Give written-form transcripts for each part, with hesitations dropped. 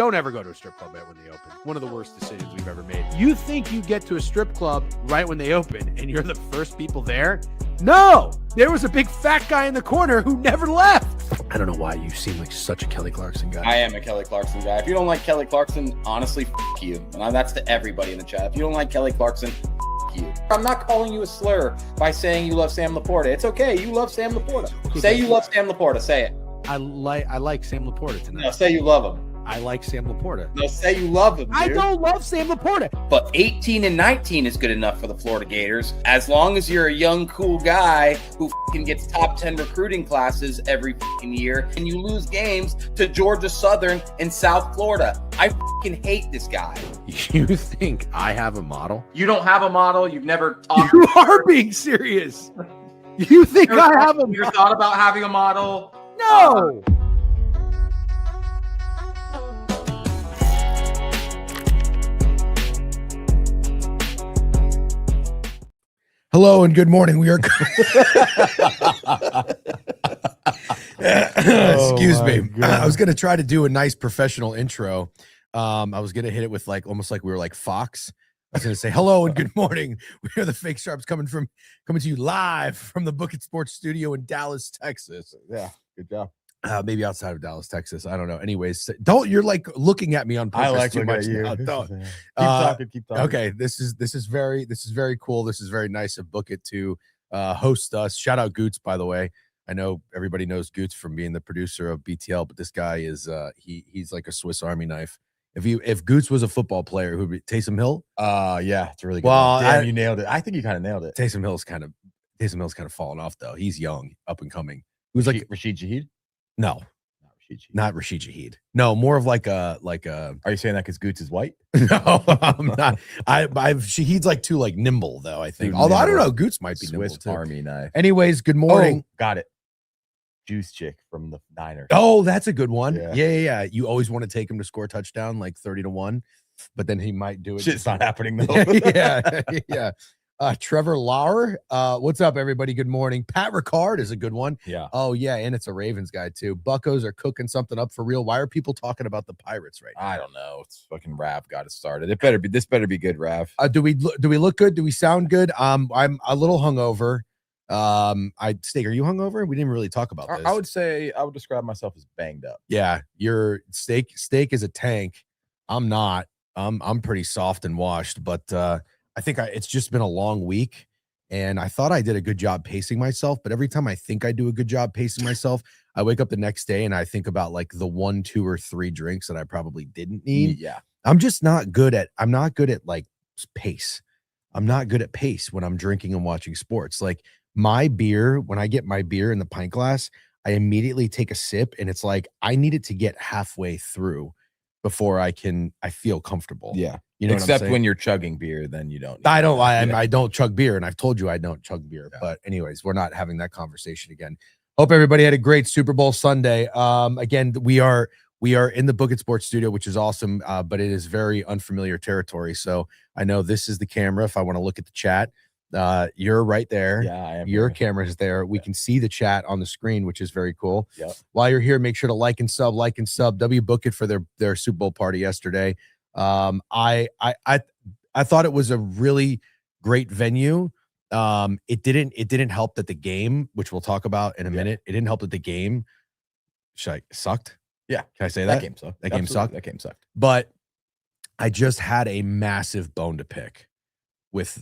Don't ever go to a strip club right when they open. One of the worst decisions we've ever made. You think you get to a strip club right when they open and you're the first people there? No! There was a big fat guy in the corner who never left. I don't know why you seem like such a Kelly Clarkson guy. I am a Kelly Clarkson guy. If you don't like Kelly Clarkson, honestly, f*** you. And that's to everybody in the chat. If you don't like Kelly Clarkson, f*** you. I'm not calling you a slur by saying you love Sam Laporta. It's okay. You love Sam Laporta. Say you love Sam Laporta. Say it. I like Sam Laporta tonight. No, say you love him. I like Sam Laporta. No, say you love him, dude. I don't love Sam Laporta. But 18 and 19 is good enough for the Florida Gators. As long as you're a young, cool guy who f***ing gets top 10 recruiting classes every f***ing year, and you lose games to Georgia Southern and South Florida. I f***ing hate this guy. You think I have a model? You don't have a model. You've never talked. You are being serious. You think I have a model? You thought about having a model? No. Hello and good morning. We are. Excuse me. I was going to try to do a nice professional intro. I was going to hit it with almost like we were like Fox. I was going to say hello and good morning. We are the Fake Sharps coming to you live from the Book It Sports studio in Dallas, Texas. Yeah, good job. Maybe outside of Dallas, Texas. I don't know. Anyways, you're like looking at me on purpose. I like too much. you. Don't. Keep talking. Okay, this is very cool. This is very nice of Book It to host us. Shout out Goots, by the way. I know everybody knows Goots from being the producer of BTL, but this guy is he's like a Swiss Army knife. If Goots was a football player, who'd be Taysom Hill? Yeah, it's a really good. Well, Damn, you nailed it. I think you kind of nailed it. Taysom Hill's kind of fallen off though. He's young, up and coming. Who's like Rashid Shaheed? No, not Rashid Shaheed. No, more of like a. Are you saying that because Goots is white? No, I'm not. Shaheed's like too nimble though. I think. Although I don't know, Goots might be Swiss nimble too. Army knife. Anyways, good morning. Oh, got it. Juice chick from the Niners. Oh, that's a good one. Yeah. Yeah. You always want to take him to score a touchdown, like 30-1, but then he might do it. Shit's not happening though. Yeah. Trevor Lauer. What's up, everybody? Good morning. Pat Ricard is a good one. Yeah. Oh, yeah, and it's a Ravens guy too. Buccos are cooking something up for real. Why are people talking about the Pirates right now? I don't know. It's fucking Rav got it started. This better be good, Rav. Do we look good? Do we sound good? I'm a little hungover. Steak, are you hungover? We didn't really talk about this. I would describe myself as banged up. Yeah, your steak is a tank. I'm not. I'm pretty soft and washed, but I think it's just been a long week, and I thought I did a good job pacing myself. But every time I think I do a good job pacing myself, I wake up the next day and I think about like the 1, 2, or 3 drinks that I probably didn't need. Yeah, I'm not good at like pace. I'm not good at pace when I'm drinking and watching sports. Like my beer, when I get my beer in the pint glass, I immediately take a sip, and it's like I need it to get halfway through before I feel comfortable. Yeah. You know, except when you're chugging beer, then you don't. I don't chug beer, and I've told you I don't chug beer. Yeah. But anyways, we're not having that conversation again. Hope everybody had a great Super Bowl Sunday. Again, we are in the Book It Sports studio, which is awesome, but it is very unfamiliar territory. So I know this is the camera. If I want to look at the chat, you're right there. Yeah, I am. Your camera's there. We can see the chat on the screen, which is very cool. Yep. While you're here, make sure to like and sub. W Book It for their Super Bowl party yesterday. I thought it was a really great venue. It didn't help that the game, which we'll talk about in a minute, it didn't help that the game sucked. Yeah. Can I say that? That game sucked. But I just had a massive bone to pick with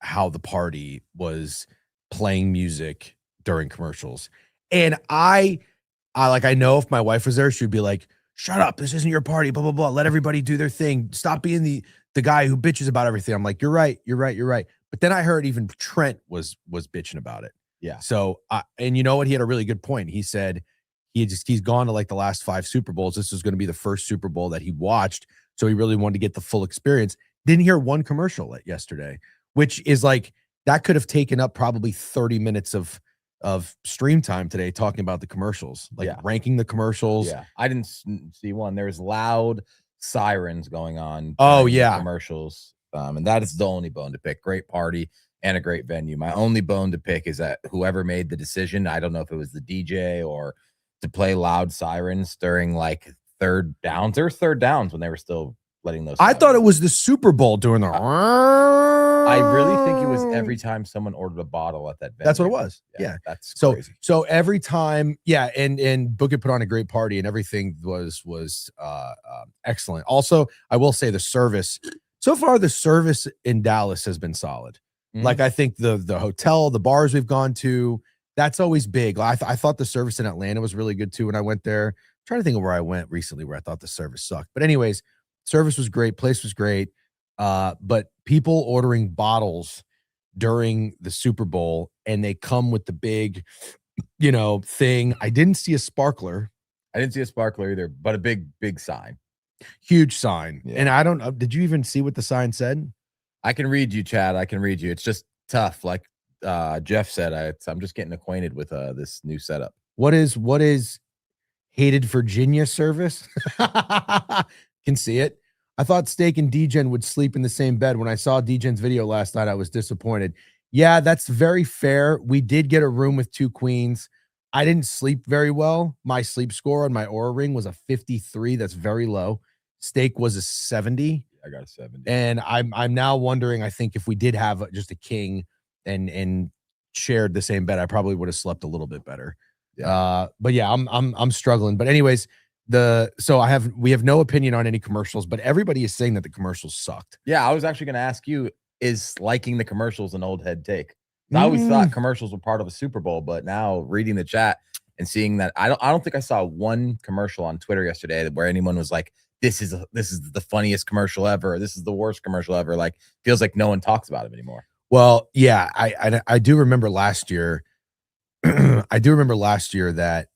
how the party was playing music during commercials. And I know if my wife was there, she'd be like, shut up, this isn't your party, blah, blah, blah. Let everybody do their thing. Stop being the guy who bitches about everything. I'm like, you're right. But then I heard even Trent was bitching about it. Yeah. So, and you know what? He had a really good point. He said he's gone to like the last 5 Super Bowls. This was going to be the first Super Bowl that he watched. So he really wanted to get the full experience. Didn't hear one commercial yesterday, which is like, that could have taken up probably 30 minutes of stream time today talking about the commercials, ranking the commercials. Yeah, I didn't see one. There's loud sirens going on. Oh yeah, commercials. And that is the only bone to pick. Great party and a great venue. My only bone to pick is that whoever made the decision, I don't know if it was the DJ or to play loud sirens during like third downs. There were third downs when they were still letting those. I thought it was the Super Bowl doing the. I really think it was every time someone ordered a bottle at that venue. That's what it was. Yeah. That's so crazy. So every time, yeah, and Booker put on a great party, and everything was excellent. Also, I will say the service so far, the service in Dallas has been solid. Like I think the hotel, the bars we've gone to, that's always big. I thought the service in Atlanta was really good too when I went there. I'm trying to think of where I went recently where I thought the service sucked. But anyways, service was great, place was great. But people ordering bottles during the Super Bowl, and they come with the big, thing. I didn't see a sparkler. I didn't see a sparkler either, but a big sign. Huge sign. Yeah. And I don't know. Did you even see what the sign said? I can read you, Chad. I can read you. It's just tough. Like Jeff said, I'm just getting acquainted with this new setup. What is hated Virginia service? Can see it. I thought Steak and Degen would sleep in the same bed. When I saw Degen's video last night, I was disappointed. Yeah, that's very fair. We did get a room with 2 queens. I didn't sleep very well. My sleep score on my Oura Ring was a 53. That's very low. Steak was a 70. I got a 70. And I'm now wondering, I think if we did have just a king and shared the same bed, I probably would have slept a little bit better. Yeah. But yeah, I'm struggling. But anyways, we have no opinion on any commercials, but everybody is saying that the commercials sucked. Yeah, I was actually going to ask you, is liking the commercials an old head take? I always thought commercials were part of a Super Bowl, but now reading the chat and seeing that, I don't think I saw one commercial on Twitter yesterday where anyone was like, this is the funniest commercial ever. This is the worst commercial ever. Like, feels like no one talks about it anymore. Well, yeah, I do remember last year. I do remember last year that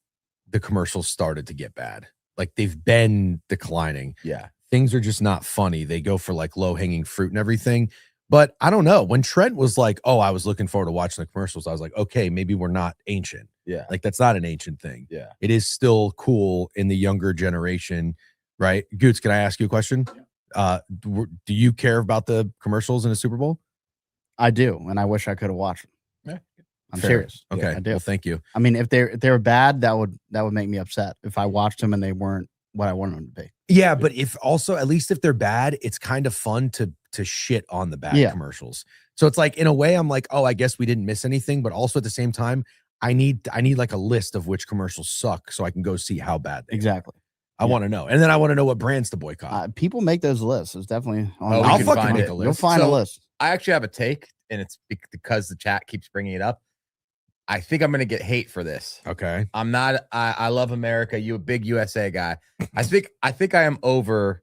the commercials started to get bad. Like they've been declining. Yeah. Things are just not funny. They go for like low hanging fruit and everything. But I don't know. When Trent was like, oh, I was looking forward to watching the commercials, I was like, okay, maybe we're not ancient. Yeah. Like that's not an ancient thing. Yeah. It is still cool in the younger generation, right? Goots, can I ask you a question? Yeah. Do you care about the commercials in a Super Bowl? I do, and I wish I could have watched them. Yeah. I'm Fair. serious. Okay. Yeah, I do. Well, thank you. I mean, if they were bad, that would make me upset if I watched them and they weren't what I wanted them to be. Yeah, but if also, at least if they're bad, it's kind of fun to shit on the bad commercials. So it's like, in a way, I'm like, oh, I guess we didn't miss anything. But also at the same time, I need like a list of which commercials suck so I can go see how bad they exactly. I want to know. And then I want to know what brands to boycott. People make those lists. It's definitely on I'll fucking make a list. You'll find a list. I actually have a take, and it's because the chat keeps bringing it up. I think I'm going to get hate for this. Okay. I'm not. I love America. You a big USA guy. I think I am over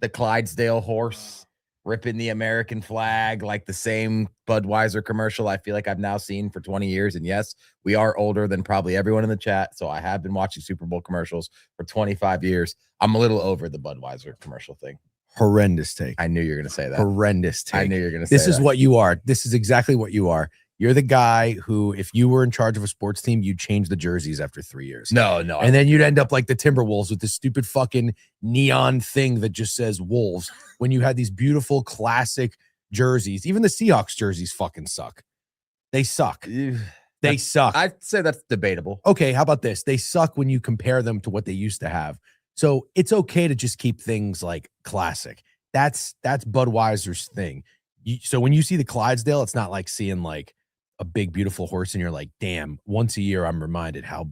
the Clydesdale horse ripping the American flag like the same Budweiser commercial I feel like I've now seen for 20 years. And yes, we are older than probably everyone in the chat. So I have been watching Super Bowl commercials for 25 years. I'm a little over the Budweiser commercial thing. Horrendous take. I knew you were going to say that. Horrendous take. I knew you were going to say this is that. what you are. This is exactly what you are. You're the guy who, if you were in charge of a sports team, you'd change the jerseys after 3 years. No. And then you'd end up like the Timberwolves with this stupid fucking neon thing that just says Wolves when you had these beautiful classic jerseys. Even the Seahawks jerseys fucking suck. They suck. They suck. I'd say that's debatable. Okay, how about this? They suck when you compare them to what they used to have. So it's okay to just keep things like classic. That's Budweiser's thing. So when you see the Clydesdale, it's not like seeing like a big, beautiful horse and you're like, damn, once a year I'm reminded how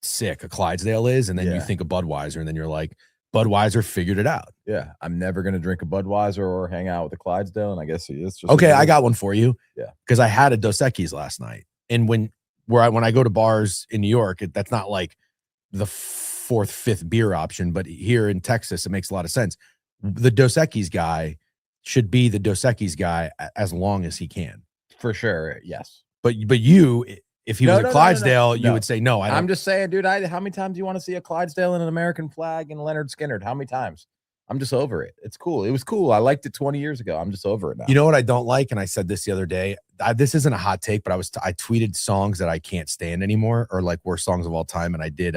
sick a Clydesdale is. And then you think of Budweiser and then you're like, Budweiser figured it out. Yeah. I'm never going to drink a Budweiser or hang out with a Clydesdale. And I guess it's just okay. I got one for you. Yeah. Because I had a Dos Equis last night. And when I go to bars in New York, that's not like the 4th, 5th beer option, but here in Texas, it makes a lot of sense. The Dos Equis guy should be the Dos Equis guy as long as he can. For sure, yes. But you, if he was a Clydesdale, you would say no. I'm just saying, dude. How many times do you want to see a Clydesdale and an American flag and Leonard Skinner? How many times? I'm just over it. It's cool. It was cool. I liked it 20 years ago. I'm just over it now. You know what I don't like, and I said this the other day. This isn't a hot take, but I tweeted songs that I can't stand anymore, or like worst songs of all time, and I did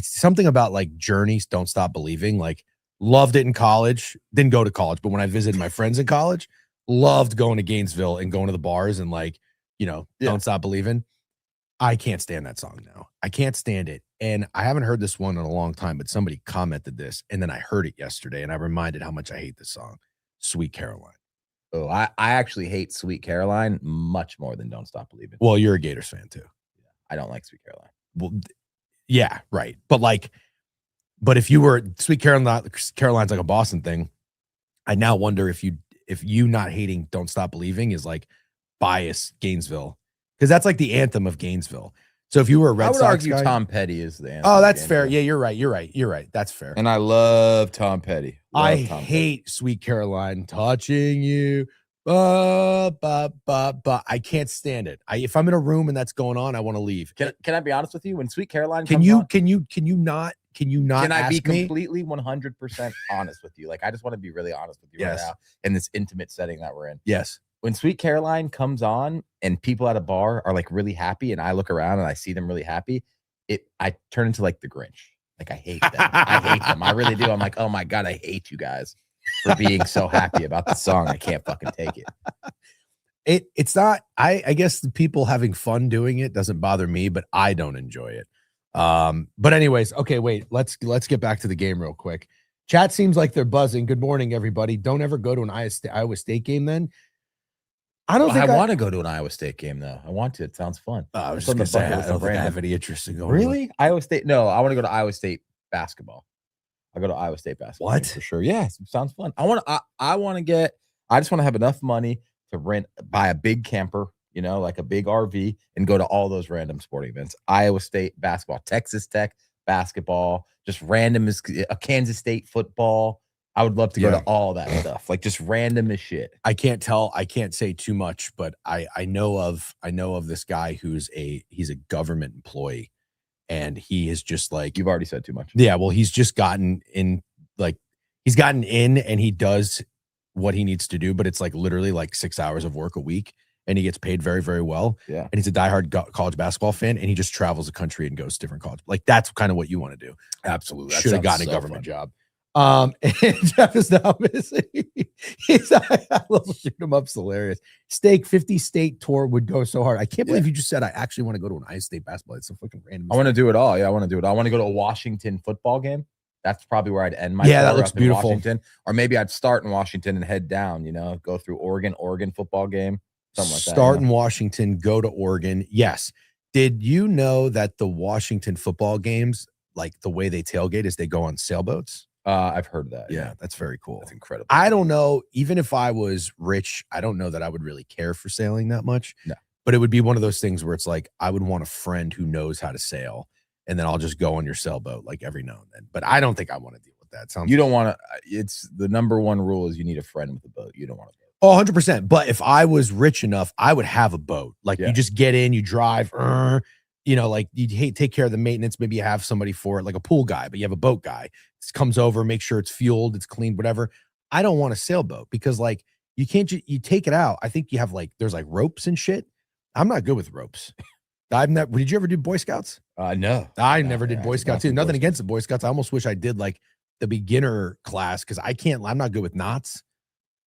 something about like Journey's "Don't Stop Believing." Like loved it in college. Didn't go to college, but when I visited my friends in college. Loved going to Gainesville and going to the bars and like, Don't Stop Believing. I can't stand that song now. I can't stand it. and I haven't heard this one in a long time, but somebody commented this, and then I heard it yesterday, and I reminded how much I hate this song, Sweet Caroline. Oh, I actually hate Sweet Caroline much more than Don't Stop Believing. Well, you're a Gators fan too. I don't like Sweet Caroline. Well, yeah, right. But if you were Sweet Caroline's like a Boston thing, I now wonder if you not hating Don't Stop Believing is like bias Gainesville, because that's like the anthem of Gainesville. So if you were a Red I would Sox argue guy, Tom Petty is the answer. oh, that's fair. Yeah, you're right. That's fair. And I love Tom Petty. I hate Sweet Caroline, touching you. I can't stand it. If I'm in a room and that's going on, I want to leave. Can I be honest with you? When Sweet Caroline Can comes you on, can you not can I be ask me? completely 100% honest with you? Like, I just want to be really honest with you right Yes. now in this intimate setting that we're in. Yes. When Sweet Caroline comes on and people at a bar are like really happy, and I look around and I see them really happy, I turn into like the Grinch. Like, I hate them. I hate them. I really do. I'm like, oh my God, I hate you guys for being so happy about the song. I can't fucking take it. It's not, I guess the people having fun doing it doesn't bother me, but I don't enjoy it. But anyways, okay, wait, let's get back to the game real quick. Chat seems like they're buzzing. Good morning, everybody. Don't ever go to an Iowa State game then. I don't think I want to go to an Iowa State game though. I want to. It sounds fun. I was just gonna say, I don't think I have any interest in going. Really? Iowa State? No, I want to go to Iowa State basketball. I'll go to Iowa State basketball. What? For sure. Yeah, it sounds fun. I just want to have enough money to buy a big camper, like a big RV, and go to all those random sporting events. Iowa State basketball, Texas Tech basketball, just random as a Kansas State football. I would love to go to all that stuff, like just random as shit. I can't say too much, but I know of this guy he's a government employee, and he is just like, You've already said too much. Yeah, well, he's just gotten in, and he does what he needs to do, but it's like literally like 6 hours of work a week, and he gets paid very, very well. Yeah. And he's a diehard college basketball fan, and he just travels the country and goes to different colleges. Like, that's kind of what you want to do. Absolutely. Should have gotten a government job. And Jeff is now missing. He's little shoot him up's hilarious. Steak 50 state tour would go so hard. I can't believe you just said I actually want to go to an Iowa State basketball. It's so fucking random. I want to do it all. Yeah, I want to do it. I want to go to a Washington football game. That's probably where I'd end my that tour, looks up in beautiful. Washington. Or maybe I'd start in Washington and head down, go through Oregon football game. Something like that. Start in Washington, go to Oregon. Yes. Did you know that the Washington football games, like the way they tailgate is they go on sailboats? I've heard of that. Yeah, that's very cool. That's incredible. I don't know. Even if I was rich, I don't know that I would really care for sailing that much. No. But it would be one of those things where it's like, I would want a friend who knows how to sail, and then I'll just go on your sailboat like every now and then. But I don't think I want to deal with that. You don't want to. It's the number one rule is you need a friend with a boat. You don't want to. Oh, 100%. But if I was rich enough, I would have a boat. Like, you just get in, you drive, like you take care of the maintenance. Maybe you have somebody for it, like a pool guy, but you have a boat guy. This comes over, make sure it's fueled, it's clean, whatever. I don't want a sailboat because like you can't you take it out. I think you have there's like ropes and shit. I'm not good with ropes. Did you ever do Boy Scouts? No. I never did Boy Scouts too. Nothing against the Boy Scouts. I almost wish I did like the beginner class because I'm not good with knots.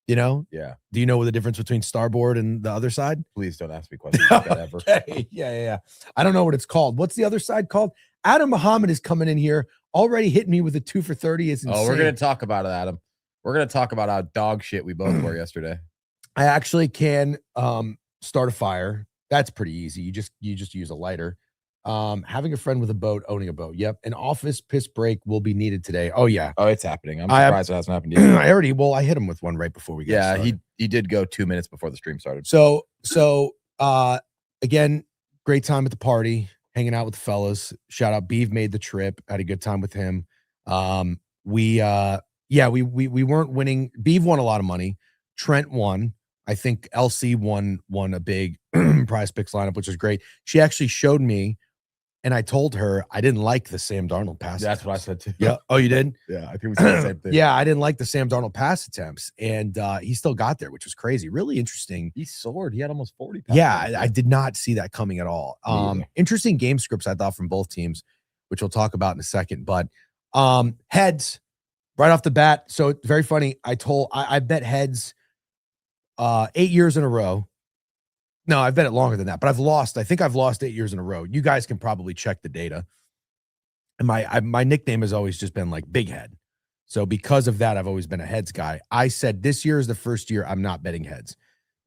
Yeah. Do you know the difference between starboard and the other side? Please don't ask me questions like that ever. Okay. Yeah. I don't know what it's called. What's the other side called? Adam Muhammad is coming in here already hitting me with a 2 for 30. It's insane. Oh, we're going to talk about it, Adam. We're going to talk about how dog shit we both were yesterday. I actually can start a fire. That's pretty easy. You just use a lighter. Having a friend with a boat, owning a boat. Yep. An office piss break will be be needed today. Oh yeah. Oh, it's happening. I'm surprised it hasn't happened yet. I hit him with one right before we got started. He did go 2 minutes before the stream started. So again, great time at the party, hanging out with the fellas. Shout out Beeve made the trip. Had a good time with him. We weren't winning. Beeve won a lot of money. Trent won. I think LC won a big prize picks lineup, which is great. She actually showed me, and I told her I didn't like the Sam Darnold pass. That's what I said too. Yeah. Oh, you did? Yeah. I think we said the same thing. Yeah, I didn't like the Sam Darnold pass attempts, and he still got there, which was crazy. Really interesting. He soared. He had almost 40 pounds. Yeah, I did not see that coming at all. Interesting game scripts I thought from both teams, which we'll talk about in a second. But heads right off the bat. So very funny. I bet heads 8 years in a row. No, I've bet it longer than that, but I think I've lost 8 years in a row. You guys can probably check the data. And my nickname has always just been like Big Head. So because of that, I've always been a heads guy. I said this year is the first year I'm not betting heads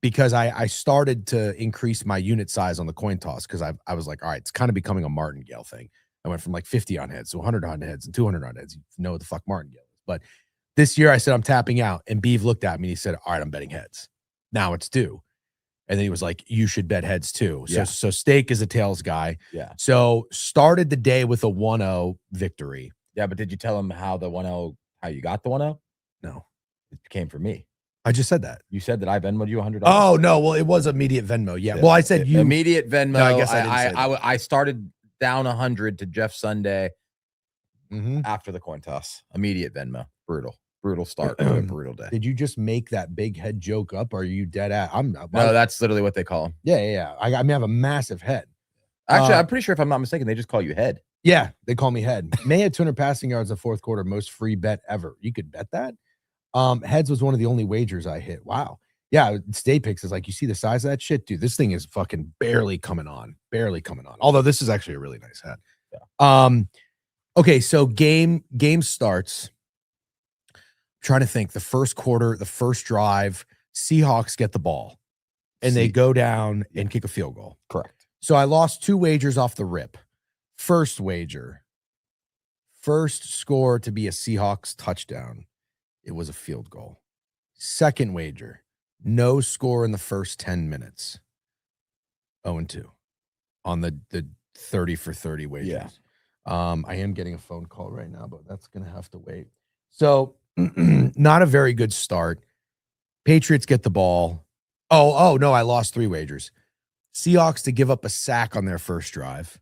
because I started to increase my unit size on the coin toss because I was like, all right, it's kind of becoming a martingale thing. I went from like 50 on heads to 100 on heads and 200 on heads. You know what the fuck martingale is. But this year I said I'm tapping out, and Beeve looked at me and he said, all right, I'm betting heads. Now it's due. And then he was like, you should bet heads too. So Steak is a tails guy. Yeah. So started the day with a 1-0 victory. Yeah, but did you tell him how the 1-0, how you got the 1-0? No. It came from me. I just said that. You said that I Venmo'd you $100. Oh, no. Well, it was immediate Venmo. Yeah. Well, I said you. Immediate Venmo. No, I guess I didn't say that. I started down 100 to Jeff Sunday Mhm. after the coin toss. Immediate Venmo. Brutal start to a brutal day. Did you just make that big head joke up? Or are you dead at? No, that's literally what they call him. Yeah. I mean, I have a massive head. Actually, I'm pretty sure if I'm not mistaken, they just call you Head. Yeah, they call me Head. May had 200 passing yards in the fourth quarter, most free bet ever. You could bet that. Heads was one of the only wagers I hit. Wow. Yeah, Stay Picks is like, you see the size of that shit, dude. This thing is fucking barely coming on. Although this is actually a really nice hat. Yeah. Okay, so game starts. Trying to think, the first quarter, the first drive, Seahawks get the ball and they go down and kick a field goal. Correct. So I lost 2 wagers off the rip. First wager, first score to be a Seahawks touchdown. It was a field goal. Second wager, no score in the first 10 minutes. 0-2 on the 30 for 30 wagers. Yeah. I am getting a phone call right now, but that's going to have to wait. So not a very good start. Patriots get the ball. Oh, no, I lost 3 wagers. Seahawks to give up a sack on their first drive.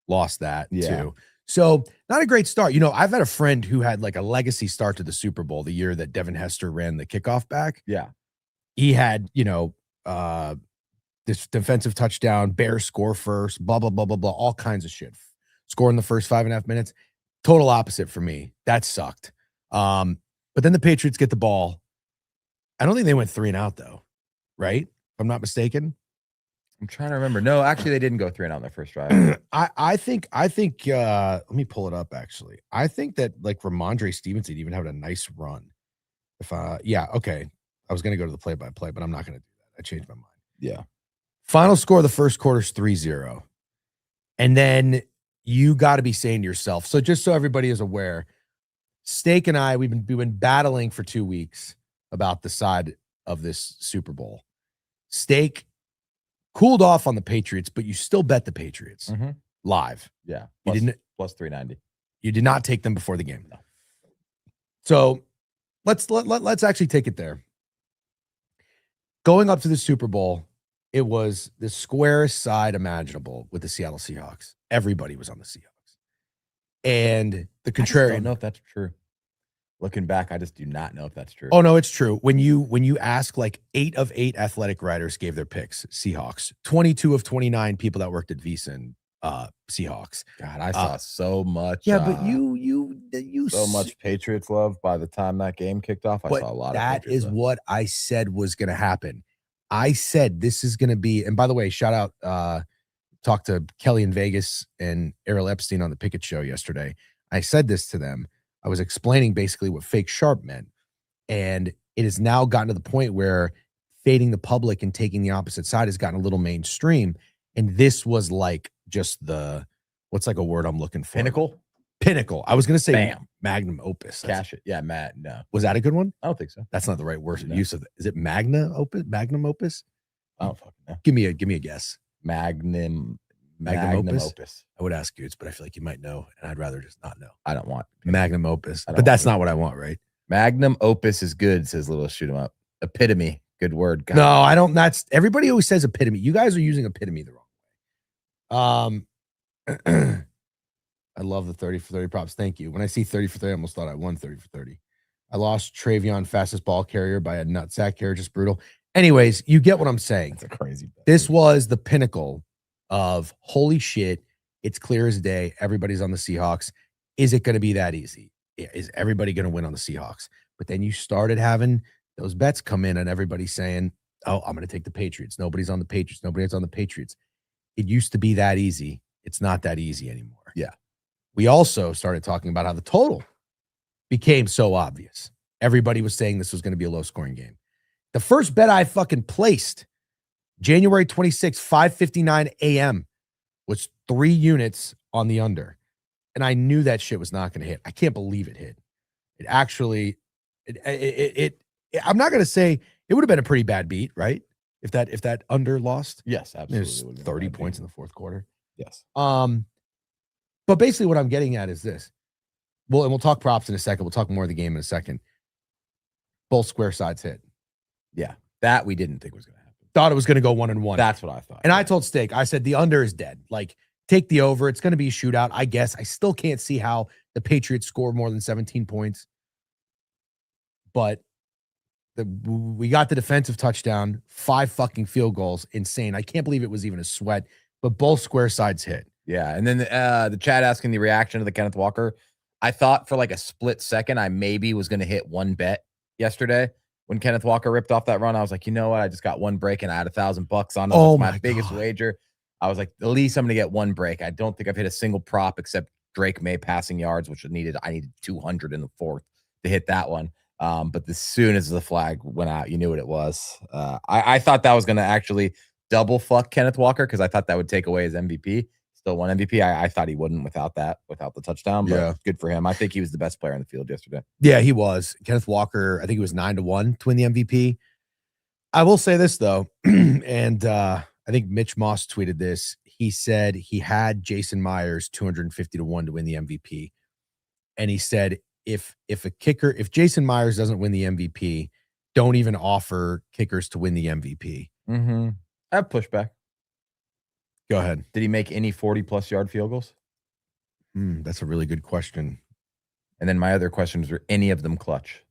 Lost that too. So not a great start. You know, I've had a friend who had like a legacy start to the Super Bowl the year that Devin Hester ran the kickoff back. Yeah. He had, this defensive touchdown, Bears score first, blah, blah, blah, blah, blah, all kinds of shit. Score in the first 5.5 minutes. Total opposite for me. That sucked. But then the Patriots get the ball. I don't think they went 3 and out though, right? If I'm not mistaken. I'm trying to remember. No, actually, they didn't go 3 and out in their first drive. I think let me pull it up actually. I think that like Ramondre Stevenson even had a nice run. Okay. I was gonna go to the play-by-play, but I'm not gonna do that. I changed my mind. Yeah. Final score of the first quarter is 3-0. And then you got to be saying to yourself, so just so everybody is aware, Steak and I, we've been battling for 2 weeks about the side of this Super Bowl. Steak cooled off on the Patriots, but you still bet the Patriots live. Yeah. You didn't plus 390. You did not take them before the game. No. So let's actually take it there. Going up to the Super Bowl, it was the squarest side imaginable with the Seattle Seahawks. Everybody was on the Seahawks. And the contrarian. I don't know if that's true. Looking back, I just do not know if that's true. Oh, no, it's true. When you ask, like 8 of 8 athletic writers gave their picks, Seahawks. 22 of 29 people that worked at VSiN, Seahawks. God, I saw so much. Yeah, but you so much Patriots love by the time that game kicked off. I saw a lot of that Patriots is love. what I said was going to happen. I said this is going to be, and by the way, shout out, talked to Kelly in Vegas and Errol Epstein on the Pickett show yesterday. I said this to them. I was explaining basically what fake sharp meant. And it has now gotten to the point where fading the public and taking the opposite side has gotten a little mainstream. And this was like just what's like a word I'm looking for? Pinnacle. I was going to say magnum opus. Cash it. Yeah, Matt. No. Was that a good one? I don't think so. That's not the right word use of it. Is it magnum opus? I don't fucking know. Give me a guess. Magnum opus. I would ask Goots, but I feel like you might know, and I'd rather just not know. I don't want magnum opus, but that's not what I want, right? Magnum opus is good, says Little Shoot 'em Up. Epitome, good word. God. No, I don't. That's everybody always says epitome. You guys are using epitome the wrong way. I love the 30 for 30 props. Thank you. When I see 30 for 30, I almost thought I won 30 for 30. I lost Travion, fastest ball carrier by a nutsack carrier, just brutal. Anyways, you get what I'm saying. That's a crazy bet. This was the pinnacle of holy shit. It's clear as day. Everybody's on the Seahawks. Is it going to be that easy? Is everybody going to win on the Seahawks? But then you started having those bets come in and everybody's saying, oh, I'm going to take the Patriots. Nobody's on the Patriots. Nobody's on the Patriots. It used to be that easy. It's not that easy anymore. Yeah. we also started talking about how the total became so obvious. Everybody was saying this was going to be a low-scoring game. The first bet I fucking placed, January 26th, 5:59 a.m., was 3 units on the under. And I knew that shit was not going to hit. I can't believe it hit. It actually, I'm not going to say it would have been a pretty bad beat, right? If that under lost. Yes, absolutely. There's 30 points in the fourth quarter. Yes. But basically what I'm getting at is this. Well, and we'll talk props in a second. We'll talk more of the game in a second. Both square sides hit. Yeah. That we didn't think was going to happen. Thought it was going to go 1-1. That's what I thought. And I told Steak, I said, the under is dead. Like, take the over. It's going to be a shootout, I guess. I still can't see how the Patriots score more than 17 points. But we got the defensive touchdown, 5 fucking field goals. Insane. I can't believe it was even a sweat. But both square sides hit. Yeah. And then the chat asking the reaction to the Kenneth Walker. I thought for like a split second, I maybe was going to hit one bet yesterday. When Kenneth Walker ripped off that run, I was like, you know what? I just got one break and I had $1,000 on it. Oh, That's my biggest wager. I was like, at least I'm going to get one break. I don't think I've hit a single prop except Drake May passing yards, which I needed 200 in the fourth to hit that one. But as soon as the flag went out, you knew what it was. I thought that was going to actually double fuck Kenneth Walker because I thought that would take away his MVP. Still won MVP. I thought he wouldn't without the touchdown. But Yeah. Good for him. I think he was the best player on the field yesterday. Yeah, he was. Kenneth Walker, I think it was 9-1 to win the MVP. I will say this, though, and I think Mitch Moss tweeted this. He said he had Jason Myers 250-1 to win the MVP. And he said, if Jason Myers doesn't win the MVP, don't even offer kickers to win the MVP. Mm-hmm. I have pushback. Go ahead. Did he make any 40-plus yard field goals? That's a really good question. And then my other questions were any of them clutch?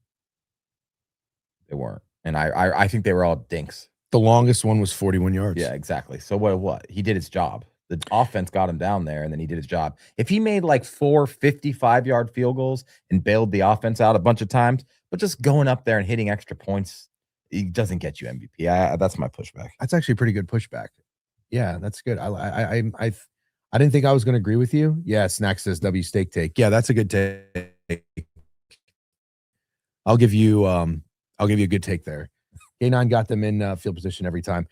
They weren't. And I think they were all dinks. The longest one was 41 yards. Yeah, exactly. So what? He did his job. The offense got him down there, and then he did his job. If he made like 4 55-yard field goals and bailed the offense out a bunch of times, but just going up there and hitting extra points, he doesn't get you MVP. That's my pushback. That's actually a pretty good pushback. Yeah, that's good. I didn't think I was going to agree with you. Yeah, Snack says W steak take. Yeah, that's a good take. I'll give you a good take there. K9 got them in field position every time.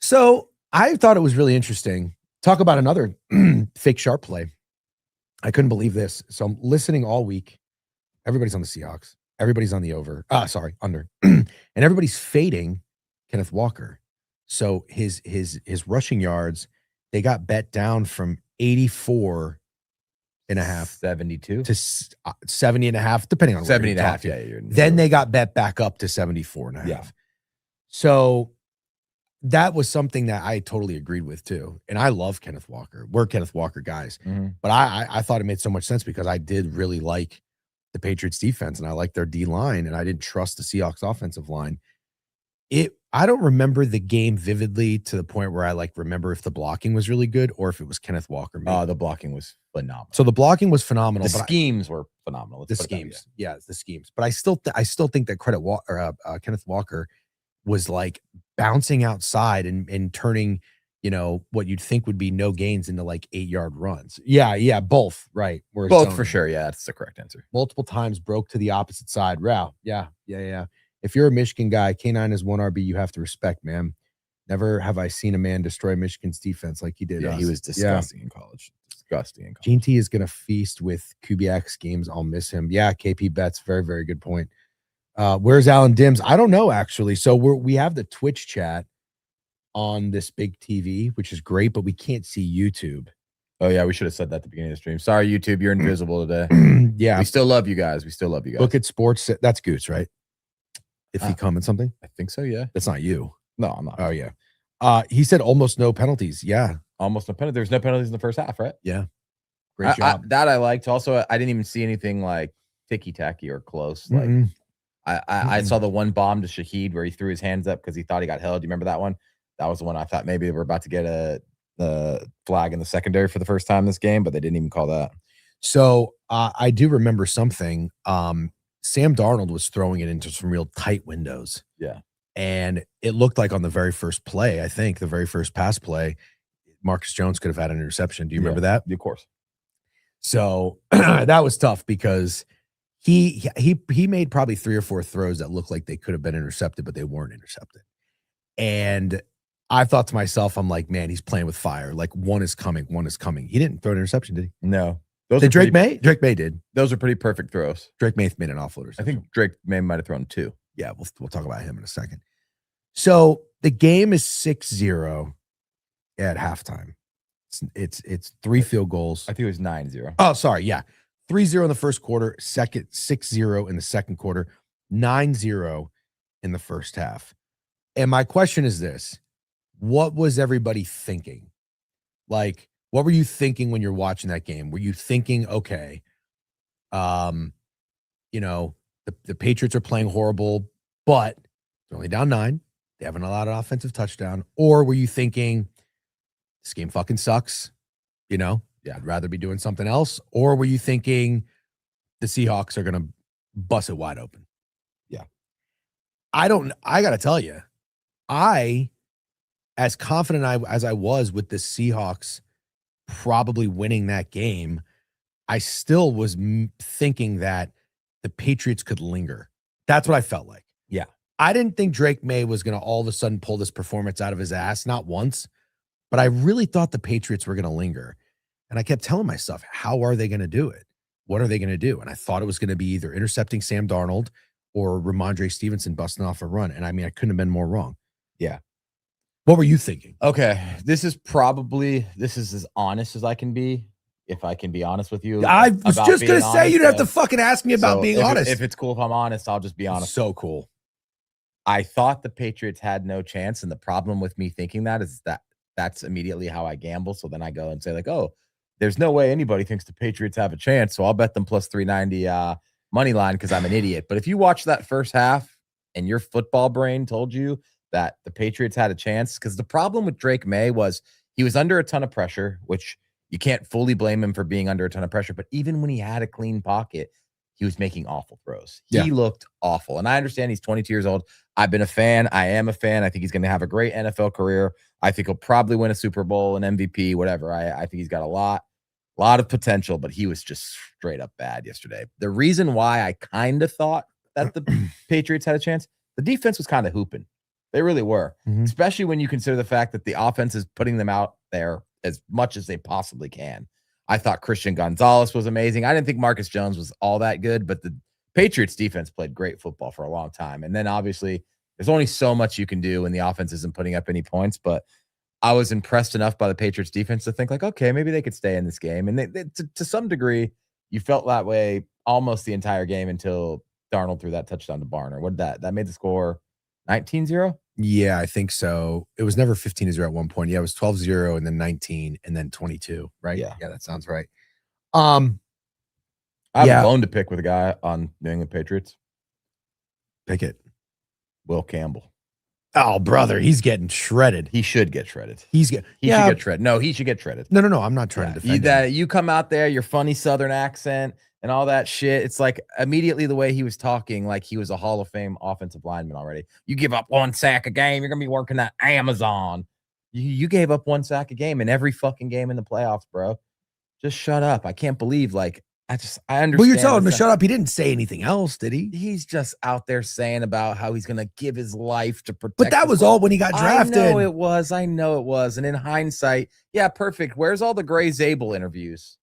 So I thought it was really interesting. Talk about another fake sharp play. I couldn't believe this. So I'm listening all week. Everybody's on the Seahawks. Everybody's on the under. And everybody's fading Kenneth Walker. So his rushing yards, they got bet down from 84 and a half 72 to 70 and a half, depending on 70 and a half. talking. Yeah. Then they got bet back up to 74 and a half. Yeah. So that was something that I totally agreed with too. And I love Kenneth Walker. We're Kenneth Walker guys. Mm-hmm. But I thought it made so much sense because I did really like the Patriots defense and I like their D line and I didn't trust the Seahawks offensive line. I don't remember the game vividly to the point where I remember if the blocking was really good or if it was Kenneth Walker. The blocking was phenomenal. So the blocking was phenomenal. The schemes were phenomenal. The schemes. Yeah, the schemes. But I still think that Kenneth Walker was like bouncing outside and turning, what you'd think would be no gains into 8-yard runs. Yeah, both. Right. Both for sure. Yeah, that's the correct answer. Multiple times broke to the opposite side. Wow. Yeah. If you're a Michigan guy, K9 is 1 RB you have to respect, man. Never have I seen a man destroy Michigan's defense like he did. Yeah, he was disgusting in college. Gene T is going to feast with Kubiak's games. I'll miss him. Yeah, KP Betts, very, very good point. Where's Alan Dims? I don't know, actually. So we have the Twitch chat on this big TV, which is great, but we can't see YouTube. Oh, yeah, we should have said that at the beginning of the stream. Sorry, YouTube, you're invisible today. Yeah. We still love you guys. Look at sports. That's Goose, right? If he commented something? I think so, yeah. That's not you. No, I'm not. Oh, yeah. He said almost no penalties. Yeah. Almost no penalties. There's no penalties in the first half, right? Yeah. Great job. That I liked. Also, I didn't even see anything like ticky-tacky or close. I saw the one bomb to Shaheed where he threw his hands up because he thought he got held. Do you remember that one? That was the one I thought maybe they were about to get a flag in the secondary for the first time this game, but they didn't even call that. So I do remember something. Sam Darnold was throwing it into some real tight windows. Yeah. And it looked like on the very first play, I think the very first pass play, Marcus Jones could have had an interception. Do you remember that? Of course. So that was tough because he made probably 3 or 4 throws that looked like they could have been intercepted, but they weren't intercepted. And I thought to myself, I'm like, man, he's playing with fire. Like one is coming, one is coming. He didn't throw an interception, did he? No. Those Did are Drake pretty, May? Drake May did. Those are pretty perfect throws. Drake May made an offloader. I think Drake May might have thrown 2. Yeah, we'll talk about him in a second. So the game is 6-0 at halftime. It's 3 field goals. I think it was 9-0. Oh, sorry. Yeah. 3-0 in the first quarter, 6-0 in the second quarter, 9-0 in the first half. And my question is this: what was everybody thinking? Like, what were you thinking when you're watching that game? Were you thinking, okay, the Patriots are playing horrible, but they're only down 9. They haven't allowed an offensive touchdown. Or were you thinking this game fucking sucks? I'd rather be doing something else. Or were you thinking the Seahawks are going to bust it wide open? Yeah. I got to tell you, as confident as I was with the Seahawks probably winning that game, I still was thinking that the Patriots could linger. That's what I felt like. Yeah. I didn't think Drake May was going to all of a sudden pull this performance out of his ass, not once, but I really thought the Patriots were going to linger. And I kept telling myself, how are they going to do it? What are they going to do? And I thought it was going to be either intercepting Sam Darnold or Ramondre Stevenson busting off a run. And I mean, I couldn't have been more wrong. Yeah. What were you thinking? Okay. This is as honest as I can be. If I can be honest with you. I was just going to say, you'd have to fucking ask me about being honest. If it's cool if I'm honest, I'll just be honest. So cool. I thought the Patriots had no chance. And the problem with me thinking that is that's immediately how I gamble. So then I go and say like, oh, there's no way anybody thinks the Patriots have a chance. So I'll bet them plus 390 money line because I'm an idiot. But if you watch that first half and your football brain told you that the Patriots had a chance, because the problem with Drake May was he was under a ton of pressure, which you can't fully blame him for being under a ton of pressure. But even when he had a clean pocket, he was making awful throws. He looked awful. And I understand he's 22 years old. I've been a fan. I am a fan. I think he's going to have a great NFL career. I think he'll probably win a Super Bowl, an MVP, whatever. I think he's got a lot of potential, but he was just straight up bad yesterday. The reason why I kind of thought that the Patriots had a chance, the defense was kind of hooping. They really were, especially when you consider the fact that the offense is putting them out there as much as they possibly can. I thought Christian Gonzalez was amazing. I didn't think Marcus Jones was all that good, but the Patriots defense played great football for a long time. And then obviously there's only so much you can do when the offense isn't putting up any points, but I was impressed enough by the Patriots defense to think like, okay, maybe they could stay in this game. And they to some degree, you felt that way almost the entire game until Darnold threw that touchdown to Barner. What did that made the score 19-0? Yeah, I think so. It was never 15-0 at one point. Yeah, it was 12-0 and then 19 and then 22, right? Yeah, that sounds right. I have a bone to pick with a guy on New England Patriots. Pick it. Will Campbell. Oh, brother, he's getting shredded. He should get shredded. He should get shredded. No, he should get shredded. No. I'm not trying to defend him. You come out there, your funny Southern accent and all that shit. It's like immediately the way he was talking, like he was a Hall of Fame offensive lineman already. You give up 1 sack a game, you're gonna be working at Amazon. You gave up 1 sack a game in every fucking game in the playoffs, bro. Just shut up. I can't believe I understand. Well, you're telling him to shut up. He didn't say anything else, did he? He's just out there saying about how he's going to give his life to protect. But that was all when he got drafted. I know it was. And in hindsight, yeah, perfect. Where's all the Gray Zabel interviews?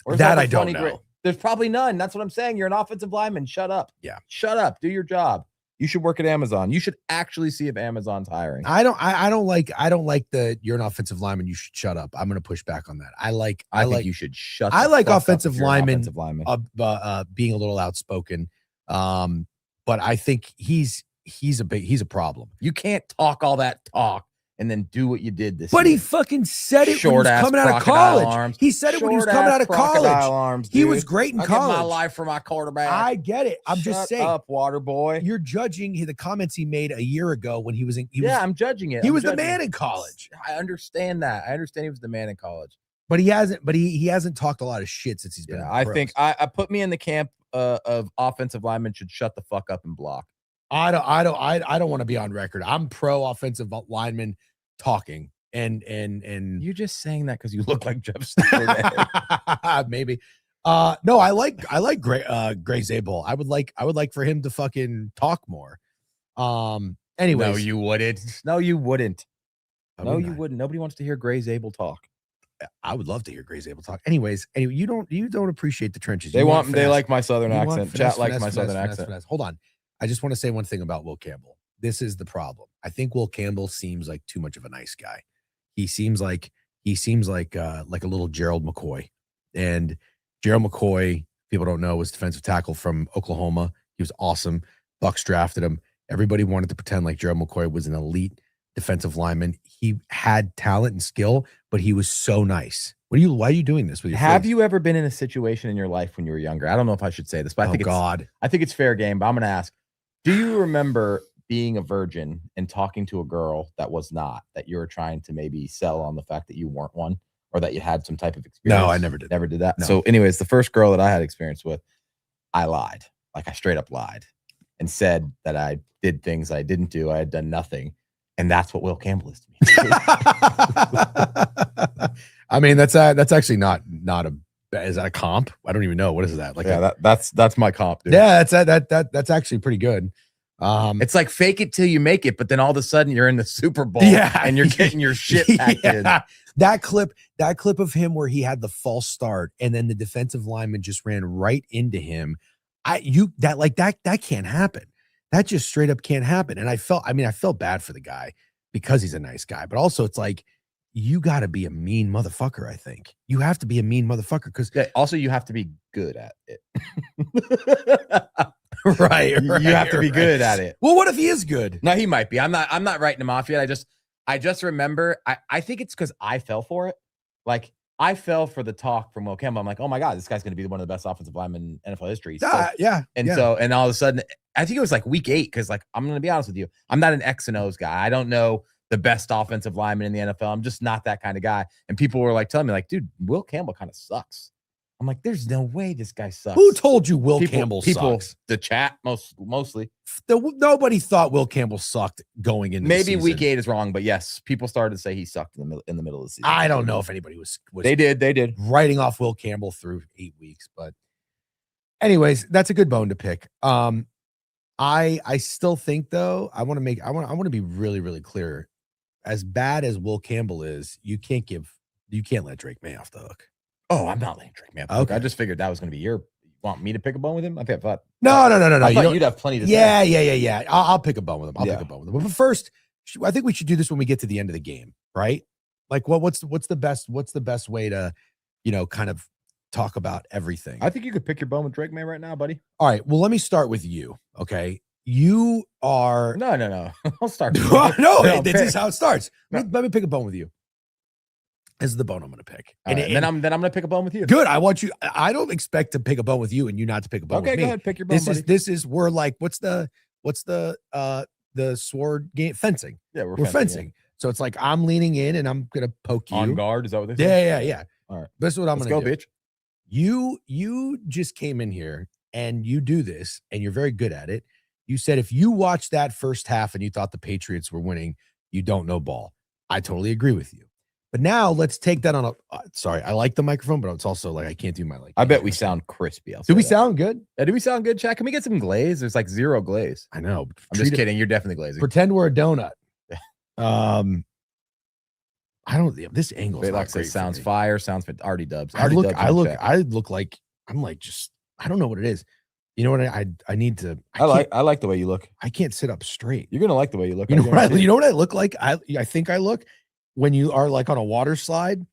That I don't know. There's probably none. That's what I'm saying. You're an offensive lineman. Shut up. Yeah. Shut up. Do your job. You should work at Amazon. You should actually see if Amazon's hiring. I don't like the you're an offensive lineman, you should shut up. I'm going to push back on that. I think you should shut I the like fuck offensive up linemen, being a little outspoken. But I think he's a problem. You can't talk all that talk and then do what you did this year. He fucking said it when he was coming out of college. He said it when he was coming out of college. He was great in college. Give my life for my quarterback. I get it. I'm just saying. Shut up, water boy. You're judging the comments he made a year ago when he was in. I'm judging it. He was the man in college. I understand that. I understand he was the man in college. But he hasn't. But he hasn't talked a lot of shit since he's been. I think I put me in the camp of offensive linemen should shut the fuck up and block. I don't want to be on record. I'm pro offensive lineman talking and You're just saying that because you look like Jeff Stafford. maybe. No, I like Gray Zabel. I would like for him to fucking talk more. Anyways, No, you wouldn't. No, you wouldn't. I You wouldn't. Nobody wants to hear Gray Zabel talk. I would love to hear Gray Zabel talk. Anyway, you don't appreciate the trenches. They You want. They finesse. like my southern You want accent. finesse, Chat likes finesse, my southern finesse, accent. finesse. Hold on. I just want to say one thing about Will Campbell. This is the problem. I think Will Campbell seems like too much of a nice guy. He seems like a little Gerald McCoy. And Gerald McCoy, people don't know, was defensive tackle from Oklahoma. He was awesome. Bucks drafted him. Everybody wanted to pretend like Gerald McCoy was an elite defensive lineman. He had talent and skill, but he was so nice. Why are you doing this with your Have face? you ever been in a situation in your life when you were younger? I don't know if I should say this, but I think it's fair game. But I'm going to ask: do you remember being a virgin and talking to a girl that was not, that you were trying to maybe sell on the fact that you weren't one, or that you had some type of experience? No, I never did. Never did that. No. So, anyways, the first girl that I had experience with, I lied. Like I straight up lied and said that I did things I didn't do. I had done nothing. And that's what Will Campbell is to me. I mean, that's actually not is that a comp? I don't even know. What is that? Like, that's my comp, dude. Yeah, that's actually pretty good. It's like fake it till you make it, but then all of a sudden you're in the Super Bowl, and you're getting your shit packed in. That clip of him where he had the false start and then the defensive lineman just ran right into him. That can't happen. That just straight up can't happen. And I felt bad for the guy because he's a nice guy, but also it's like, you got to be a mean motherfucker. I think you have to be a mean motherfucker because also you have to be good at it. right. You have to be good at it. Well, what if he is good? No, he might be. I'm not writing him off yet. I just remember, I think it's because I fell for it. Like I fell for the talk from Will Campbell. I'm like, oh my God, this guy's going to be one of the best offensive linemen in NFL history. So, yeah. And all of a sudden, I think it was like week 8. Cause like, I'm going to be honest with you. I'm not an X and O's guy. I don't know the best offensive lineman in the NFL. I'm just not that kind of guy. And people were like telling me like, dude, Will Campbell kind of sucks. I'm like, there's no way this guy sucks. Who told you Will Campbell sucks? The chat mostly. Nobody thought Will Campbell sucked going into maybe the season. week 8 is wrong, but yes, people started to say he sucked in the middle of the season. I don't know if anybody was they did writing off Will Campbell through 8 weeks, but anyways, that's a good bone to pick. I still think though, I want to be really, really clear. As bad as Will Campbell is, you can't let Drake May off the hook. Oh, I'm not letting Drake May off the hook. Okay. I just figured that was going to be you want me to pick a bone with him? I thought no. I thought you'd have plenty to say. Yeah. I'll pick a bone with him. I'll pick a bone with him. But first, I think we should do this when we get to the end of the game, right? Like, what's the best way to, kind of talk about everything? I think you could pick your bone with Drake May right now, buddy. All right. Well, let me start with you. Okay. You are no. I'll start. No, this is how it starts. Let me pick a bone with you. This is the bone I'm going to pick. And then I'm going to pick a bone with you. Good. I don't expect to pick a bone with you and you not to pick a bone with me. Okay, go ahead. Pick your bone, we're like, what's the sword game? Fencing. Yeah, we're fencing. Yeah. So it's like, I'm leaning in and I'm going to poke you. On guard. Is that what they say? Yeah. All right. This is what I'm going to do. Let's go, bitch. You just came in here and you do this and you're very good at it. You said, if you watched that first half and you thought the Patriots were winning, you don't know ball. I totally agree with you. But now let's take that on sorry, I like the microphone, but it's also like I can't do my I bet we sound crispy. Do we sound good? Do we sound good, Chad? Can we get some glaze? There's like 0 glaze. I know. I'm just kidding. You're definitely glazing. Pretend we're a donut. I don't. This angle is not great. Sounds fire. Sounds already dubs. I look like I'm like just. I don't know what it is. You know what? I need to. I like the way you look. I can't sit up straight. You're gonna like the way you look. You know what I look like? I think I look when you are like on a water slide.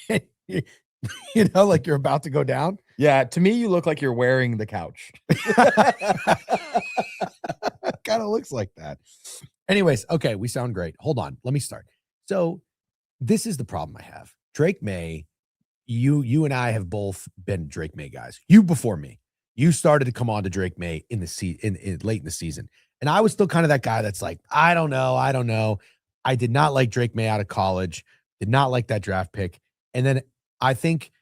Like you're about to go down. Yeah, to me, you look like you're wearing the couch. Kind of looks like that. Anyways, okay, we sound great. Hold on, let me start. So this is the problem I have. Drake May, you and I have both been Drake May guys. You before me. You started to come on to Drake May in the late in the season. And I was still kind of that guy that's like, I don't know. I did not like Drake May out of college, did not like that draft pick. And then I think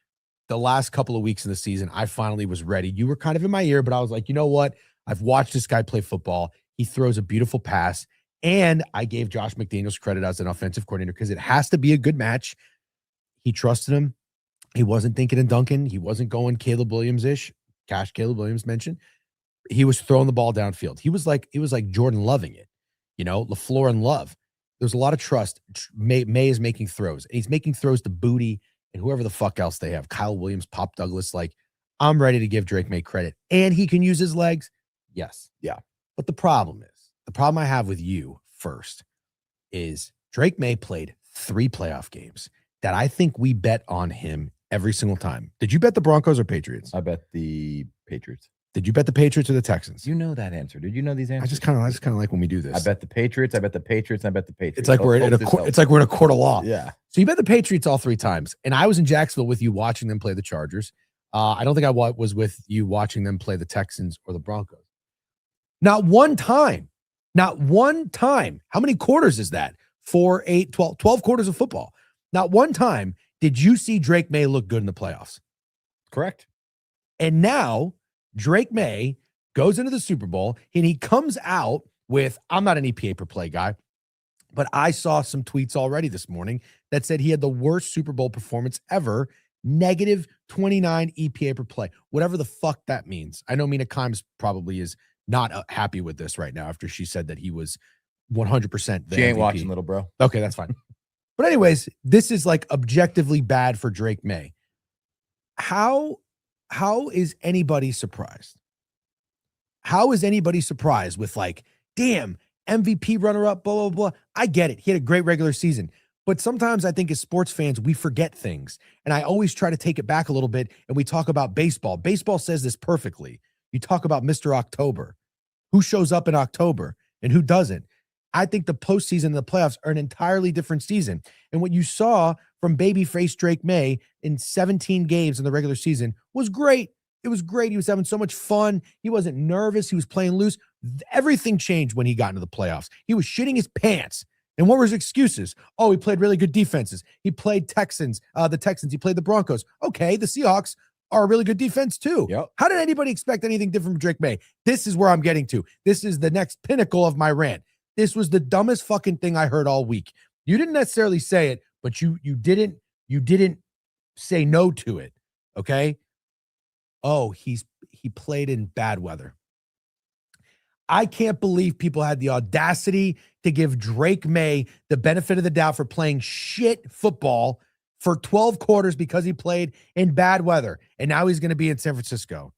the last couple of weeks in the season, I finally was ready. You were kind of in my ear, but I was like, you know what? I've watched this guy play football. He throws a beautiful pass. And I gave Josh McDaniels credit as an offensive coordinator because it has to be a good match. He trusted him. He wasn't thinking in Duncan. He wasn't going Caleb Williams-ish. Cash Caleb Williams mentioned. He was throwing the ball downfield. He was like Jordan loving it. LaFleur and Love. There's a lot of trust. May is making throws. And he's making throws to Booty and whoever the fuck else they have. Kyle Williams, Pop Douglas. Like, I'm ready to give Drake May credit. And he can use his legs. Yes. Yeah. But the problem I have with you first is Drake May played 3 playoff games that I think we bet on him every single time. Did you bet the Broncos or Patriots? I bet the Patriots. Did you bet the Patriots or the Texans? You know that answer. Did you know these answers? I just kind of like when we do this. I bet the Patriots. I bet the Patriots. And I bet the Patriots. It's like we're in a court of law. Yeah. So you bet the Patriots all 3 times, and I was in Jacksonville with you watching them play the Chargers. I don't think I was with you watching them play the Texans or the Broncos. Not one time. Not one time. How many quarters is that? 4, 8, 12 quarters of football. Not one time did you see Drake May look good in the playoffs. Correct. And now Drake May goes into the Super Bowl and he comes out with, I'm not an EPA per play guy, but I saw some tweets already this morning that said he had the worst Super Bowl performance ever, -29 EPA per play, whatever the fuck that means. I know Mina Kimes probably is not happy with this right now after she said that he was 100% the She ain't MVP. watching, little bro. Okay, that's fine. But anyways, this is like objectively bad for Drake May. How is anybody surprised? How is anybody surprised with like, damn, MVP runner-up, blah, blah, blah. I get it. He had a great regular season. But sometimes I think as sports fans, we forget things. And I always try to take it back a little bit and we talk about baseball. Baseball says this perfectly. You talk about Mr. October. Who shows up in October and who doesn't? I think the postseason and the playoffs are an entirely different season. And what you saw from babyface Drake May in 17 games in the regular season was great. It was great. He was having so much fun. He wasn't nervous. He was playing loose. Everything changed when he got into the playoffs. He was shitting his pants. And what were his excuses? Oh, he played really good defenses. He played the Texans. He played the Broncos. Okay, the Seahawks are a really good defense too. Yep. How did anybody expect anything different from Drake May? This is where I'm getting to. This is the next pinnacle of my rant. This was the dumbest fucking thing I heard all week. You didn't necessarily say it, but you didn't say no to it. Okay. Oh, he played in bad weather. I can't believe people had the audacity to give Drake May the benefit of the doubt for playing shit football for 12 quarters because he played in bad weather. And now he's going to be in San Francisco.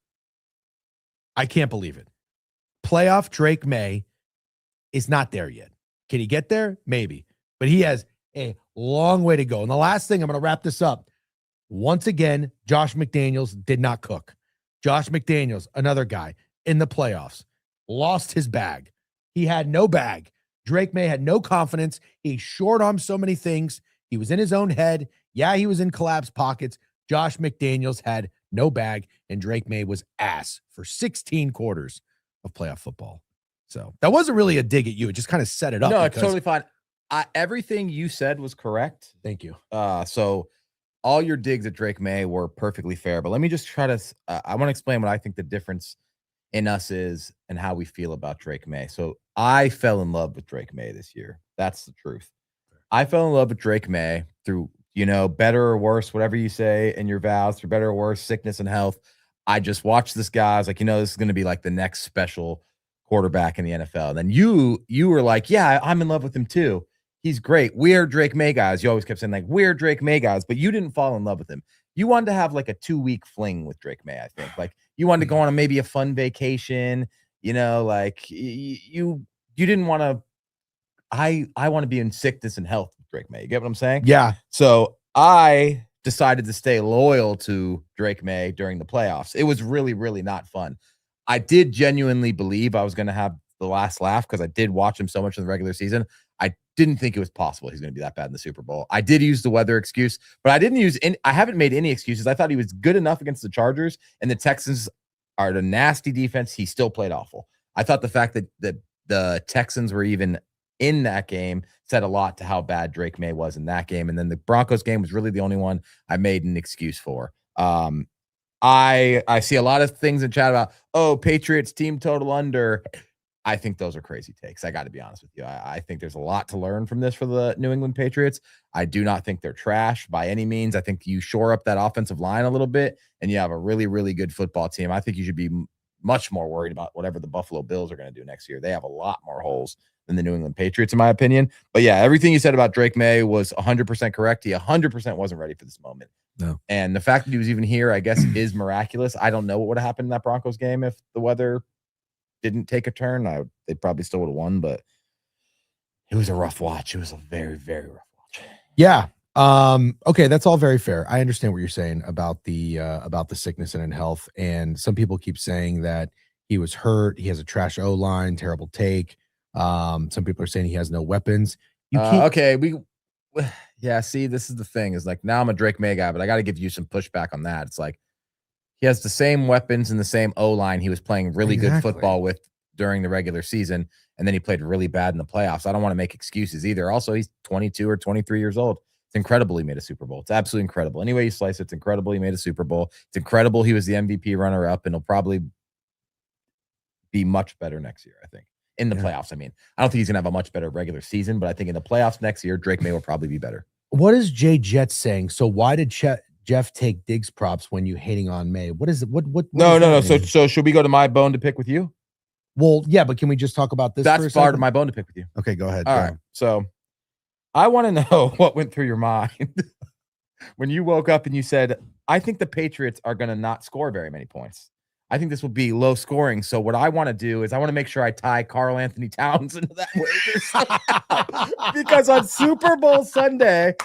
I can't believe it. Playoff Drake May is not there yet. Can he get there? Maybe. But he has a long way to go. And the last thing, I'm going to wrap this up. Once again, Josh McDaniels did not cook. Josh McDaniels, another guy in the playoffs, lost his bag. He had no bag. Drake May had no confidence. He short-armed so many things. He was in his own head. Yeah, he was in collapsed pockets. Josh McDaniels had no bag, and Drake May was ass for 16 quarters of playoff football. So that wasn't really a dig at you. It just kind of set it up. No, it's totally fine. Everything you said was correct. Thank you. So all your digs at Drake May were perfectly fair, but let me just try to, I want to explain what I think the difference in us is and how we feel about Drake May. So I fell in love with Drake May this year. That's the truth. I fell in love with Drake May through, better or worse, whatever you say in your vows, through better or worse, sickness and health. I just watched this guy. I was like, this is going to be like the next special quarterback in the NFL. And then you were like, yeah, I'm in love with him too. He's great. We're Drake May guys. You always kept saying like, we're Drake May guys, but you didn't fall in love with him. You wanted to have like a 2-week fling with Drake May, I think. Like you wanted to go on maybe a fun vacation, like you didn't want to, I want to be in sickness and health with Drake May. You get what I'm saying? Yeah. So I decided to stay loyal to Drake May during the playoffs. It was really, really not fun. I did genuinely believe I was going to have the last laugh because I did watch him so much in the regular season. I didn't think it was possible he's going to be that bad in the Super Bowl. I did use the weather excuse, but I haven't made any excuses. I thought he was good enough against the Chargers, and the Texans are a nasty defense. He still played awful. I thought the fact that the Texans were even in that game said a lot to how bad Drake May was in that game. And then the Broncos game was really the only one I made an excuse for. I see a lot of things in chat about, Patriots team total under. I think those are crazy takes. I got to be honest with you. I think there's a lot to learn from this for the New England Patriots. I do not think they're trash by any means. I think you shore up that offensive line a little bit and you have a really, really good football team. I think you should be much more worried about whatever the Buffalo Bills are going to do next year. They have a lot more holes than the New England Patriots, in my opinion. But yeah, everything you said about Drake May was 100% correct. He 100% wasn't ready for this moment. No. And the fact that he was even here, I guess, is miraculous. I don't know what would have happened in that Broncos game if the weather didn't take a turn. They probably still would have won, but it was a rough watch. It was a very, very rough watch. Yeah. Okay, that's all very fair. I understand what you're saying about the sickness and in health. And some people keep saying that he was hurt. He has a trash O-line, terrible take. Some people are saying he has no weapons. Okay, yeah, see, this is the thing, is like, now I'm a Drake May guy, but I got to give you some pushback on that. It's like, he has the same weapons and the same O-line he was playing really good football with during the regular season, and then he played really bad in the playoffs. I don't want to make excuses either. Also, he's 22 or 23 years old. It's incredible he made a Super Bowl. It's absolutely incredible. Any way you slice it, it's incredible he made a Super Bowl. It's incredible he was the MVP runner-up, and he'll probably be much better next year, I think. In the playoffs, I mean. I don't think he's going to have a much better regular season, but I think in the playoffs next year, Drake May will probably be better. What is Jay Jet saying? So why did Jeff take Diggs props when you hating on May? What is it? What No. So should we go to my bone to pick with you? Well, yeah, but can we just talk about this? That's part of my bone to pick with you. Okay, go ahead. All right. So I want to know what went through your mind when you woke up and you said, I think the Patriots are going to not score very many points. I think this will be low scoring. So what I want to do is I want to make sure I tie Karl Anthony Towns into that wager. Because on Super Bowl Sunday,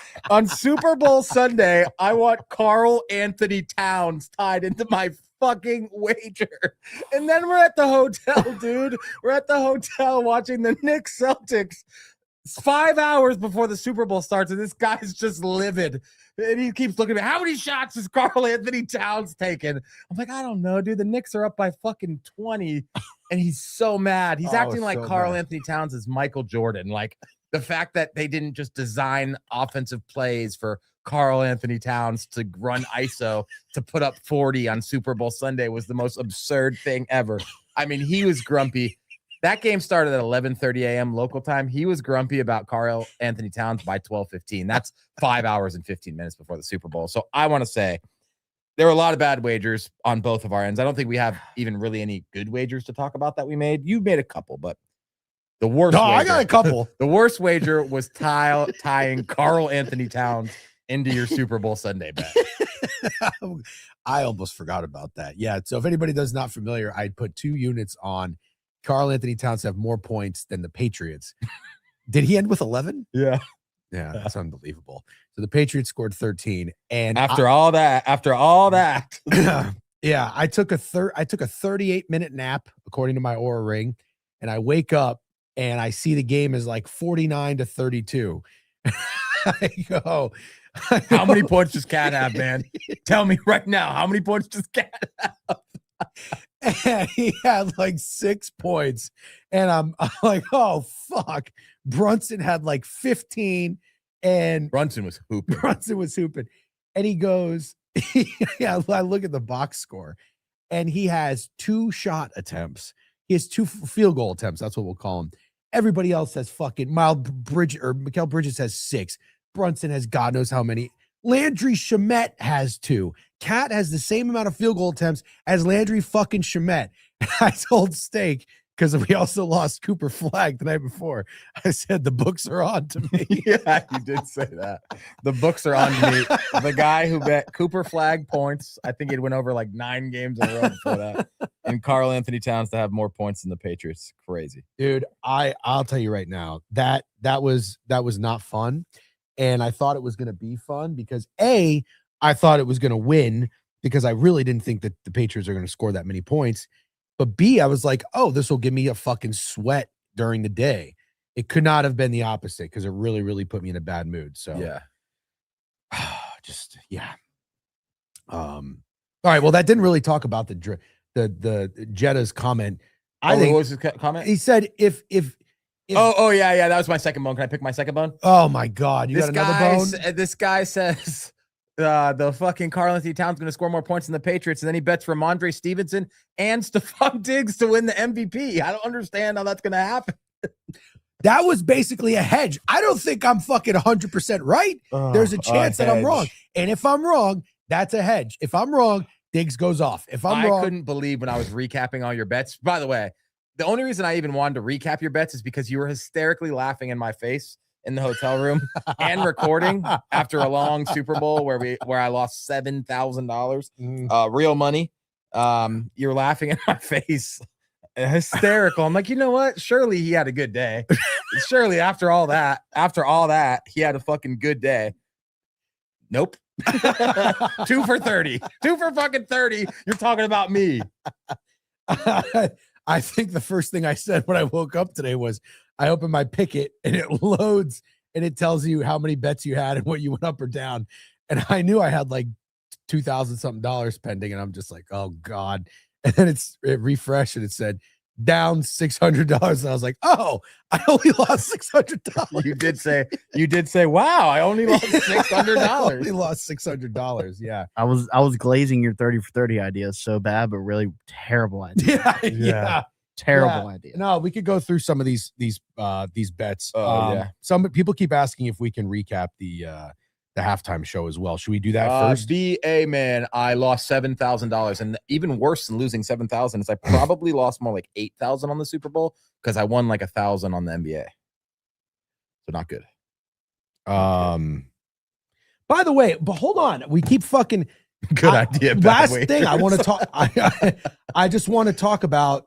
I want Karl Anthony Towns tied into my fucking wager. And then we're at the hotel, dude. We're at the hotel watching the Knicks Celtics 5 hours before the Super Bowl starts, and this guy's just livid. And he keeps looking at me. How many shots is Karl Anthony Towns taking? I'm like, I don't know, dude. The Knicks are up by fucking 20, and he's so mad. He's acting like Karl Anthony Towns is Michael Jordan. Like, the fact that they didn't just design offensive plays for Karl Anthony Towns to run ISO to put up 40 on Super Bowl Sunday was the most absurd thing ever. I mean, he was grumpy. That game started at 11:30 a.m. local time. He was grumpy about Karl Anthony Towns by 12:15. That's 5 hours and 15 minutes before the Super Bowl. So I want to say there were a lot of bad wagers on both of our ends. I don't think we have even really any good wagers to talk about that we made. You made a couple, but the worst. No, I got a couple. The worst wager was tying Karl Anthony Towns into your Super Bowl Sunday bet. I almost forgot about that. Yeah. So if anybody does not familiar, I'd put 2 units on Karl Anthony Towns to have more points than the Patriots. Did he end with 11? Yeah. Yeah, that's unbelievable. So the Patriots scored 13, and after all that, yeah, I took a 38-minute nap according to my Aura ring, and I wake up and I see the game is like 49-32. I go, how many points does Cat have, man? Tell me right now, how many points does Cat have? And he had like 6 points, and I'm like, oh fuck. Brunson had like 15, and Brunson was hooping. And he goes, yeah, I look at the box score, and he has 2 shot attempts. He has 2 field goal attempts. That's what we'll call them. Everybody else has fucking Mikal Bridges has 6. Brunson has God knows how many. Landry Shamet has 2. Cat has the same amount of field goal attempts as Landry fucking Shamet. I told Steak, because we also lost Cooper Flagg the night before, I said the books are on to me. Yeah, you did say that. The books are on to me. The guy who bet Cooper Flagg points, I think he'd went over like 9 games in a row before that. And Karl Anthony Towns to have more points than the Patriots. Crazy. Dude, I'll tell you right now, that was not fun. And I thought it was going to be fun because I thought it was going to win because I really didn't think that the Patriots are going to score that many points. But B, I was like, oh, this will give me a fucking sweat during the day. It could not have been the opposite because it really, really put me in a bad mood. So yeah, yeah. All right. Well, that didn't really talk about the Jetta's comment. I think what was his comment? He said if yeah, that was my second bone. Can I pick my second bone? Oh my God, you got another bone? This guy says the fucking Karl Anthony Towns going to score more points than the Patriots, and then he bets Ramondre Stevenson and Stephon Diggs to win the MVP. I don't understand how that's going to happen. That was basically a hedge. I don't think I'm fucking 100% right. There's a chance that I'm wrong. And if I'm wrong, that's a hedge. If I'm wrong, Diggs goes off. If I'm wrong. I couldn't believe when I was recapping all your bets. By the way, the only reason I even wanted to recap your bets is because you were hysterically laughing in my face in the hotel room and recording after a long Super Bowl where I lost $7,000 real money. You're laughing in my face, hysterical. I'm like, you know what? Surely he had a good day. Surely after all that, he had a fucking good day. Nope. 2 for 30. 2 for fucking 30. You're talking about me. I think the first thing I said when I woke up today was I opened my Picket and it loads and it tells you how many bets you had and what you went up or down. And I knew I had like $2,000 something pending. And I'm just like, oh God. And then it refreshed and it said down $600. And I was like, oh, I only lost $600. You did say, wow, I only lost $600. I only lost $600. Yeah. I was glazing your 30 for 30 idea so bad, but really terrible idea. Yeah. Terrible idea. No, we could go through some of these bets. Yeah. Some people keep asking if we can recap the halftime show as well. Should we do that first? BA man, I lost $7,000, and even worse than losing $7,000 is I probably lost more like $8,000 on the Super Bowl because I won like $1,000 on the NBA. So not good. By the way, but hold on, we keep fucking good idea. Last thing I want to talk. I just want to talk about.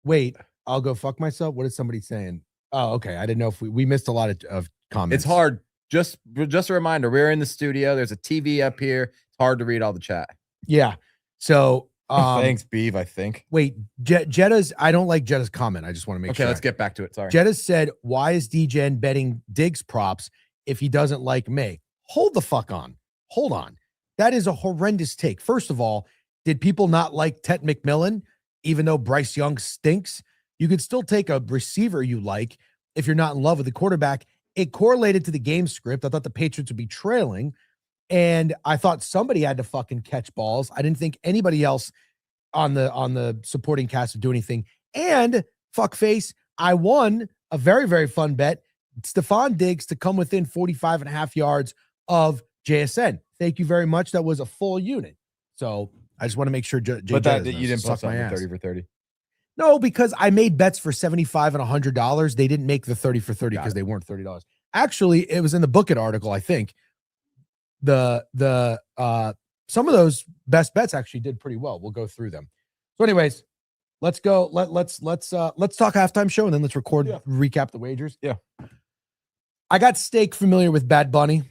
Wait, I'll go fuck myself. What is somebody saying? Oh, okay. I didn't know if we missed a lot of comments. It's hard. Just a reminder, we're in the studio. There's a TV up here. It's hard to read all the chat. Yeah. So thanks, Beeve, I think. Wait, Jetta's, I don't like Jetta's comment. I just want to make sure. Okay, let's get back to it. Sorry. Jetta said, why is Degen betting Diggs props if he doesn't like May? Hold the fuck on. Hold on. That is a horrendous take. First of all, did people not like Tet McMillan, even though Bryce Young stinks? You could still take a receiver you like if you're not in love with the quarterback. It correlated to the game script. I thought the Patriots would be trailing, and I thought somebody had to fucking catch balls. I didn't think anybody else on the supporting cast would do anything. And fuckface, I won a very, very fun bet. Stephon Diggs to come within 45.5 yards of JSN. Thank you very much. That was a full unit. So I just want to make sure. But that you didn't put something 30 for 30. No, because I made bets for $75 and $100. They didn't make the 30 for 30 because they weren't $30. Actually, it was in the Book It article. I think some of those best bets actually did pretty well. We'll go through them. So, anyways, let's go. Let's talk halftime show and then let's recap the wagers. Yeah, I got Steak familiar with Bad Bunny,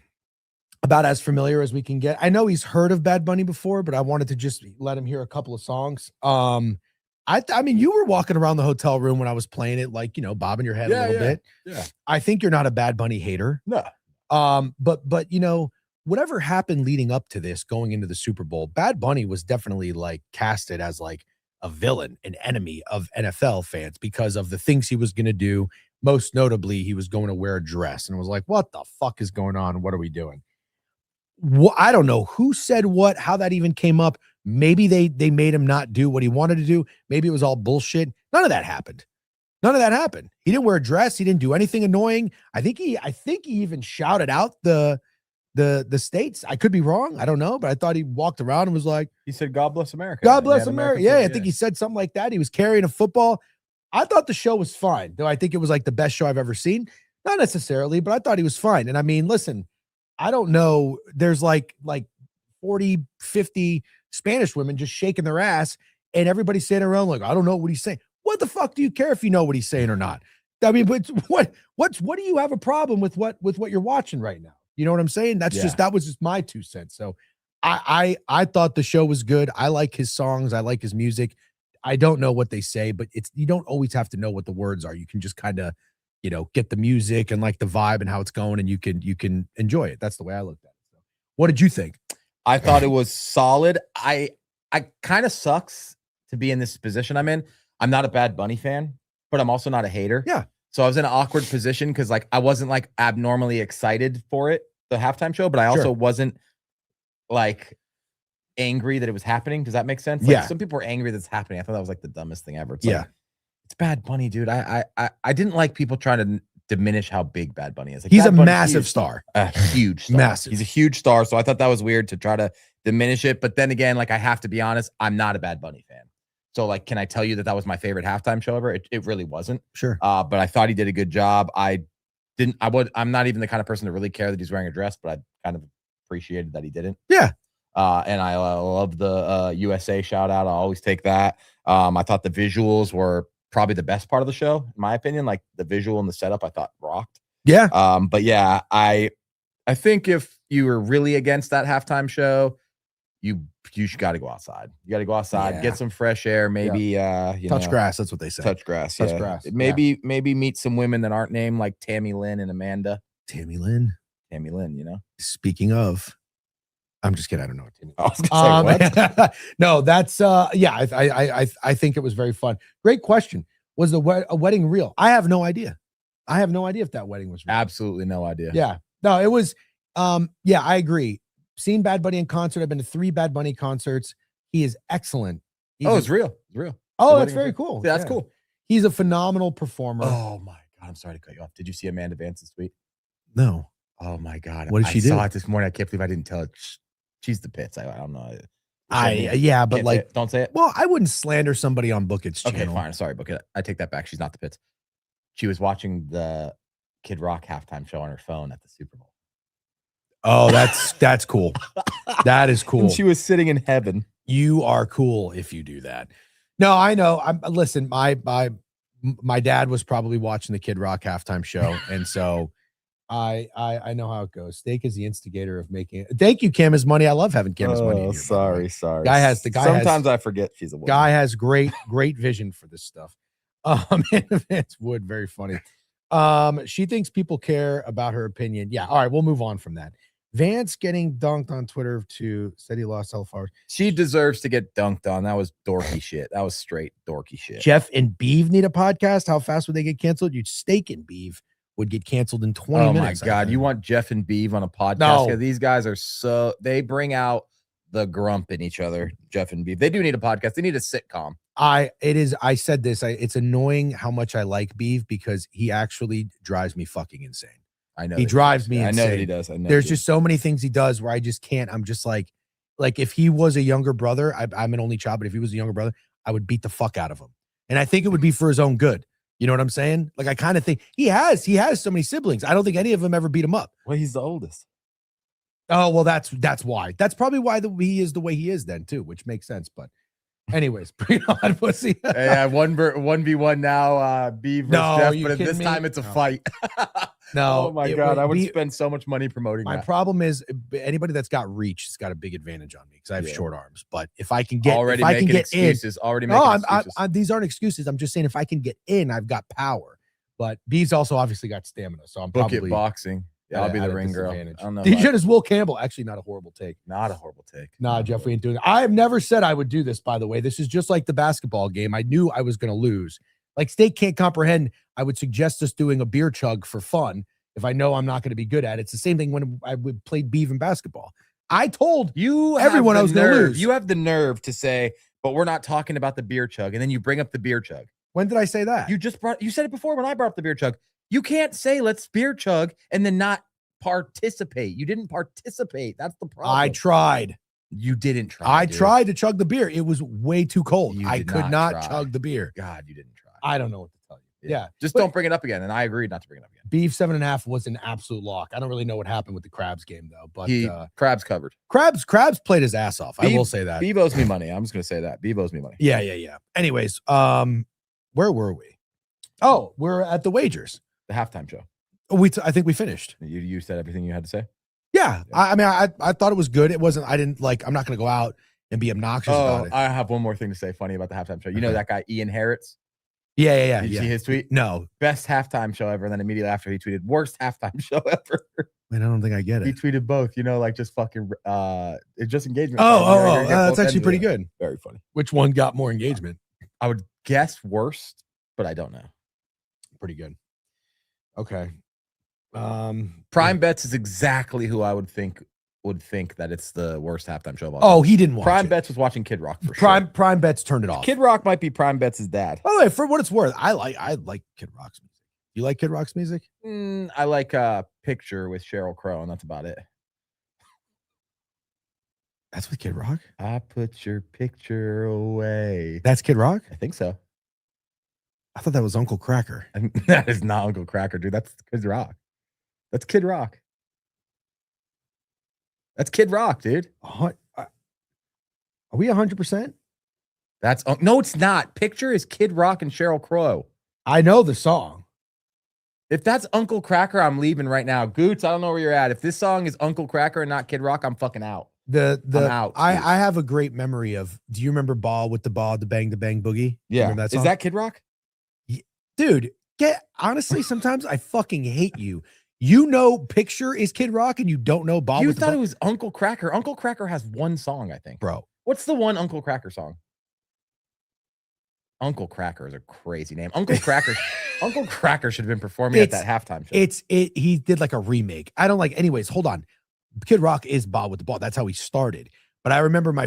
about as familiar as we can get. I know he's heard of Bad Bunny before, but I wanted to just let him hear a couple of songs. I mean, you were walking around the hotel room when I was playing it, like, bobbing your head a little bit. Yeah. I think you're not a Bad Bunny hater. No. But whatever happened leading up to this, going into the Super Bowl, Bad Bunny was definitely like casted as like a villain, an enemy of NFL fans because of the things he was going to do. Most notably, he was going to wear a dress and was like, what the fuck is going on? What are we doing? I don't know who said what, how that even came up. Maybe they made him not do what he wanted to do. Maybe it was all bullshit. None of that happened. He didn't wear a dress. He didn't do anything annoying. I think he even shouted out the states. I could be wrong. I don't know, but I thought he walked around and was like, he said, God bless America. God bless America. Yeah, I think he said something like that. He was carrying a football. I thought the show was fine, though I think it was like the best show I've ever seen. Not necessarily, but I thought he was fine. And I mean, listen, I don't know. There's like 40, 50 Spanish women just shaking their ass and everybody's sitting around like, I don't know what he's saying. What the fuck do you care if you know what he's saying or not? I mean, but what do you have a problem with what you're watching right now? You know what I'm saying? That was just my 2 cents. So I thought the show was good. I like his songs. I like his music. I don't know what they say, but you don't always have to know what the words are. You can just kind of, get the music and like the vibe and how it's going, and you can enjoy it. That's the way I looked at it. So, what did you think? I thought it was solid. I kind of sucks to be in this position I'm in. I'm not a Bad Bunny fan, but I'm also not a hater. Yeah. So I was in an awkward position because like I wasn't like abnormally excited for it, the halftime show, but I also wasn't like angry that it was happening. Does that make sense? Like, Yeah. some people were angry that's happening. I thought that was like the dumbest thing ever. It's Yeah. like, it's Bad Bunny, dude. I didn't like people trying to diminish how big Bad Bunny is. Like, He's Bad a Bunny's massive huge. star. A huge star. Massive. He's a huge star. So I thought that was weird to try to diminish it. But then again, like, I have to be honest, I'm not a Bad Bunny fan. So, like, can I tell you that was my favorite halftime show ever? It really wasn't. Sure. But I thought he did a good job. I'm not even the kind of person to really care that he's wearing a dress, but I kind of appreciated that he didn't. Yeah. And I love the USA shout out. I always take that. I thought the visuals were probably the best part of the show, in my opinion. Like, the visual and the setup, I thought rocked. Yeah. But yeah, I think if you were really against that halftime show, you got to go outside. You got to go outside, get some fresh air, maybe touch grass. That's what they say. Touch grass. Touch yeah. grass. Maybe meet some women that aren't named like Tammy Lynn and Amanda. Tammy Lynn. Speaking of, I'm just kidding. I don't know what Tammy. I was gonna say, what? No, that's yeah. I think it was very fun. Great question. Was a wedding real? I have no idea. I have no idea if that wedding was real. Absolutely no idea. Yeah. No, it was. Yeah, I agree. Seen Bad Bunny in concert. I've been to 3 Bad Bunny concerts. He is excellent. It's real. It's real. Oh, that's very cool. Yeah, that's cool. He's a phenomenal performer. Oh my God. I'm sorry to cut you off. Did you see Amanda Vance's tweet? No. Oh my God. What did she do? I saw it this morning. I can't believe I didn't tell it. She's the pits. I don't know. Yeah, but Can't like, say it. Don't say it. well, I wouldn't slander somebody on Bookit's channel. Okay, fine. Sorry, Bookit. I take that back. She's not the pits. She was watching the Kid Rock halftime show on her phone at the Super Bowl. Oh, that's cool. That is cool. And she was sitting in heaven. You are cool if you do that. No, I know. Listen, my dad was probably watching the Kid Rock halftime show, and so I know how it goes. Steak is the instigator of making it. Thank you, Kim is money. I love having Kim is money. In here, sorry. Sometimes I forget she's a woman. Guy has great vision for this stuff. Vance Wood, very funny. She thinks people care about her opinion. Yeah. All right, we'll move on from that. Vance getting dunked on Twitter said he lost health followers. She deserves to get dunked on. That was dorky shit. That was straight dorky shit. Jeff and Beeve need a podcast. How fast would they get canceled? You'd Steak and Beeve would get canceled in 20 minutes. Oh my God. You want Jeff and Beeve on a podcast? No. These guys are they bring out the grump in each other, Jeff and Beeve. They do need a podcast. They need a sitcom. I said this. It's annoying how much I like Beeve because he actually drives me fucking insane. I know he drives me insane. I know that he does. I know there's just so many things he does where I just can't. I'm just like if he was a younger brother, I'm an only child, but if he was a younger brother, I would beat the fuck out of him. And I think it would be for his own good. You know what I'm saying? Like, I kind of think he has so many siblings. I don't think any of them ever beat him up. Well, he's the oldest. Oh, well, that's why. That's probably why he is the way he is then too, which makes sense. But anyways, bring on pussy. Yeah, 1v1 now. Beeve versus Jeff, but this time it's a fight. No. Oh my God. I would spend so much money promoting my that. problem is anybody that's got reach has got a big advantage on me because I have short arms. But if I can get excuses. These aren't excuses. I'm just saying if I can get in, I've got power. But Bee's also obviously got stamina. So I'm probably boxing. Yeah, I'll be the ring girl. I don't know. DJ is Will Campbell. Actually, not a horrible take. Not a horrible take. Nah, Jeff, we ain't doing it. I have never said I would do this, by the way. This is just like the basketball game. I knew I was going to lose. Like, Steak can't comprehend. I would suggest us doing a beer chug for fun if I know I'm not going to be good at it. It's the same thing when I would play Beeve in basketball. I told everyone I was going to lose. You have the nerve to say, but we're not talking about the beer chug. And then you bring up the beer chug. When did I say that? You said it before when I brought up the beer chug. You can't say let's beer chug and then not participate. You didn't participate. That's the problem. I tried. You didn't try. I tried to chug the beer. It was way too cold. I could not chug the beer. God, you didn't try. I don't know what to tell you. Yeah. Just don't bring it up again. And I agreed not to bring it up again. Beef 7.5 was an absolute lock. I don't really know what happened with the Krabs game though, but Krabs covered. Krabs played his ass off. I will say that. Beeve owes me money. I'm just gonna say that. Beeve owes me money. Yeah. Anyways, where were we? Oh, we're at the wagers. The halftime show. I think we finished. You said everything you had to say. Yeah. I mean, I thought it was good. It wasn't. I'm not going to go out and be obnoxious about it. I have one more thing to say funny about the halftime show. You know that guy Ian Harrods? Yeah. Did you see his tweet? No. Best halftime show ever. And then immediately after he tweeted worst halftime show ever. Man, I don't think I get it. He tweeted both. Like just fucking just engagement. That's actually pretty good. Very funny. Which one got more engagement? I would guess worst, but I don't know. Pretty good. Okay. Prime Bets is exactly who I would think would think that it's the worst halftime show of all Oh, time. he didn't watch Prime it. Bets was watching Kid Rock for sure. Prime Bets turned it off. Kid Rock might be Prime Bets' dad. By the way, for what it's worth, I like Kid Rock's music. You like Kid Rock's music? I like Picture with Sheryl Crow, and that's about it. That's with Kid Rock? I put your picture away. That's Kid Rock? I think so. I thought that was Uncle Cracker. That is not Uncle Cracker, dude. That's Kid Rock. That's Kid Rock. That's Kid Rock, dude. Are we 100%? That's no, it's not. Picture is Kid Rock and Sheryl Crow. I know the song. If that's Uncle Cracker, I'm leaving right now. Goots, I don't know where you're at. If this song is Uncle Cracker and not Kid Rock, I'm fucking out. I'm out. I dude. have a great memory of. Do you remember Ball with the Ball, the Bang Boogie? Yeah. Remember that song? Is that Kid Rock? Dude? Honestly, sometimes I fucking hate you. You know, Picture is Kid Rock, and you don't know Ball. You with thought the it Ball? was Uncle Cracker. Uncle Cracker has one song, I think. Bro. What's the one Uncle Cracker song? Uncle Cracker is a crazy name. Uncle Cracker. Uncle Cracker should have been performing at that halftime show. He did like a remake. I don't like. Anyways, hold on. Kid Rock is Ball with the Ball. That's how he started. But I remember I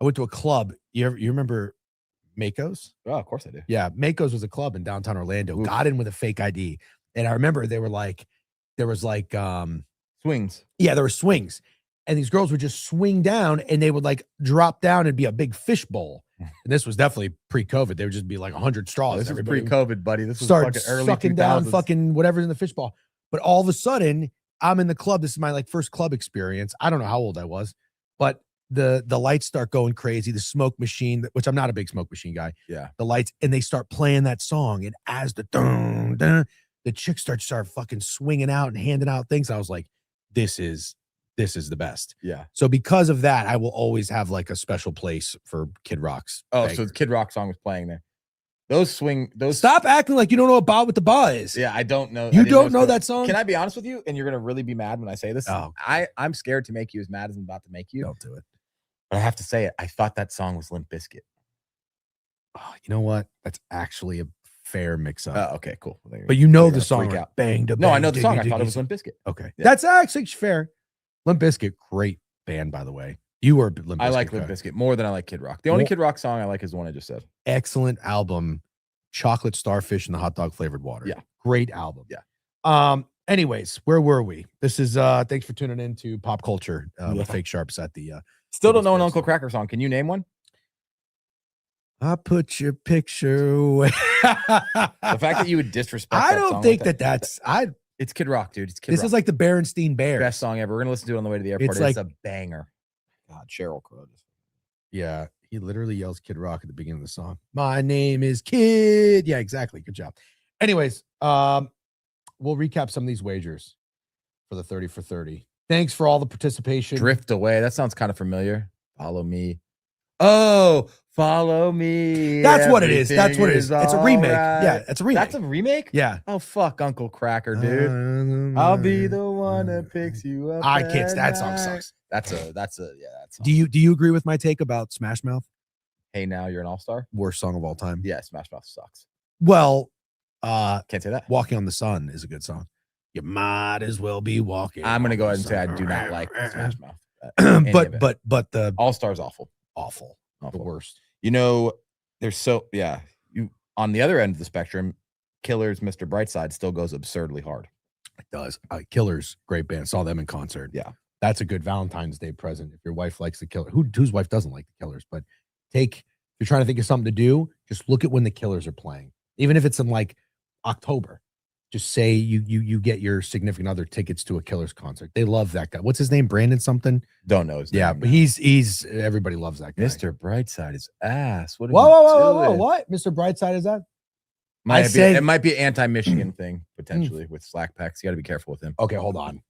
went to a club. You remember Mako's? Oh, of course I do. Yeah, Mako's was a club in downtown Orlando. Oof. Got in with a fake ID, and I remember there was Swings. Yeah, there were swings, and these girls would just swing down, and they would like drop down and be a big fish bowl. And this was definitely pre-COVID. They would just be like 100 straws. This was Everybody would pre-COVID, buddy. This was start fucking early sucking 2000s. down fucking whatever's in the fishbowl. But all of a sudden, I'm in the club. This is my like first club experience. I don't know how old I was, but the lights start going crazy. The smoke machine, which I'm not a big smoke machine guy. Yeah. The lights, and they start playing that song. And as the dun, dun, the chicks start fucking swinging out and handing out things. I was like, this is the best. Yeah. So because of that, I will always have like a special place for Kid Rock's. Oh, banger. so the Kid Rock song was playing there. Those Stop acting like you don't know what Ball with the Ball is. Yeah, I don't know. You I didn't don't know it's that song? Can I be honest with you? And you're gonna really be mad when I say this. Oh. I'm scared to make you as mad as I'm about to make you. Don't do it. But I have to say it. I thought that song was Limp Bizkit. Oh, you know what? That's actually a fair mix-up. Oh, okay, cool. Well, But you know you're the gonna song. freak Right? out. Bang to No, bang, I know the song. I diggy, thought it diggy. was Limp Bizkit. Okay. Yeah. That's actually fair. Limp Bizkit, great band, by the way. You were a Limp Bizkit I like guy. Limp Bizkit more than I like Kid Rock. The only Well- Kid Rock song I like is the one I just said. Excellent album. Chocolate Starfish and the Hot Dog Flavored Water. Yeah. Great album. Yeah. Anyways, where were we? This is thanks for tuning in to Pop Culture Yeah. with Fake Sharps at the Still don't know an Space. Uncle Cracker song. Can you name one? I put your picture away. The fact that you would disrespect I that don't song think like that's it's Kid Rock, dude. It's Kid this Rock. is like the Berenstein Bears. Best song ever. We're gonna listen to it on the way to the airport. It's It's like- a banger. God, Sheryl Crow. Yeah, he literally yells Kid Rock at the beginning of the song. My name is Kid. Yeah, exactly. Good job. Anyways, we'll recap some of these wagers for the 30 for 30. Thanks for all the participation. Drift Away. That sounds kind of familiar. Follow Me. Oh, Follow Me. That's what it is. That's what it is. Everything It's a remake. alright. Yeah, it's a remake. That's a remake? Yeah. Oh, fuck Uncle Cracker, dude. I'll be the one that picks you up. I can't. at That song night. sucks. That's a that's Do you agree with my take about Smash Mouth? Hey Now You're an All-Star? Worst song of all time. Yeah, Smash Mouth sucks. Well, Can't say that. Walking on the Sun is a good song. You might as well be walking. I'm gonna on go the ahead and say I sun. do not like Smash Mouth. Any of it. but the All-Star's awful. awful, the Awful. worst. You know, there's you on the other end of the spectrum, Killer's Mr. Brightside still goes absurdly hard. It does. Killers, great band. Saw them in concert. Yeah. That's a good Valentine's Day present. If your wife likes the Killer, whose wife doesn't like the Killers? But if you're trying to think of something to do, just look at when the Killers are playing. Even if it's in like October, just say you get your significant other tickets to a Killers concert. They love that guy. What's his name? Brandon something? Don't know his name. Yeah, but he's everybody loves that guy. Mr. Brightside is ass. What? Whoa, what? Mr. Brightside is that? It might be an anti-Michigan thing potentially with Slack Packs. You got to be careful with him. Okay, hold on.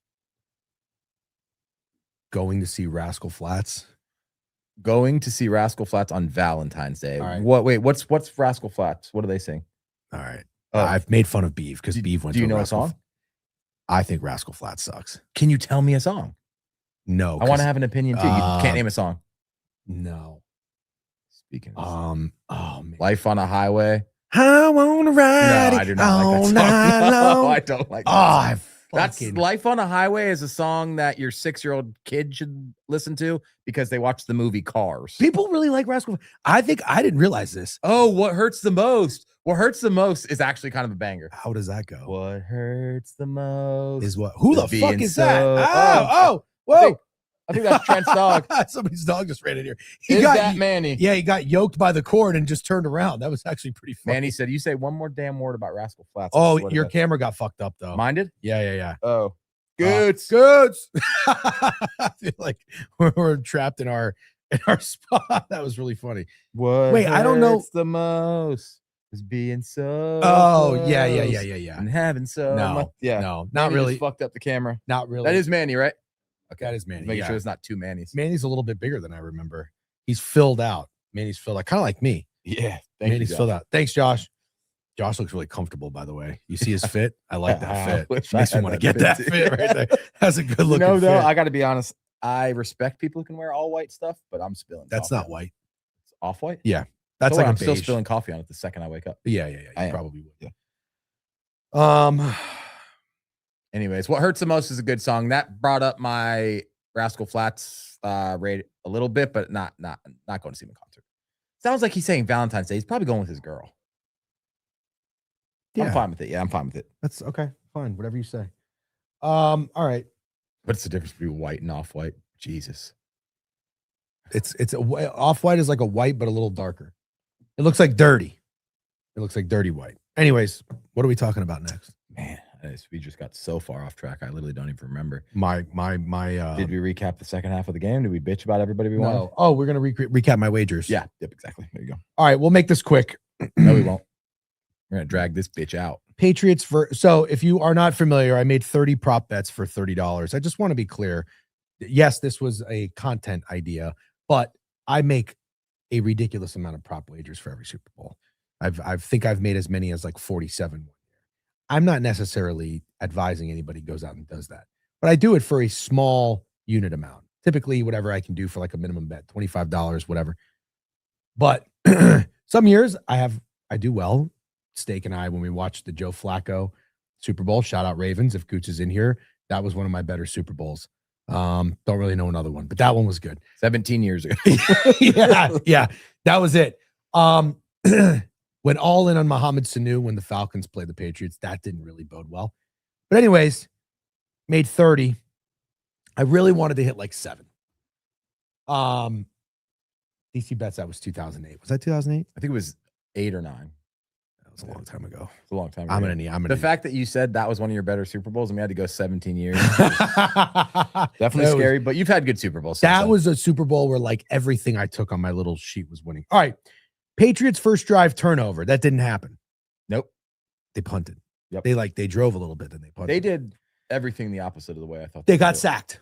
Going to see Rascal Flats. Going to see Rascal Flats on Valentine's Day. All right. What's Rascal Flats? What do they sing? All right. Oh. I've made fun of Beef because Beef went Do to you know a Rascal song? I think Rascal Flats sucks. Can you tell me a song? No. I want to have an opinion too. You can't name a song. No. Speaking Oh man. Life on a Highway. I wanna ride No, I do not like that all song. night No, long. I don't like that Oh, song. That's fucking Life on a Highway is a song that your 6-year-old kid should listen to because they watched the movie Cars. people really like Rascal. I think I didn't realize this. Oh, what hurts the most? What hurts the most is actually kind of a banger. How does that go? What hurts the most Is what? Who the is fuck being is that? so- Oh, whoa! I think that's Trent's dog. Somebody's dog just ran in here. Is that Manny? Yeah, he got yoked by the cord and just turned around. That was actually pretty funny. Manny said, "You say one more damn word about Rascal Flatts." Oh, your camera got fucked up though. Mine did? Yeah. Oh, good. Goods. I feel like we're trapped in our spot. That was really funny. What? Wait, I don't know. hurts the most is being so. Oh, close yeah. And having so No, much. Yeah, no, not Manny just really. fucked up the camera. Not really. That is Manny, right? Okay, that is Manny. Make yeah. sure there's not two Mannys. Manny's a little bit bigger than I remember. He's filled out. Manny's filled out, kind of like me. Yeah, thank Manny's you. filled out. Thanks, Josh. Josh looks really comfortable, by the way. You see his fit? I like that I fit. wish I Makes me had want to that get that fit, too. fit right there. That's a good You looking know, though, fit. I got to be honest. I respect people who can wear all white stuff, but I'm spilling. That's coffee not on it. white. It's off white. That's like I'm a still beige. spilling coffee on it the second I wake up. Yeah. I You am. probably would. Yeah. Anyways, what hurts the most is a good song that brought up my Rascal Flatts rate a little bit, but not going to see him in concert. Sounds like he's saying Valentine's Day. He's probably going with his girl. Yeah. I'm fine with it. Yeah, I'm fine with it. That's okay. Fine. Whatever you say. All right. What's the difference between white and off white? Jesus. It's off white is like a white, but a little darker. It looks like dirty. It looks like dirty white. Anyways, what are we talking about next? Man, we just got so far off track. I literally don't even remember. My Did we recap the second half of the game? Did we bitch about everybody we wanted? no. Oh, we're gonna recap my wagers. Yeah, yep, exactly. There you go. All right, we'll make this quick. No, we won't. We're gonna drag this bitch out. Patriots so if you are not familiar, I made 30 prop bets for $30. I just want to be clear. Yes, this was a content idea, but I make a ridiculous amount of prop wagers for every Super Bowl. I think I've made as many as like 47. I'm not necessarily advising anybody goes out and does that, but I do it for a small unit amount. Typically, whatever I can do for like a minimum bet, $25, whatever. But some years I do well. Steak and I, when we watched the Joe Flacco Super Bowl, shout out Ravens. If Gooch is in here, that was one of my better Super Bowls. Don't really know another one, but that one was good. 17 years ago. yeah, that was it. Went all in on Mohamed Sanu when the Falcons played the Patriots. That didn't really bode well. But anyways, made 30. I really wanted to hit like 7. DC bets, that was 2008. Was that 2008? I think it was 8 or 9. That was a long time ago. It's a long time. I'm ago. gonna need. The fact that you said that was one of your better Super Bowls and we had to go 17 years. Definitely Definitely scary, but you've had good Super Bowls. since That then. was a Super Bowl where like everything I took on my little sheet was winning. All right. Patriots first drive turnover. That didn't happen. Nope. They punted. Yep. They drove a little bit, then they punted. They did everything the opposite of the way I thought. They would got do it. sacked.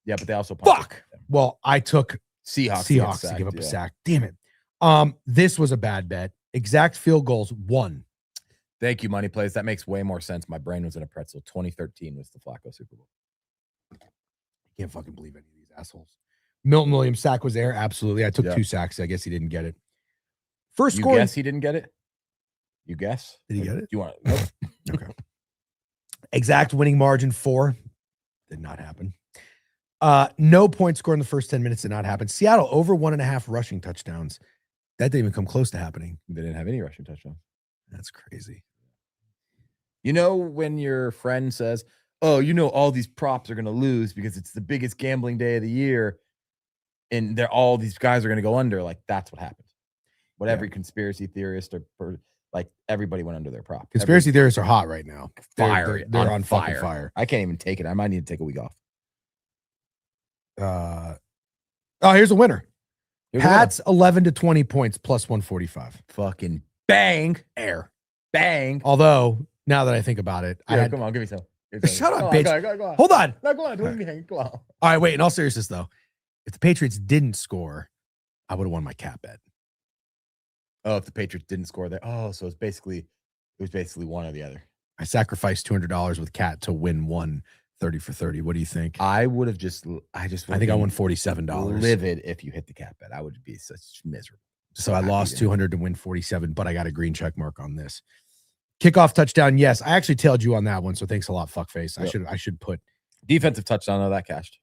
Yeah, but they also punted. Fuck. Well, I took Seahawks Seahawks to give up a sack. Damn it. This was a bad bet. Exact field goals, 1. Thank you, Money Plays. That makes way more sense. My brain was in a pretzel. 2013 was the Flacco Super Bowl. I can't fucking believe any of these assholes. Milton Williams sack was there. Absolutely. I took 2 sacks. I guess he didn't get it. First You score. guess he didn't get it? You guess? Did he get it? You want nope. Okay. Exact winning margin 4. Did not happen. No points scored in the first 10 minutes. Did not happen. Seattle over 1.5 rushing touchdowns. That didn't even come close to happening. They didn't have any rushing touchdowns. That's crazy. You know when your friend says, "Oh, you know all these props are going to lose because it's the biggest gambling day of the year, and all these guys are going to go under." Like that's what happened. What every conspiracy theorist or like everybody went under their prop. Conspiracy theorists are hot right now. Fire. They're on fucking fire. I can't even take it. I might need to take a week off. Here's a winner. Here's a winner. Pats 11 to 20 points plus 145. Fucking bang. Air. Bang. Although, now that I think about it, I Yeah, had, come on, give me some. Shut up, Go on, bitch. Go on. Hold on. No, go on. Don't leave me hanging. Go on. All right, wait. In all seriousness, though, if the Patriots didn't score, I would have won my cap bet. Oh, if the Patriots didn't score there. Oh, so it was basically one or the other. I sacrificed $200 with Cat to win 30 for 30. What do you think? I would have I think I won $47. Livid if you hit the cap bet. I would be such miserable. So I lost 200 to win 47, but I got a green check mark on this. Kickoff touchdown, yes. I actually tailed you on that one, so thanks a lot, fuckface. Yep. I should put. Defensive touchdown, though, that cashed.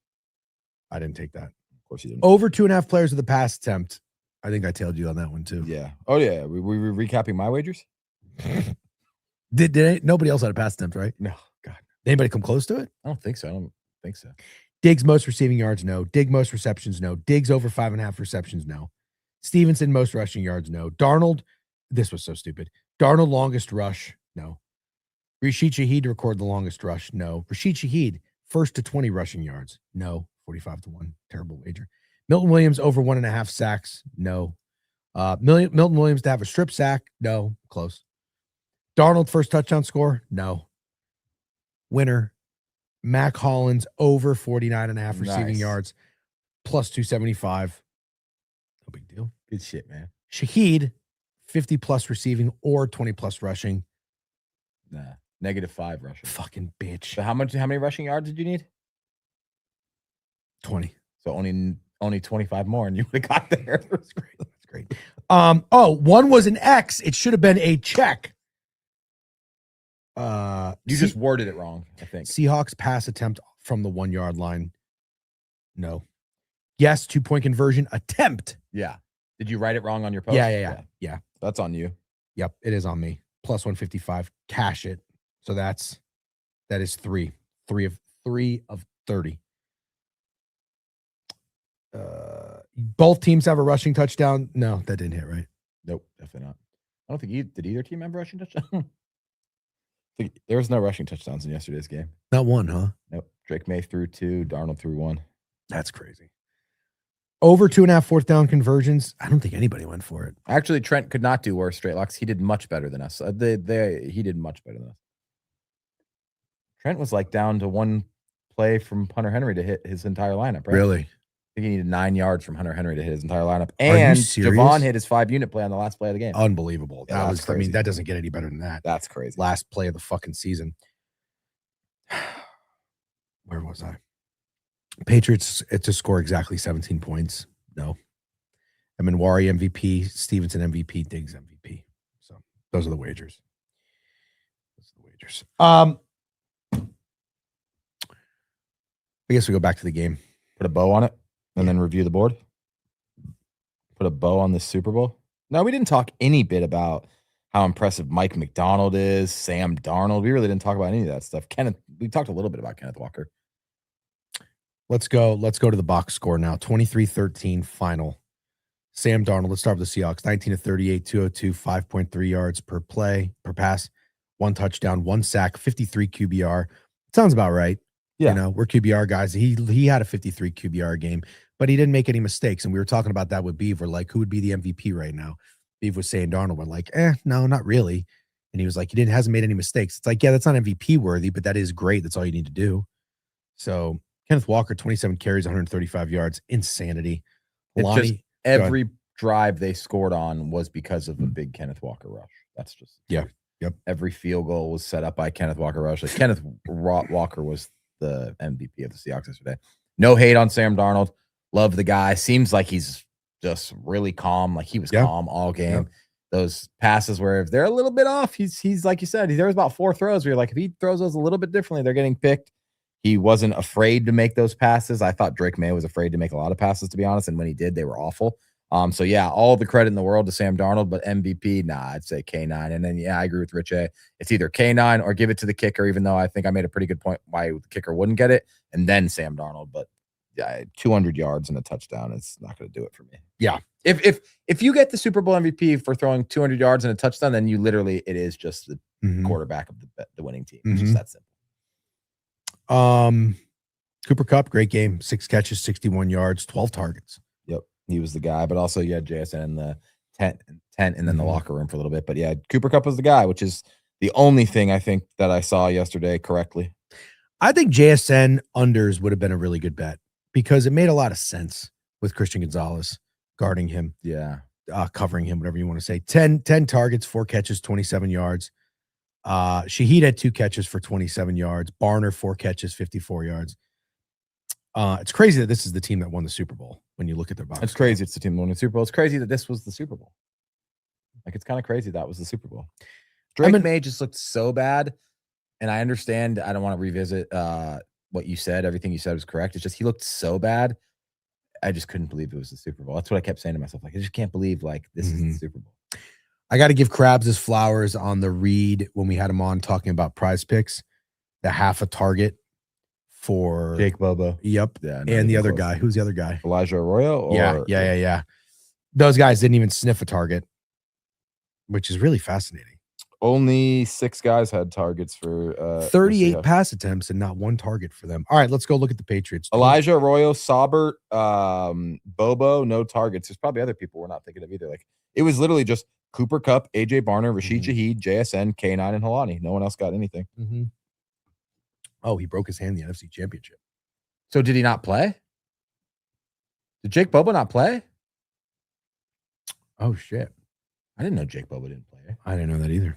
I didn't take that. Of course you didn't. Over 2.5 players with a pass attempt. I think I tailed you on that one too. Yeah. Oh, yeah. We recapping my wagers? Nobody else had a pass attempt, right? No. God. Anybody come close to it? I don't think so. I don't think so. Diggs most receiving yards, no. Diggs most receptions, no. Diggs over 5.5 receptions, no. Stevenson most rushing yards, no. Darnold, this was so stupid. Darnold longest rush, no. Rashid Shaheed to record the longest rush, no. Rashid Shaheed first to 20 rushing yards, no. 45-1, terrible wager. Milton Williams over 1.5 sacks, no. Milton Williams to have a strip sack, no. Close. Darnold first touchdown score, no. Winner. Mac Hollins over 49.5 receiving yards, plus 275. No big deal. Good shit, man. Shaheed, 50 plus receiving or 20 plus rushing. Nah. -5 rushing. Fucking bitch. So how many rushing yards did you need? 20. So only 25 more and you would have got there. That's great. That's great. One was an X. It should have been a check. You just worded it wrong, I think. Seahawks pass attempt from the 1 yard line. No. Yes, 2-point conversion attempt. Yeah. Did you write it wrong on your post? Yeah. That's on you. Yep, it is on me. Plus 155. Cash it. So that is 3. 3 of 30. Both teams have a rushing touchdown. No, that didn't hit, right? Nope, definitely not. I don't think did either team have a rushing touchdown? There was no rushing touchdowns in yesterday's game. Not one, huh? Nope. Drake May threw 2, Darnold threw 1. That's crazy. Over 2.5 fourth down conversions. I don't think anybody went for it. Actually, Trent could not do worse straight locks. He did much better than us. He did much better than us. Trent was like down to 1 play from Hunter Henry to hit his entire lineup, right? Really? I think he needed 9 yards from Hunter Henry to hit his entire lineup. And Jovan hit his 5-unit play on the last play of the game. Unbelievable. Yeah, That was crazy. I mean, that doesn't get any better than that. That's crazy. Last play of the fucking season. Where was I? Patriots to score exactly 17 points. No. Minwari MVP, Stevenson MVP, Diggs MVP. So those are the wagers. I guess we go back to the game. Put a bow on it and then review the board. Put a bow on this Super Bowl. No, we didn't talk any bit about how impressive Mike McDonald is, Sam Darnold. We really didn't talk about any of that stuff. We talked a little bit about Kenneth Walker. Let's go to the box score now. 23-13 final. Sam Darnold, let's start with the Seahawks. 19 of 38, 202, 5.3 yards per pass, 1 touchdown, 1 sack, 53 QBR. Sounds about right. Yeah. You know, we're QBR guys. He had a 53 QBR game, but he didn't make any mistakes. And we were talking about that with Beaver, like who would be the MVP right now? Beaver was saying Darnold. We're like, no, not really. And he was like, hasn't made any mistakes. It's like, yeah, that's not MVP worthy, but that is great. That's all you need to do. So Kenneth Walker, 27 carries, 135 yards. Insanity. Lonnie, every drive they scored on was because of a big Kenneth Walker rush. That's just Yep. Every field goal was set up by Kenneth Walker rush. Like Kenneth Walker was the MVP of the Seahawks yesterday. No hate on Sam Darnold. Love the guy. Seems like he's just really calm. Like he was calm all game. Yep. Those passes where if they're a little bit off, he's like you said, there was about 4 throws where you're like, if he throws those a little bit differently, they're getting picked. He wasn't afraid to make those passes. I thought Drake May was afraid to make a lot of passes, to be honest. And when he did, they were awful. So yeah, all the credit in the world to Sam Darnold, but MVP, nah, I'd say K9. And then I agree with Rich A. It's either K9 or give it to the kicker, even though I think I made a pretty good point why the kicker wouldn't get it, and then Sam Darnold. But yeah, 200 yards and a touchdown, it's not going to do it for me. Yeah. If you get the Super Bowl MVP for throwing 200 yards and a touchdown, then it is just the quarterback of the winning team. It's just that simple. Cooper Kupp, great game. 6 catches, 61 yards, 12 targets. Yep. He was the guy, but also you had JSN in the tent and then the locker room for a little bit. But yeah, Cooper Kupp was the guy, which is the only thing I think that I saw yesterday correctly. I think JSN unders would have been a really good bet because it made a lot of sense with Christian Gonzalez guarding him. Yeah. Covering him, whatever you want to say. 10 targets, 4 catches, 27 yards. Shaheed had 2 catches for 27 yards. Barner, 4 catches, 54 yards. It's crazy that this is the team that won the Super Bowl when you look at their box. It's crazy. It's the team that won the Super Bowl. It's crazy that this was the Super Bowl. Like, it's kind of crazy that was the Super Bowl. Drake May just looked so bad. And I understand. I don't want to revisit what you said. Everything you said was correct. It's just he looked so bad. I just couldn't believe it was the Super Bowl. That's what I kept saying to myself. Like, I just can't believe this is the Super Bowl. I got to give Krabs his flowers on the read when we had him on talking about prize picks. The half a target for Jake Bobo. Yep. Yeah. And the other guy. Who's the other guy? Elijah Arroyo? Yeah. Those guys didn't even sniff a target, which is really fascinating. Only 6 guys had targets for 38 pass attempts and not one target for them. All right, let's go look at the Patriots. Elijah Arroyo, Saubert, Bobo, no targets. There's probably other people we're not thinking of either. Like, it was literally just Cooper Kupp, AJ Barner, Rashid Shaheed, JSN, K9, and Helani. No one else got anything. Oh, he broke his hand in the NFC Championship. So did he not play? Did Jake Bobo not play? Oh, shit. I didn't know Jake Bobo didn't play. I didn't know that either.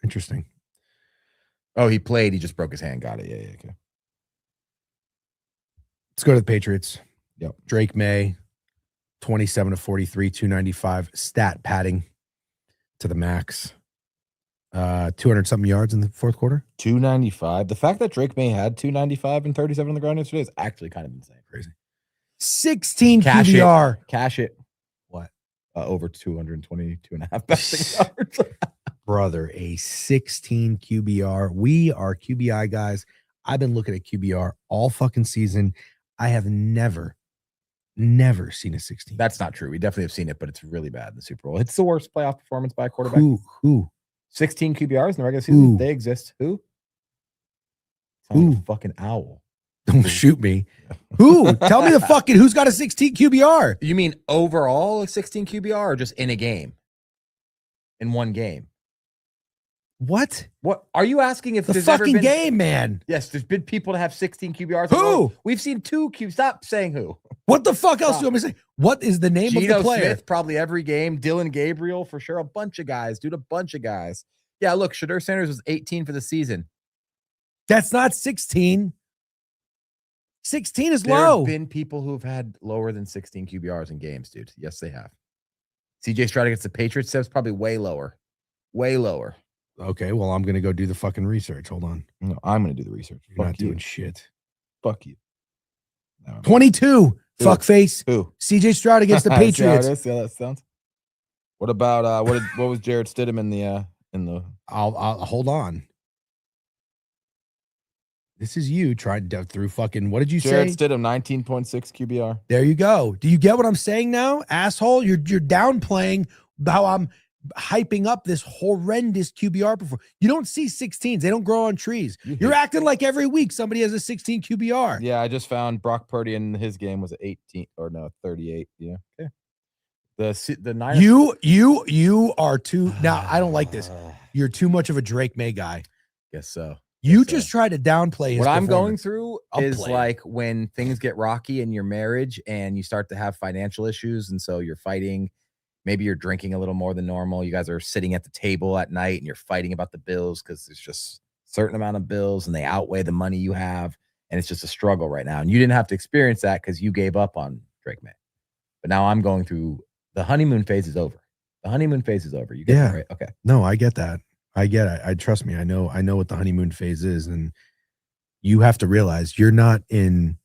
Interesting. Oh, he played. He just broke his hand. Got it. Yeah, okay. Let's go to the Patriots. Yep. Drake May, 27 of 43, 295. Stat padding to the max. 200-something yards in the fourth quarter. 295. The fact that Drake May had 295 and 37 on the ground yesterday is actually kind of insane. Crazy. 16 Cash QBR. Cash it. What? Over 222.5 passing yards. Brother, a 16 QBR. We are QBI guys. I've been looking at QBR all fucking season. I have never seen a 16. That's not true. We definitely have seen it, but it's really bad in the Super Bowl. It's the worst playoff performance by a quarterback. Who? 16 QBRs in the regular season. Who? They exist. Who? Who? Fucking owl. Don't shoot me. Who? Tell me the fucking who's got a 16 QBR? You mean overall a 16 QBR or just in a game? In one game? What? What are you asking if the there's fucking ever been, game, man? Yes, there's been people to have 16 QBRs. Who? We've seen 2 QBs. Stop saying who. What the fuck else do you want me to say? What is the name Geno of the player? Smith, probably every game. Dylan Gabriel for sure. A bunch of guys, dude. A bunch of guys. Yeah, look, Shadur Sanders was 18 for the season. That's not 16. 16 is There low. have been people who have had lower than 16 QBRs in games, dude. Yes, they have. CJ Stroud against the Patriots, that's probably way lower. Way lower. Okay, well, I'm going to go do the fucking research. Hold on. No, I'm going to do the research. You're not doing shit. Fuck you. No. 22. Who? Fuckface. Who? CJ Stroud against the Patriots. See how that sounds? What about what was Jared Stidham in the I'll hold on. This is you trying to through fucking, what did you Jared say? Stidham, 19.6 QBR. There you go. Do you get what I'm saying now, asshole? You're downplaying how I'm hyping up this horrendous QBR performance. You don't see 16s. They don't grow on trees. You're acting like every week somebody has a 16 QBR. Yeah, I just found Brock Purdy in his game was at 18 or no 38. Yeah. Okay. The Niners. You are too now. I don't like this. You're too much of a Drake May guy. Guess so. You just tried to downplay his what I'm going performance. through I'll is play it. like when things get rocky in your marriage and you start to have financial issues. And so you're fighting. Maybe you're drinking a little more than normal. You guys are sitting at the table at night and you're fighting about the bills because there's just a certain amount of bills and they outweigh the money you have. And it's just a struggle right now. And you didn't have to experience that because you gave up on Drake May. But now I'm going through the honeymoon phase is over. The honeymoon phase is over. You get it, right? Okay. No, I get that. I get it. I trust me. I know what the honeymoon phase is. And you have to realize you're not in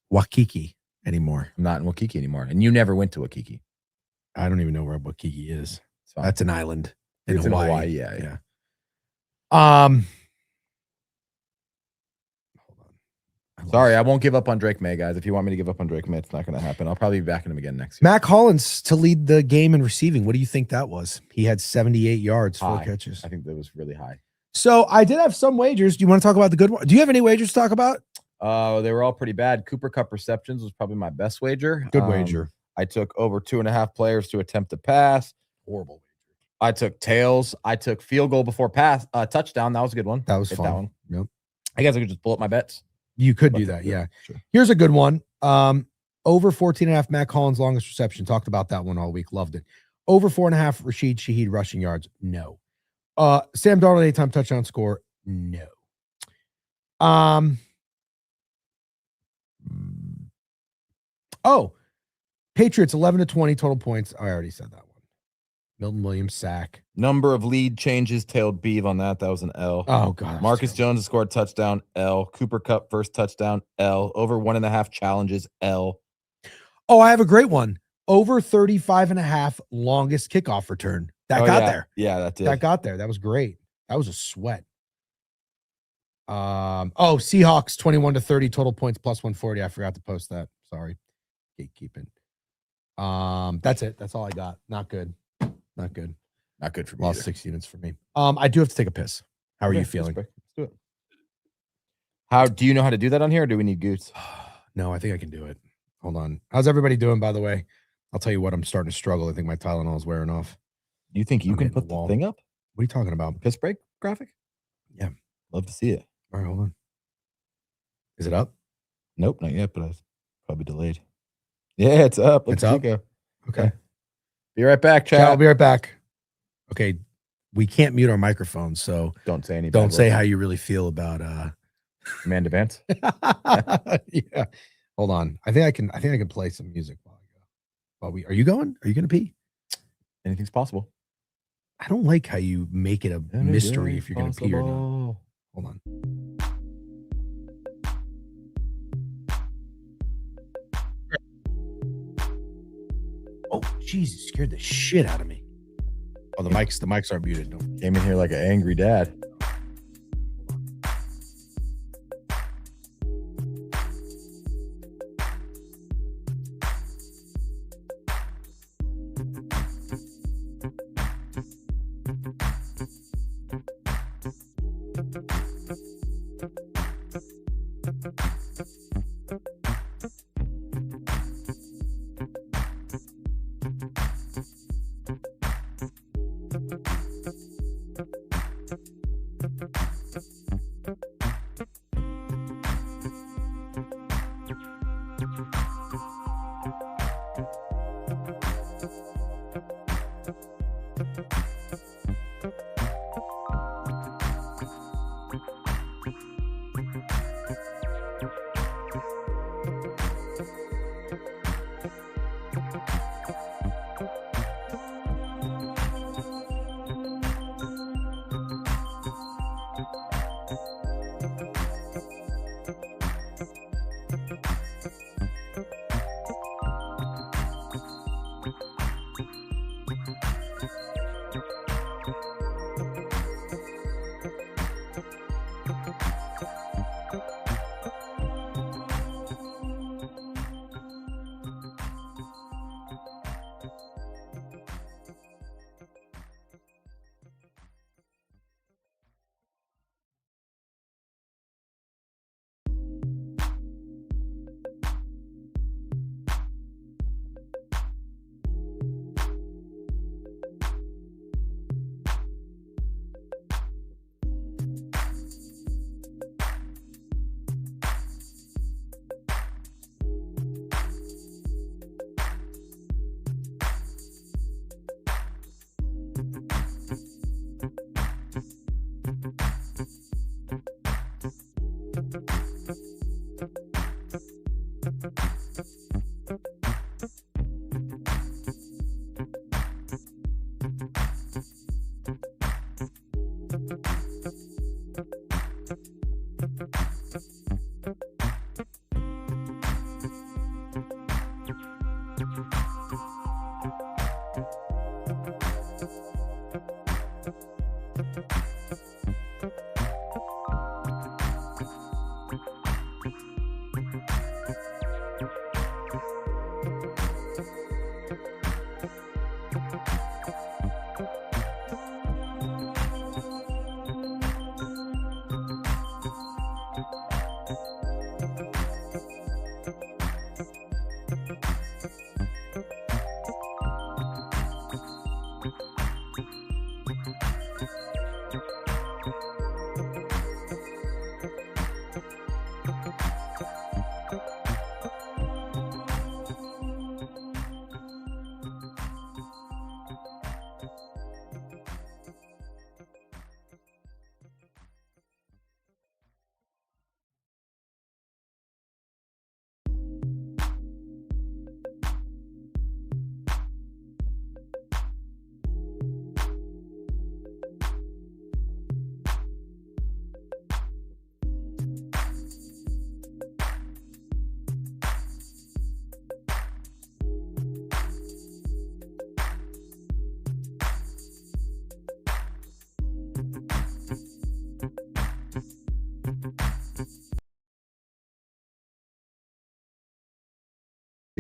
Waikiki anymore. I'm not in Waikiki anymore. And you never went to Waikiki. I don't even know where Waikiki is. Fine. That's an island in It's Hawaii. in Hawaii. Yeah. Hold on. Sorry, I won't give up on Drake May, guys. If you want me to give up on Drake May, it's not going to happen. I'll probably be backing him again next year. Mac Hollins to lead the game in receiving. What do you think that was? He had 78 yards, 4 High. catches. I think that was really high. So I did have some wagers. Do you want to talk about the good one? Do you have any wagers to talk about? They were all pretty bad. Cooper Kupp receptions was probably my best wager. Good wager. I took over 2.5 players to attempt a pass. Horrible wager. I took tails. I took field goal before pass, touchdown. That was a good one. That was Hit fun. that one. Yep. I guess I could just pull up my bets. You could do that. Yeah. Sure. Here's a good one. Over 14.5 Mac Hollins longest reception. Talked about that one all week. Loved it. Over 4.5 Rashid Shaheed rushing yards. No. Sam Darnold anytime touchdown score. No. Oh, Patriots 11 to 20 total points. I already said that one. Milton Williams sack. Number of lead changes tailed beef on that. That was an L. Oh god. Marcus Jones has scored touchdown. L. Cooper Kupp first touchdown. L. Over 1.5 challenges. L. Oh, I have a great one. Over 35.5 longest kickoff return. That got there. Yeah, that did. That got there. That was great. That was a sweat. Seahawks 21-30 total points plus 140. I forgot to post that. Sorry. Gatekeeping. That's it. That's all I got. Not good. Not good. Not good for me. Lost Either. 6 units for me. I do have to take a piss. How are you feeling? Let's do it. How do you know how to do that on here, or do we need Goots? No, I think I can do it. Hold on. How's everybody doing, by the way? I'll tell you what, I'm starting to struggle. I think my Tylenol is wearing off. Do you think you I'm can hitting the put the wall. thing up? What are you talking about? Piss break graphic? Yeah. Love to see it. All right, hold on. Is it up? Nope, not yet, but it's probably delayed. Yeah, it's up. It's up? Go. Okay. Be right back, Chat, chat. I'll be right back. Okay. We can't mute our microphones, so Don't say any. don't say how you really feel about Amanda Vance. yeah. Hold on. I think I can play some music while I go. Are you going? Are you gonna pee? Anything's possible. I don't like how you make it a mystery if you're gonna pee or not. Hold on. Oh, Jesus, scared the shit out of me. Oh, the mics are muted. Don't. Came in here like an angry dad.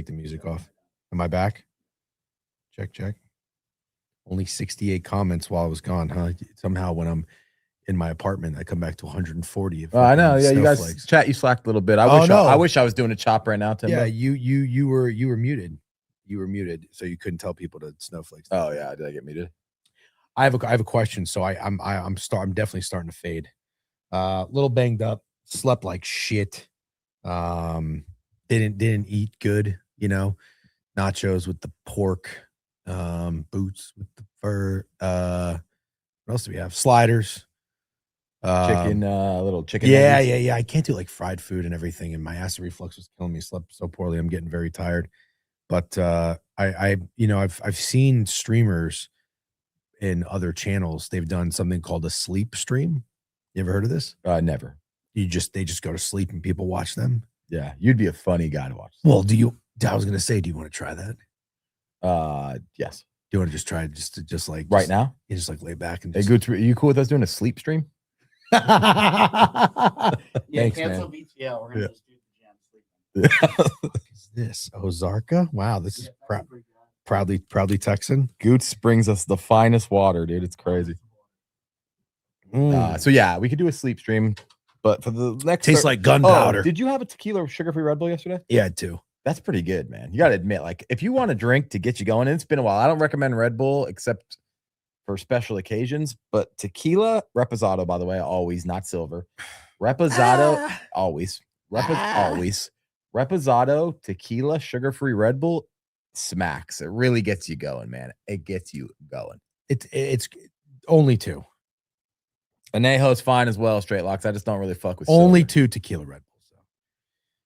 Take the music off. Am I back? Check. Only 68 comments while I was gone, huh? Somehow when I'm in my apartment, I come back to 140. I know. Yeah, you guys snowflakes. chat. You slacked a little bit. I wish I was doing a chop right now, Timbo. Yeah, you were muted. You were muted, so you couldn't tell people to snowflakes. Oh yeah, did I get muted? I have a question. So I'm definitely starting to fade. Little banged up. Slept like shit. Didn't eat good. Nachos with the pork. Boots with the fur. What else do we have? Sliders. Little chicken. Yeah. I can't do like fried food and everything, and my acid reflux was killing me. Slept so poorly. I'm getting very tired. But I've seen streamers in other channels. They've done something called a sleep stream. You ever heard of this? Never. They just go to sleep and people watch them. Yeah, you'd be a funny guy to watch. Well, I was gonna say, do you want to try that? Yes. Do you want to just try it just like right now? You just like lay back and hey, are you cool with us doing a sleep stream? Yeah, Thanks, cancel man. VTL. We're gonna just do the jam sleep. What is this? Ozarka? Wow, this is proudly Texan. Goots brings us the finest water, dude. It's crazy. So yeah, we could do a sleep stream, but for the next Tastes like gunpowder. Did you have a tequila sugar-free Red Bull yesterday? Yeah, I do. That's pretty good, man. You got to admit, like, if you want a drink to get you going, and it's been a while. I don't recommend Red Bull except for special occasions, but tequila, Reposado, by the way, always, not silver. Reposado, always. Always. Reposado, tequila, sugar-free Red Bull smacks. It really gets you going, man. It gets you going. It's only two. Anejo's fine as well, straight locks. I just don't really fuck with only silver. 2 tequila Red Bulls. So.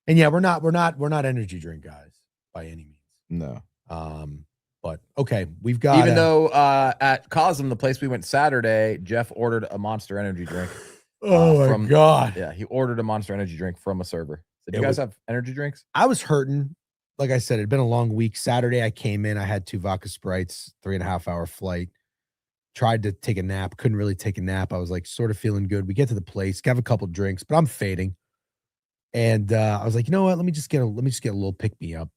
And yeah, we're not energy drink guys by any means. No. But okay, we've got even though at Cosm, the place we went Saturday, Jeff ordered a Monster Energy drink. Oh my god. Yeah, he ordered a Monster Energy drink from a server. So do you guys have energy drinks? I was hurting. Like I said, it'd been a long week. Saturday I came in, I had 2 vodka Sprites, 3.5 hour flight. Tried to take a nap, couldn't really take a nap. I was like sort of feeling good. We get to the place, have a couple drinks, but I'm fading. And I was like, you know what? Let me just get a little pick me up.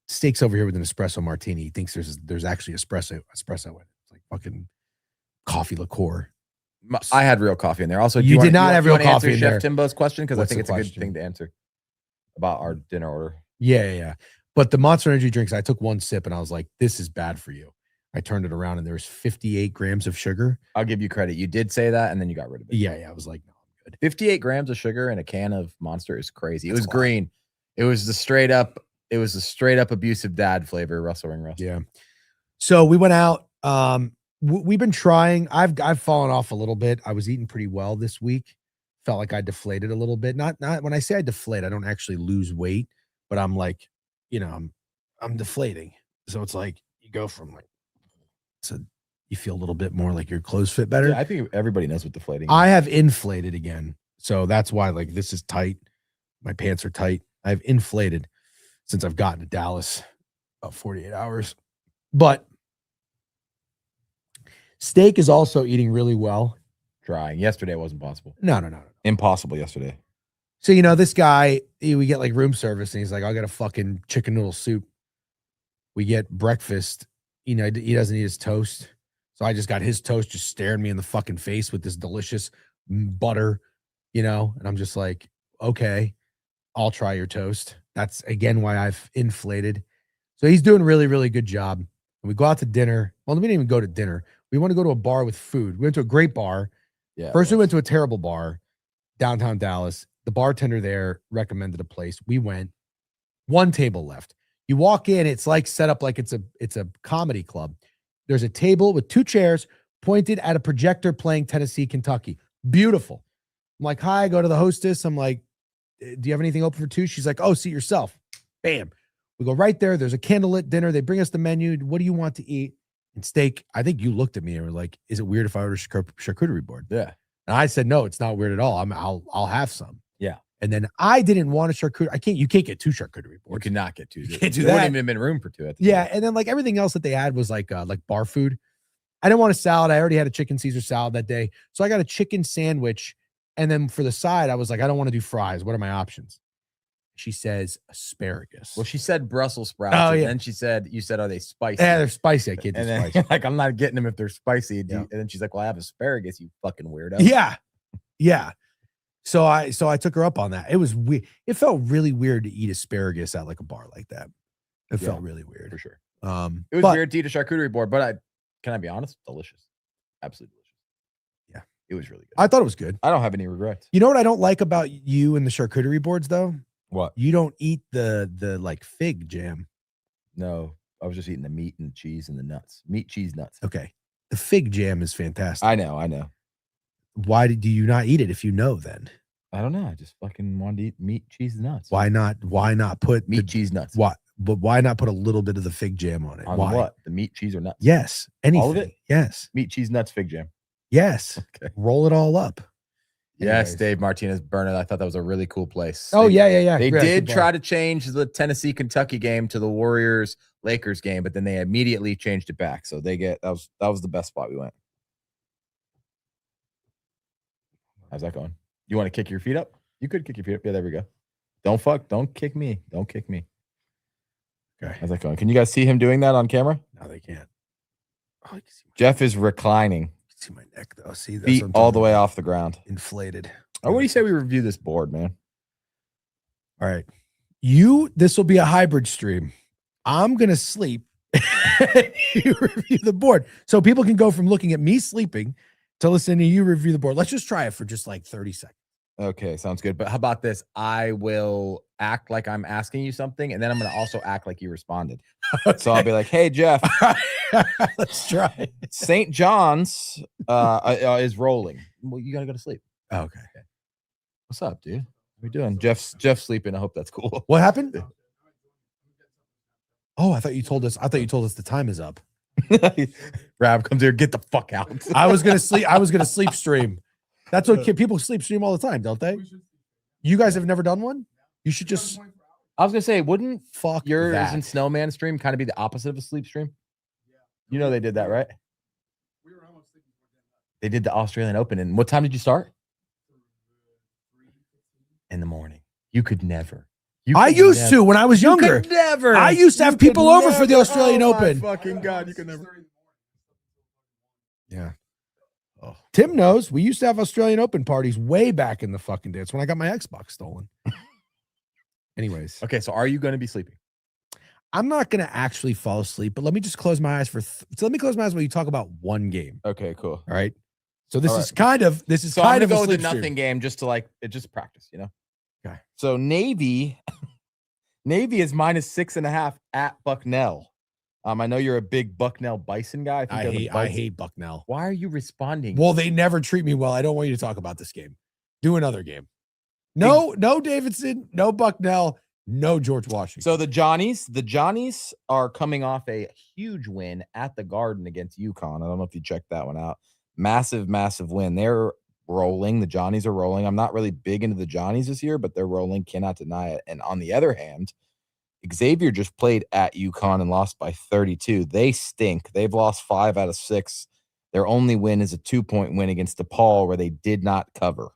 Steak's over here with an espresso martini. He thinks there's actually espresso in it. It's like fucking coffee liqueur. I had real coffee in there. Also, you did not have real coffee in there. Chef Timbo's question, because I What's think the it's a question? good thing to answer about our dinner order. Yeah. But the Monster Energy drinks, I took one sip and I was like, this is bad for you. I turned it around and there was 58 grams of sugar. I'll give you credit. You did say that, and then you got rid of it. Yeah. I was like, no, I'm good. 58 grams of sugar in a can of Monster is crazy. It was green. It was the straight up abusive dad flavor, Russell Ring Russ. Yeah. So we went out. We've been trying. I've fallen off a little bit. I was eating pretty well this week. Felt like I deflated a little bit. Not when I say I deflate, I don't actually lose weight, but I'm like, I'm deflating. So it's like you go from like, so you feel a little bit more like your clothes fit better. Yeah, I think everybody knows what deflating is. I have inflated again. So that's why like this is tight. My pants are tight. I've inflated since I've gotten to Dallas about 48 hours. But steak is also eating really well. Trying. Yesterday wasn't possible. No. Impossible yesterday. So, this guy, we get like room service and he's like, I'll get a fucking chicken noodle soup. We get breakfast. He doesn't eat his toast. So I just got his toast just staring me in the fucking face with this delicious butter, and I'm just like, okay, I'll try your toast. That's again why I've inflated. So he's doing a really, really good job. And we go out to dinner. Well, we didn't even go to dinner. We want to go to a bar with food. We went to a great bar. Yeah. First, we went to a terrible bar, downtown Dallas. The bartender there recommended a place. We went. One table left. You walk in, it's like set up like it's a comedy club. There's a table with 2 chairs pointed at a projector playing Tennessee, Kentucky. Beautiful. I'm like, hi, I go to the hostess. I'm like, do you have anything open for 2? She's like, oh, seat yourself. Bam. We go right there. There's a candlelit dinner. They bring us the menu. What do you want to eat? And steak. I think you looked at me and were like, is it weird if I order charcuterie board? Yeah. And I said, no, it's not weird at all. I'll have some. Yeah. And then I didn't want a charcuterie. You can't get 2 charcuterie boards. You could not get 2. You can't do there that. wouldn't even been room for 2 at the Yeah. time. And then like everything else that they had was like bar food. I didn't want a salad. I already had a chicken Caesar salad that day. So I got a chicken sandwich. And then for the side, I was like, I don't want to do fries. What are my options? She says asparagus. Well, she said Brussels sprouts. Oh, and yeah. then you said, are they spicy? Yeah, they're spicy. I can't do And then spicy. like, I'm not getting them if they're spicy. Yeah. And then she's like, well, I have asparagus, you fucking weirdo. Yeah. Yeah. So I took her up on that. It was weird. It felt really weird to eat asparagus at like a bar like that. It felt really weird. For sure. It It was weird to eat a charcuterie board, but can I be honest? Delicious. Absolutely delicious. Yeah. It was really good. I thought it was good. I don't have any regrets. You know what I don't like about you and the charcuterie boards though? What? You don't eat the like fig jam. No, I was just eating the meat and the cheese and the nuts. Meat, cheese, nuts. Okay. The fig jam is fantastic. I know. Why do you not eat it if you know then? I don't know. I just fucking wanted to eat meat, cheese, nuts. Why not put Meat, cheese, nuts. Why not put a little bit of the fig jam on it? On Why? what? The meat, cheese, or nuts? Yes. Anything. All of it? Yes. Meat, cheese, nuts, fig jam. Yes. Okay. Roll it all up. Yes, Anyways. Dave Martinez Burnett. I thought that was a really cool place. Oh, They- yeah. They Yeah, did good try bar. to change the Tennessee Kentucky game to the Warriors Lakers game, but then they immediately changed it back. So that was the best spot we went. How's that going? You want to kick your feet up? You could kick your feet up. Yeah, there we go. Don't kick me. Don't kick me. Okay. How's that going? Can you guys see him doing that on camera? No, they can't. Oh, you can see Jeff is reclining, my neck though. See, that's feet what I'm all talking the way about. off the ground. Inflated. Oh, what do you say we review this board, man? All right. This will be a hybrid stream. I'm going to sleep. You review the board. So people can go from looking at me sleeping to listening to you review the board. Let's just try it for just like 30 seconds. Okay, sounds good. But how about this? I will act like I'm asking you something, and then I'm going to also act like you responded. So I'll be like, "Hey, Jeff, Let's try. St. John's is rolling. Well, you got to go to sleep. Okay. What's up, dude? How we doing? Jeff's sleeping. I hope that's cool. What happened? Oh, I thought you told us the time is up. Rab comes here. Get the fuck out. I was going to sleep stream. That's what people sleep stream all the time, don't they? You guys have never done one? You should just I was gonna say, wouldn't fuck yours that. and Snowman stream kind of be the opposite of a sleep stream? You know they did that, right? They did the Australian Open. And what time did you start? In the morning. You could never. I used to when I was younger. You could never. I used to have people over for the Australian Open. Fucking God, you could never. Yeah. Oh. Tim knows we used to have Australian Open parties way back in the fucking day. It's when I got my Xbox stolen. Anyways, Okay, so are you going to be sleeping? I'm not going to actually fall asleep, but let me just close my eyes let me close my eyes while you talk about one game. Okay, cool. All right. So this All is kind of So I'm kind gonna of go a with the sleep stream. nothing game just to just practice, you know. Okay. So Navy is -6.5 at Bucknell. I know you're a big Bucknell Bison guy. I hate Bucknell. Why are you responding? Well, they never treat me well. I don't want you to talk about this game. Do another game. No Davidson, no Bucknell, no George Washington. So the Johnnies are coming off a huge win at the Garden against UConn. I don't know if you checked that one out. Massive win. They're rolling. The Johnnies are rolling. I'm not really big into the Johnnies this year, but they're rolling. Cannot deny it. And on the other hand, Xavier just played at UConn and lost by 32. They stink. They've lost 5 out of 6. Their only win is a 2-point win against DePaul where they did not cover.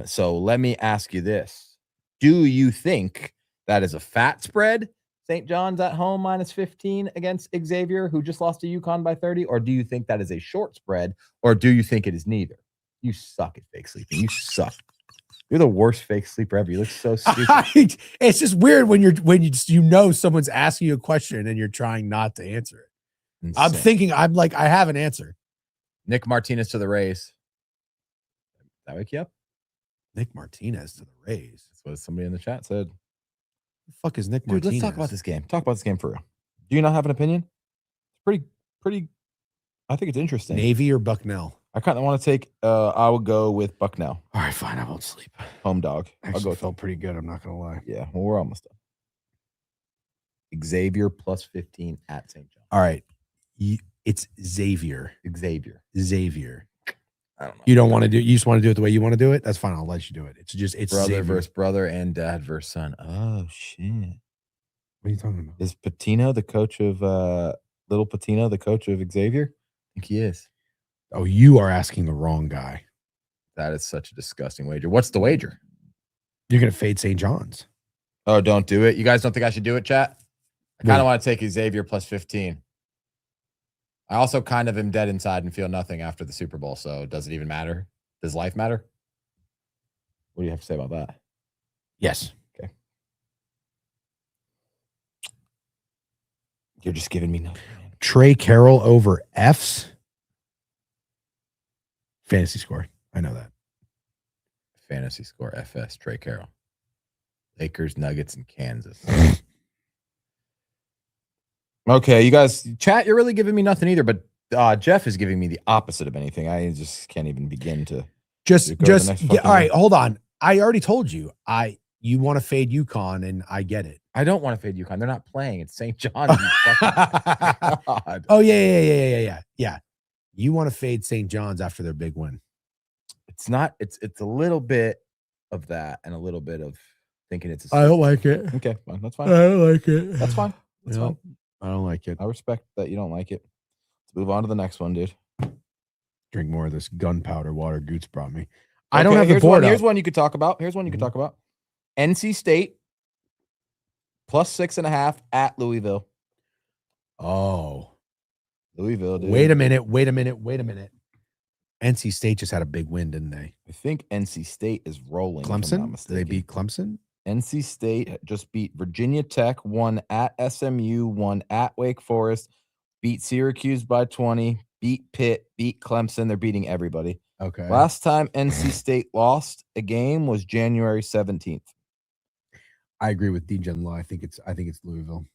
So let me ask you this. Do you think that is a fat spread? St. John's at home -15 against Xavier, who just lost to UConn by 30? Or do you think that is a short spread? Or do you think it is neither? You suck at fake sleeping. You suck. You're the worst fake sleeper ever. You look so stupid. It's just weird when you know someone's asking you a question and you're trying not to answer it. I'm Insane. thinking, I have an answer. Nick Martinez to the Rays. That wake you up? Nick Martinez to the Rays. That's what somebody in the chat said. The fuck is Nick Dude, Martinez? let's talk about this game. Talk about this game for real. Do you not have an opinion? It's pretty. I think it's interesting. Navy or Bucknell? I kind of want to take. I will go with Bucknell, All right, fine. I won't sleep. home dog. I'll Actually, go with felt pretty good. I'm not gonna lie. Yeah, well, we're almost done. Xavier +15 at St. John. All right, it's Xavier. Xavier. I don't know. You don't want to do. You just want to do it the way you want to do it. That's fine. I'll let you do it. It's Brother Xavier. versus brother and dad versus son. Oh shit! What are you talking about? Is Patino the coach of Little Patino the coach of Xavier? I think he is. Oh, you are asking the wrong guy. That is such a disgusting wager. What's the wager? You're gonna fade St. John's. Oh, don't do it. You guys don't think I should do it, chat? I kind Wait. of want to take Xavier plus 15. I also kind of am dead inside and feel nothing after the Super Bowl. So does it even matter? Does life matter? What do you have to say about that? Yes. Okay. You're just giving me nothing. Man. Trey Carroll over F's. Fantasy score. I know that. Fantasy score FS, Trey Carroll. Lakers, Nuggets, and Kansas. Okay, you guys, chat, you're really giving me nothing either, but Jeff is giving me the opposite of anything. I just can't even begin to just go to the next fucking all right, one. hold on. I already told you. You want to fade UConn, and I get it. I don't want to fade UConn. They're not playing. It's St. John's. You fucking God. Oh, yeah. You want to fade St. John's after their big win. It's not, it's a little bit of that and a little bit of thinking it's a I don't like it. okay, fine. That's fine. I don't like it. That's fine. That's No, fine. I don't like it. I respect that you don't like it. Let's move on to the next one, dude. Drink more of this gunpowder water Goots brought me. I don't Okay, have the here's board one. Here's up. one you could talk about. Here's one you could talk about. NC State plus 6.5 at Louisville. Oh, Louisville, dude. wait a minute. NC State just had a big win, didn't they? I think NC State is rolling. if I'm not Clemson? Did they mistaken. beat Clemson? NC State just beat Virginia Tech, won at SMU, won at Wake Forest, beat Syracuse by 20, beat Pitt, beat Clemson. They're beating everybody. Okay. Last time NC State lost a game was January 17th. I agree with Degen Law. I think it's Louisville.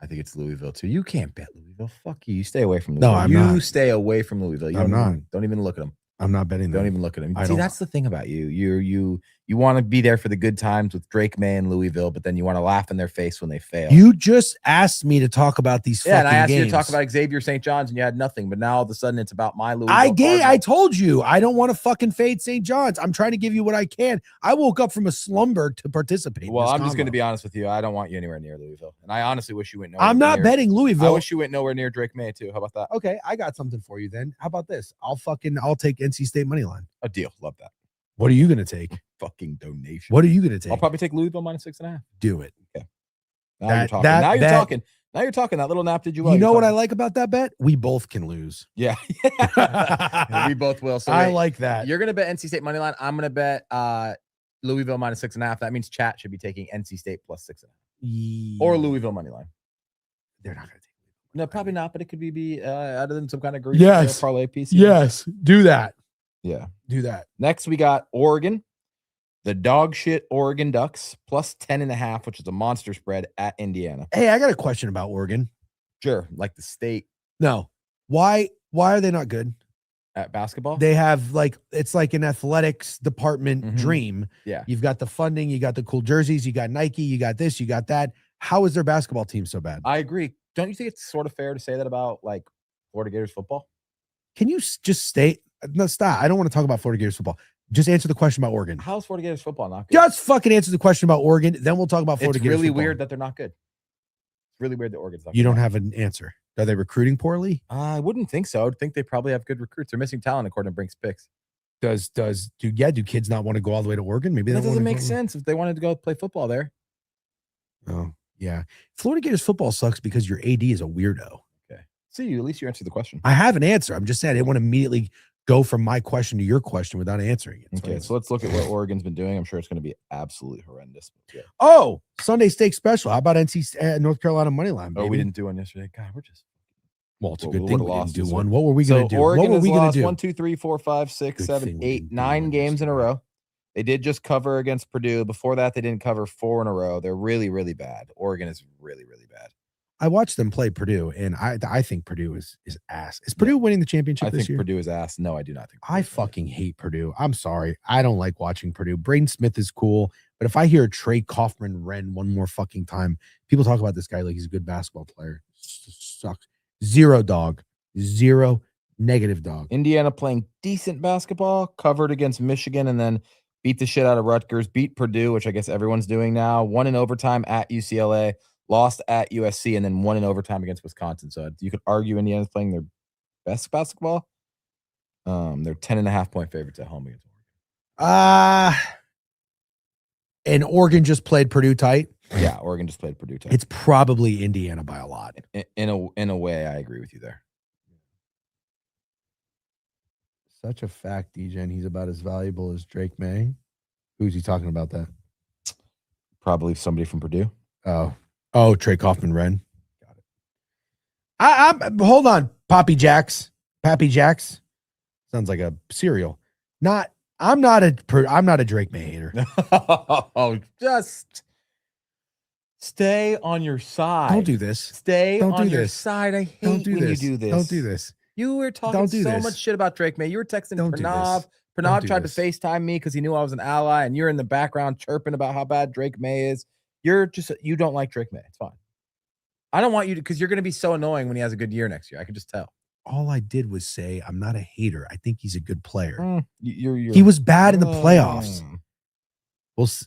I think it's Louisville too. You can't bet Louisville. Fuck you. You stay away from Louisville. No, I'm you not. stay away from Louisville. You I'm don't even look at them. I'm not betting them. Don't even look at them. I See, don't- that's the thing about you. You want to be there for the good times with Drake May andLouisville, but then you want to laugh in their face when they fail. You just asked me to talk about these yeah, and fucking I asked games. you to talk about Xavier St. John's, and you had nothing. But now all of a sudden, it's about my Louisville. I Cardinals. told you I don't want to fucking fade St. John's. I'm trying to give you what I can. I woke up from a slumber to participate. Well, in this I'm just going to combo. be honest with you. I don't want you anywhere near Louisville, and I honestly wish you went nowhere. I'm not near, betting I Louisville. wish you went nowhere near Drake May too. How about that? Okay, I got something for you then. How about this? I'll take NC State money line. A deal. Love that. What are you gonna take? Fucking donation. What are you gonna take? I'll probably take Louisville minus 6.5. Do it. Now That- you're talking. that Now you're bet- talking. Now you're talking. That little nap did you well. You know You're what I talking. like about that bet? We both can lose. Yeah. We both will. So I wait, like that. you're gonna bet NC State money line. I'm gonna bet Louisville minus 6.5. That means chat should be taking NC State plus 6.5 or Louisville money line. They're not gonna take. No, probably not. But it could be other than some kind of great Yes. parlay piece. Yes, do that. Yeah. Do that. Next, we got Oregon, the dog shit Oregon Ducks plus 10.5, which is a monster spread at Indiana. Hey, I got a question about Oregon. Sure, like the state No, why are they not good? at basketball. They have it's like an athletics department Mhm. dream. Yeah. You've got the funding, you got the cool jerseys, you got Nike, you got this, you got that. How is their basketball team so bad? I agree. Don't you think it's sort of fair to say that about like Florida Gators football? Can you just stay? No, stop. I don't want to talk about Florida Gators football. Just answer the question about Oregon. How's Florida Gators football not good? Just fucking answer the question about Oregon. Then we'll talk about Florida It's Gators really football. weird that they're not good. It's really weird that Oregon's not You good. don't have an answer. Are they recruiting poorly? I wouldn't think so. I'd think they probably have good recruits. They're missing talent according to Brink's picks. Do kids not want to go all the way to Oregon? Maybe That they don't doesn't wanna make go- sense if they wanted to go play football there. Oh, yeah. Florida Gators football sucks because your AD is a weirdo. See, at least you answered the question. I have an answer. I'm just saying I didn't want to immediately go from my question to your question without answering it. Okay, so let's look at what Oregon's been doing. I'm sure it's going to be absolutely horrendous. Yeah. Oh, Sunday steak special. How about North Carolina money line? Oh, we baby? didn't do one yesterday. God, we're just. Well, it's a Well, good we thing would've we lost didn't do this one. week. What were we going to do? Oregon What were we has going lost to do? 1, 2, 3, 4, 5, 6, Good 7, thing we 8, didn't do 9 one games in a yesterday. row. They did just cover against Purdue. Before that, they didn't cover 4 in a row. They're really, really bad. Oregon is really, really bad. I watched them play Purdue, and I think Purdue is ass. Is Purdue winning the championship I this think year? Purdue is ass. No, I do not think. I Purdue's winning. fucking hate Purdue. I'm sorry. I don't like watching Purdue. Braden Smith is cool, but if I hear Trey Kaufman Wren one more fucking time, people talk about this guy like he's a good basketball player. Sucks. Zero dog. Zero negative dog. Indiana playing decent basketball, covered against Michigan, and then beat the shit out of Rutgers, beat Purdue, which I guess everyone's doing now, won in overtime at UCLA, lost at USC, and then won in overtime against Wisconsin. So you could argue Indiana's playing their best basketball. They're 10.5 point favorites at home against Oregon. and Oregon just played Purdue tight. Yeah, Oregon just played Purdue tight. It's probably Indiana by a lot. In a way, I agree with you there. Such a fact, Degen. He's about as valuable as Drake May. Who's he talking about that? Probably somebody from Purdue. Oh, Trey Kaufman-Renn. Got it. I'm hold on, Pappy Jacks. Sounds like a cereal. I'm not a Drake May hater. Oh, just stay on your side. Don't do this. Stay Don't on do your this. side. I hate Don't do when this. you do this. Don't do this. You were talking Don't do so this. much shit about Drake May. You were texting Don't do Pranav. this. Don't Pranav do tried this. to FaceTime me because he knew I was an ally, and you're in the background chirping about how bad Drake May is. You don't like Drake May. It's fine. I don't want you to, because you're going to be so annoying when he has a good year next year. I can just tell. All I did was say I'm not a hater. I think he's a good player. You're He was bad in the playoffs.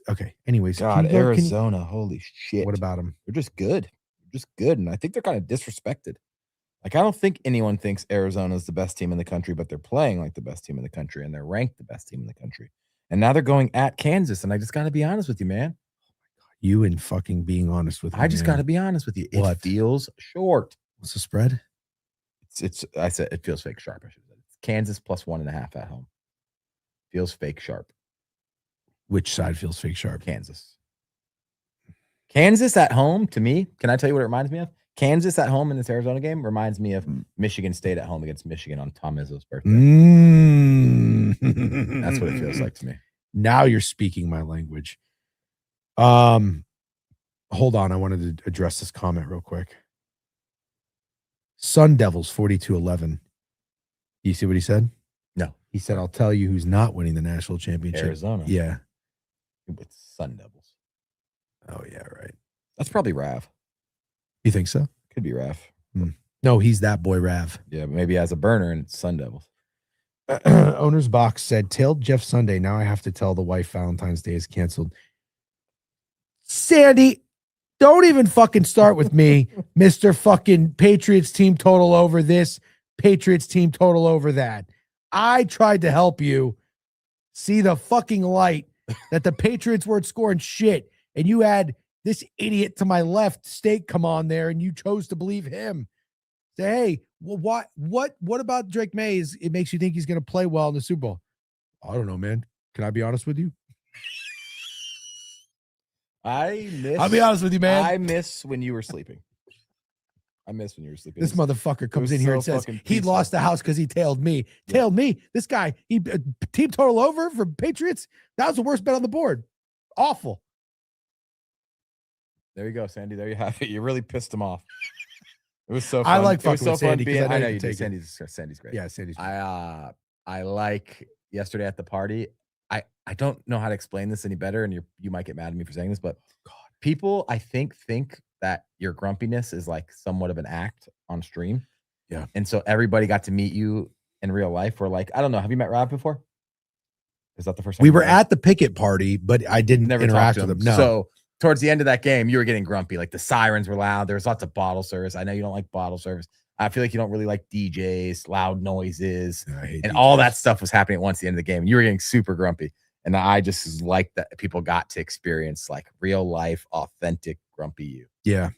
Okay. Anyways, God, can you go- can you- Arizona. Holy shit. what about him? They're just good. They're just good. And I think they're kind of disrespected. Like, I don't think anyone thinks Arizona is the best team in the country, but they're playing like the best team in the country, and they're ranked the best team in the country. And now they're going at Kansas. And I just got to be honest with you, man. You and fucking being honest with me. I just got to man. be honest with you. It What? feels short. What's the spread? I said it feels fake sharp. I should say. It's Kansas plus 1.5 at home. Feels fake sharp. Which side feels fake sharp? Kansas. Kansas at home, to me, can I tell you what it reminds me of? Kansas at home in this Arizona game reminds me of Michigan State at home against Michigan on Tom Izzo's birthday. That's what it feels like to me. Now you're speaking my language. Hold on. I wanted to address this comment real quick. Sun Devils 42-11. You see what he said? No. He said, I'll tell you who's not winning the national championship. Arizona. Yeah. With Sun Devils. Oh, yeah, right. That's probably Rav. You think so? Could be Rav. No, he's that boy, Rav. Yeah, maybe as a burner and it's Sun Devils. Owner's Box said, tailed Jeff Sunday. Now I have to tell the wife Valentine's Day is canceled. Sandy, don't even fucking start with me, Mr. fucking Patriots team total over this, Patriots team total over that. I tried to help you see the fucking light that the Patriots weren't scoring shit, and you had this idiot to my left, Steak, come on there, and you chose to believe him. Say, hey, well, what about Drake May? It makes you think he's going to play well in the Super Bowl? I don't know, man. Can I be honest with you? I'll be honest with you, man. I miss when you were sleeping. This motherfucker comes in here and says he peaceful. lost the house because he tailed me. Tailed me. This guy, he team total over for Patriots. That was the worst bet on the board. Awful. There you go, Sandy. There you have it. You really pissed him off. It was so fun. I like It was fucking with Sandy because I know you you do. take it. Sandy's great. Yeah, Sandy's. I like yesterday at the party. I don't know how to explain this any better, and you might get mad at me for saying this, but people I think that your grumpiness is like somewhat of an act on stream. Yeah. And so everybody got to meet you in real life. We're like, I don't know. Have you met Rob before? Is that the first time? We were at the Pickett party, but I didn't Never interact talked with to him. him. No. So towards the end of that game, you were getting grumpy. Like the sirens were loud. There was lots of bottle service. I know you don't like bottle service. I feel like you don't really like DJs, loud noises, I hate and DJs. all that stuff was happening at once at the end of the game. And you were getting super grumpy. And I just like that people got to experience like real life, authentic grumpy you. Yeah.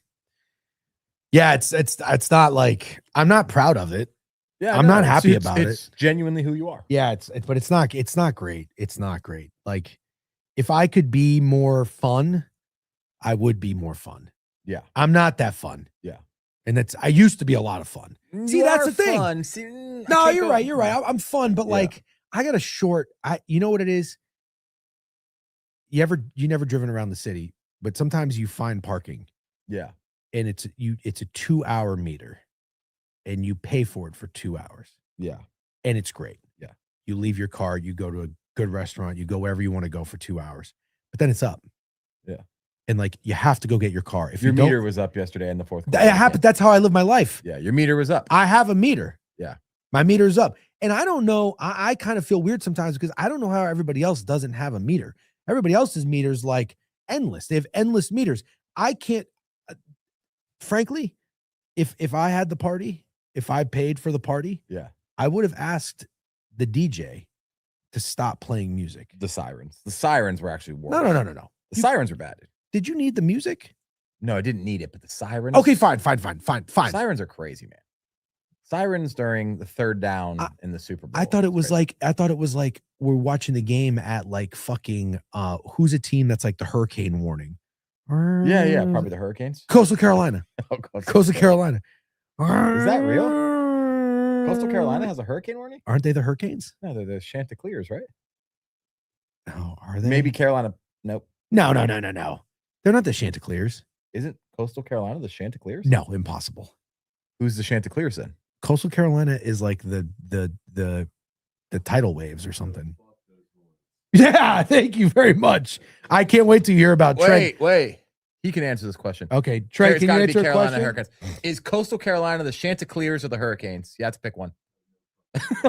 Yeah, it's not like I'm not proud of it. Yeah, I'm not happy about it's genuinely who you are. Yeah, but it's not great. It's not great. Like if I could be more fun, I would be more fun. Yeah. I'm not that fun. Yeah. And I used to be a lot of fun. See, that's the thing. Fun. See, No, you're right. You're right. I'm fun, but Yeah. like I got a short. You know what it is? You never driven around the city, but sometimes you find parking. Yeah. And it's a 2-hour meter, and you pay for it for 2 hours, Yeah. and it's great. Yeah. You leave your car, you go to a good restaurant, you go wherever you want to go for 2 hours, but then it's up. Yeah. And like you have to go get your car. If Your you don't, meter was up yesterday in the fourth quarter. that happened. That's how I live my life. Yeah. Your meter was up. I have a meter. Yeah. My meter's up. And I don't know. I kind of feel weird sometimes because I don't know how everybody else doesn't have a meter. Everybody else's meter's like endless. They have endless meters. I can't, frankly, if I had the party, if I paid for the party, Yeah. I would have asked the DJ to stop playing music. The sirens. The sirens were actually worse. No. The sirens are bad. Did you need the music? No, I didn't need it, but the sirens. Okay, fine. Sirens are crazy, man. Sirens during the third down in the Super Bowl. I thought it was like we're watching the game at like fucking who's a team that's like the hurricane warning. Yeah, probably the Hurricanes. Coastal Carolina. Coastal Carolina. Is that real? Coastal Carolina has a hurricane warning? Aren't they the Hurricanes? No, they're the Chanticleers, right? Oh, are they? Maybe Carolina. Nope. No. They're not the Chanticleers. Isn't Coastal Carolina the Chanticleers? No, impossible. Who's the Chanticleers then? Coastal Carolina is like the tidal waves or something. Yeah, thank you very much. I can't wait to hear about Trent. Wait. He can answer this question. Okay, Trent, can you answer a question? Hurricanes. Is Coastal Carolina the Chanticleers or the Hurricanes? You have to pick one.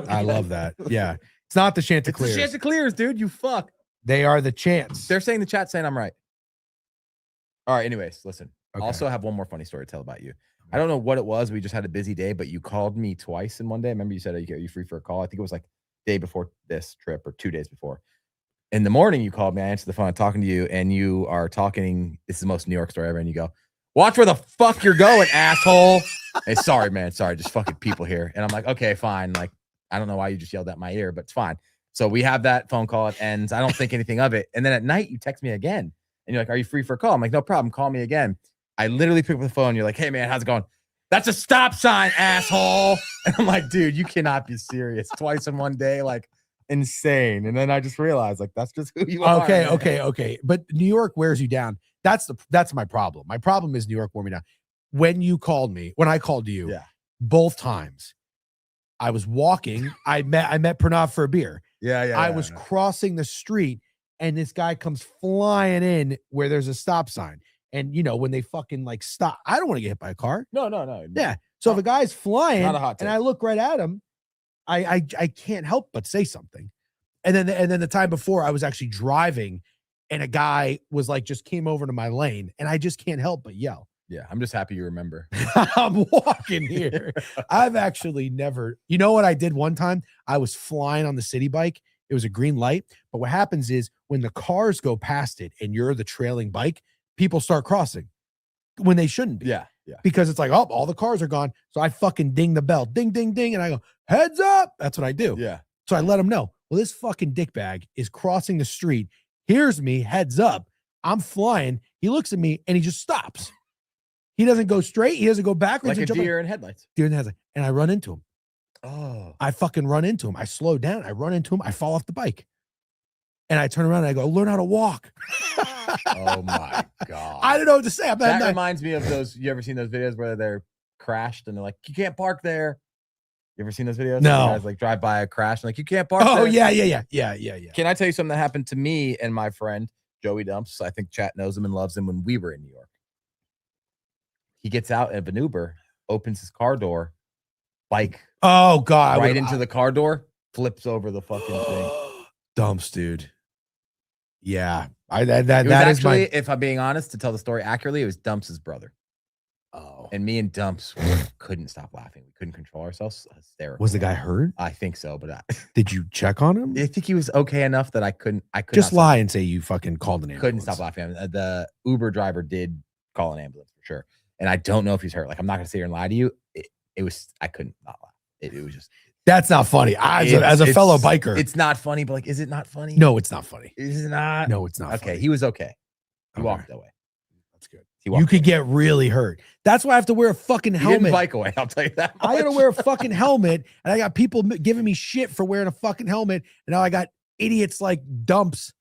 I love that. Yeah. It's not the Chanticleers. It's the Chanticleers, dude. You fuck. They are the Chants. They're saying the chat saying I'm right. All right, anyways, listen. Okay. Also have one more funny story to tell about you. I don't know what it was. We just had a busy day, but you called me twice in one day. Remember you said, are you free for a call? I think it was like day before this trip or 2 days before. In the morning, you called me. I answered the phone. I'm talking to you, and you are talking. This is the most New York story ever. And you go, watch where the fuck you're going, asshole. Hey, sorry, man. Sorry. Just fucking people here. And I'm like, okay, fine. Like, I don't know why you just yelled at my ear, but it's fine. So we have that phone call. It ends. I don't think anything of it. And then at night, you text me again. And you're like, are you free for a call? I'm like, no problem. Call me again. I literally pick up the phone. You're like, hey, man, how's it going? That's a stop sign, asshole. And I'm like, dude, you cannot be serious. Twice in one day, like insane. And then I just realized, like, that's just who you are. Okay. But New York wears you down. That's my problem. My problem is New York wore me down. When I called you, both times, I was walking. I met Pranav for a beer. I was crossing the street, and this guy comes flying in where there's a stop sign. And you know, when they fucking like stop, I don't want to get hit by a car. No. Yeah. So if a guy's flying Not a hot take. and I look right at him, I can't help but say something. And then the time before, I was actually driving, and a guy was like just came over to my lane, and I just can't help but yell. Yeah, I'm just happy you remember. I'm walking here. I've actually never. You know what I did one time? I was flying on the city bike. It was a green light, but what happens is when the cars go past it and you're the trailing bike, people start crossing when they shouldn't be. Yeah. Because it's like, oh, all the cars are gone. So I fucking ding the bell. Ding, ding, ding. And I go, heads up. That's what I do. Yeah. So I let him know. Well, this fucking dickbag is crossing the street, hears me, heads up. I'm flying. He looks at me and he just stops. He doesn't go straight. He doesn't go backwards. Like a deer in headlights. Deer in headlights. And I run into him. Oh. I fucking run into him. I slow down. I run into him. I fall off the bike. And I turn around and I go, learn how to walk. Oh my God. I don't know what to say. That reminds me of those. You ever seen those videos where they're crashed and they're like, you can't park there? You ever seen those videos? No. Guys like drive by a crash and like, you can't park there. Oh, yeah. Can I tell you something that happened to me and my friend, Joey Dumps? I think chat knows him and loves him when we were in New York. He gets out of an Uber, opens his car door, bike. Oh, God. Right into the car door, flips over the fucking thing. Dumps, dude. Yeah. If I'm being honest, to tell the story accurately, it was Dumps' brother. Oh. And me and Dumps couldn't stop laughing. We couldn't control ourselves. Hysterical. Was the guy hurt? I think so, but did you check on him? I think he was okay enough that I couldn't just lie and say you fucking called an ambulance. Couldn't stop laughing. The Uber driver did call an ambulance for sure. And I don't know if he's hurt. Like, I'm not gonna sit here and lie to you. I couldn't not laugh. It was just. That's not funny. As a fellow biker, it's not funny. But like, is it not funny? No, it's not funny. Is it not? No, it's not. Okay, funny. He was okay. He walked away. That's good. You could get really hurt. That's why I have to wear a fucking helmet. He didn't bike away. I'll tell you that much. I gotta wear a fucking helmet, and I got people giving me shit for wearing a fucking helmet, and now I got idiots like Dumps.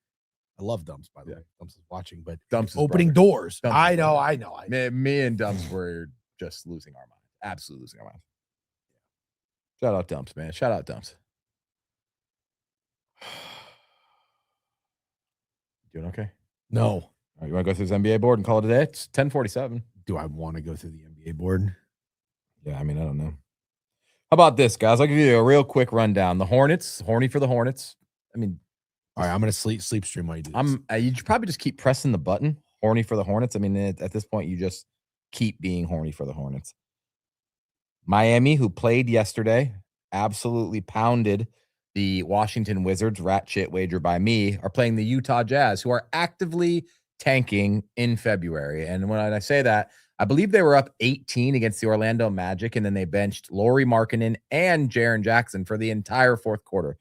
I love Dumps, by the way. Dumps is watching, but Dumps opening doors. Dumps I know. Me and Dumps were just losing our mind. Absolutely losing our mind. Shout out Dumps, man. Shout out Dumps. Doing okay? No. All right, you want to go through this NBA board and call it a day? It's 10:47. Do I want to go through the NBA board? Yeah, I mean, I don't know. How about this, guys? I'll give you a real quick rundown. The Hornets, horny for the Hornets. I mean, all right, I'm gonna sleep stream while you do this. You should probably just keep pressing the button. Horny for the Hornets. I mean, at this point, you just keep being horny for the Hornets. Miami, who played yesterday, absolutely pounded the Washington Wizards. Rat shit wager by me. Are playing the Utah Jazz, who are actively tanking in February. And when I say that, I believe they were up 18 against the Orlando Magic, and then they benched Lauri Markkanen and Jaren Jackson for the entire fourth quarter.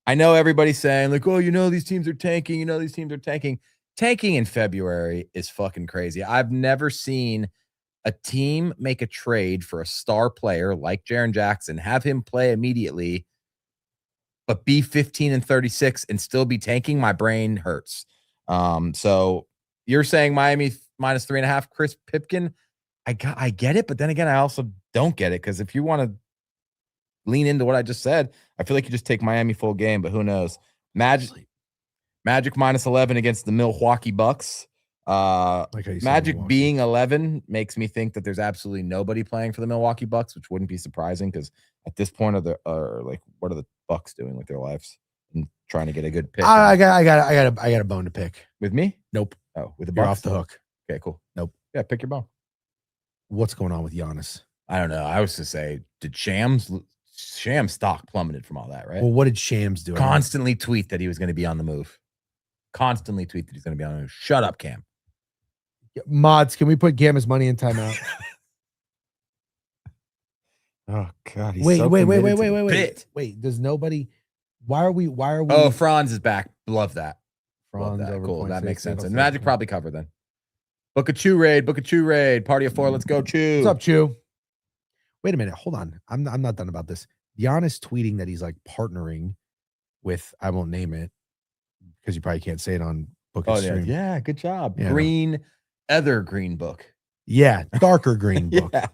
I know everybody's saying, like, oh, these teams are tanking. These teams are tanking. Tanking in February is fucking crazy. I've never seen a team make a trade for a star player like Jaren Jackson, have him play immediately, but be 15-36 and still be tanking. My brain hurts. So you're saying Miami minus 3.5, Chris Pipkin. I get it, but then again, I also don't get it, because if you want to lean into what I just said, I feel like you just take Miami full game, but who knows? Magic minus 11 against the Milwaukee Bucks. Magic being 11 makes me think that there's absolutely nobody playing for the Milwaukee Bucks, which wouldn't be surprising, because at this point what are the Bucks doing with their lives and trying to get a good pick? I got a bone to pick. With me? Nope. Oh, with the You're Bucks? off the hook. Okay, cool. Nope. Yeah, pick your bone. What's going on with Giannis? I don't know. I was to say, did Shams stock plummeted from all that, right? Well, what did Shams do? Constantly tweet that he was going to be on the move. Constantly tweet that he's going to be on the move. Shut up, Cam. Mods, can we put Gamma's money in timeout? Oh God! He's Wait. Does nobody? Why are we? Oh, Franz is back. Love that. Franz Love that. over Cool. That 0.6, makes sense. And 0.6. Magic probably cover then. Book a Chew raid. Party of 4. Let's go, Chew. What's up, Chew? Wait a minute. Hold on. I'm not done about this. Giannis tweeting that he's like partnering with, I won't name it because you probably can't say it on Book and Stream. Yeah. Good job. Yeah, Green book. Yeah, darker green book. Yeah.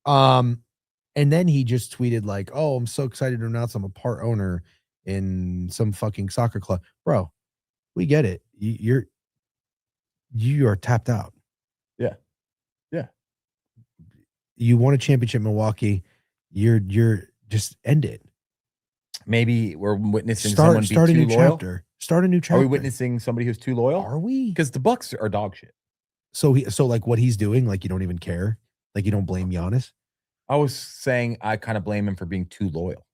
And then he just tweeted like, "Oh, I'm so excited to announce I'm a part owner in some fucking soccer club." Bro, we get it. You are tapped out. Yeah. Yeah. You won a championship in Milwaukee. You're just end it. Maybe we're witnessing someone be start a too new loyal. chapter. Start a new chapter. Are we witnessing somebody who's too loyal? Are we? Because the Bucks are dog shit. So like what he's doing, like you don't even care. Like you don't blame Giannis. I was saying I kind of blame him for being too loyal.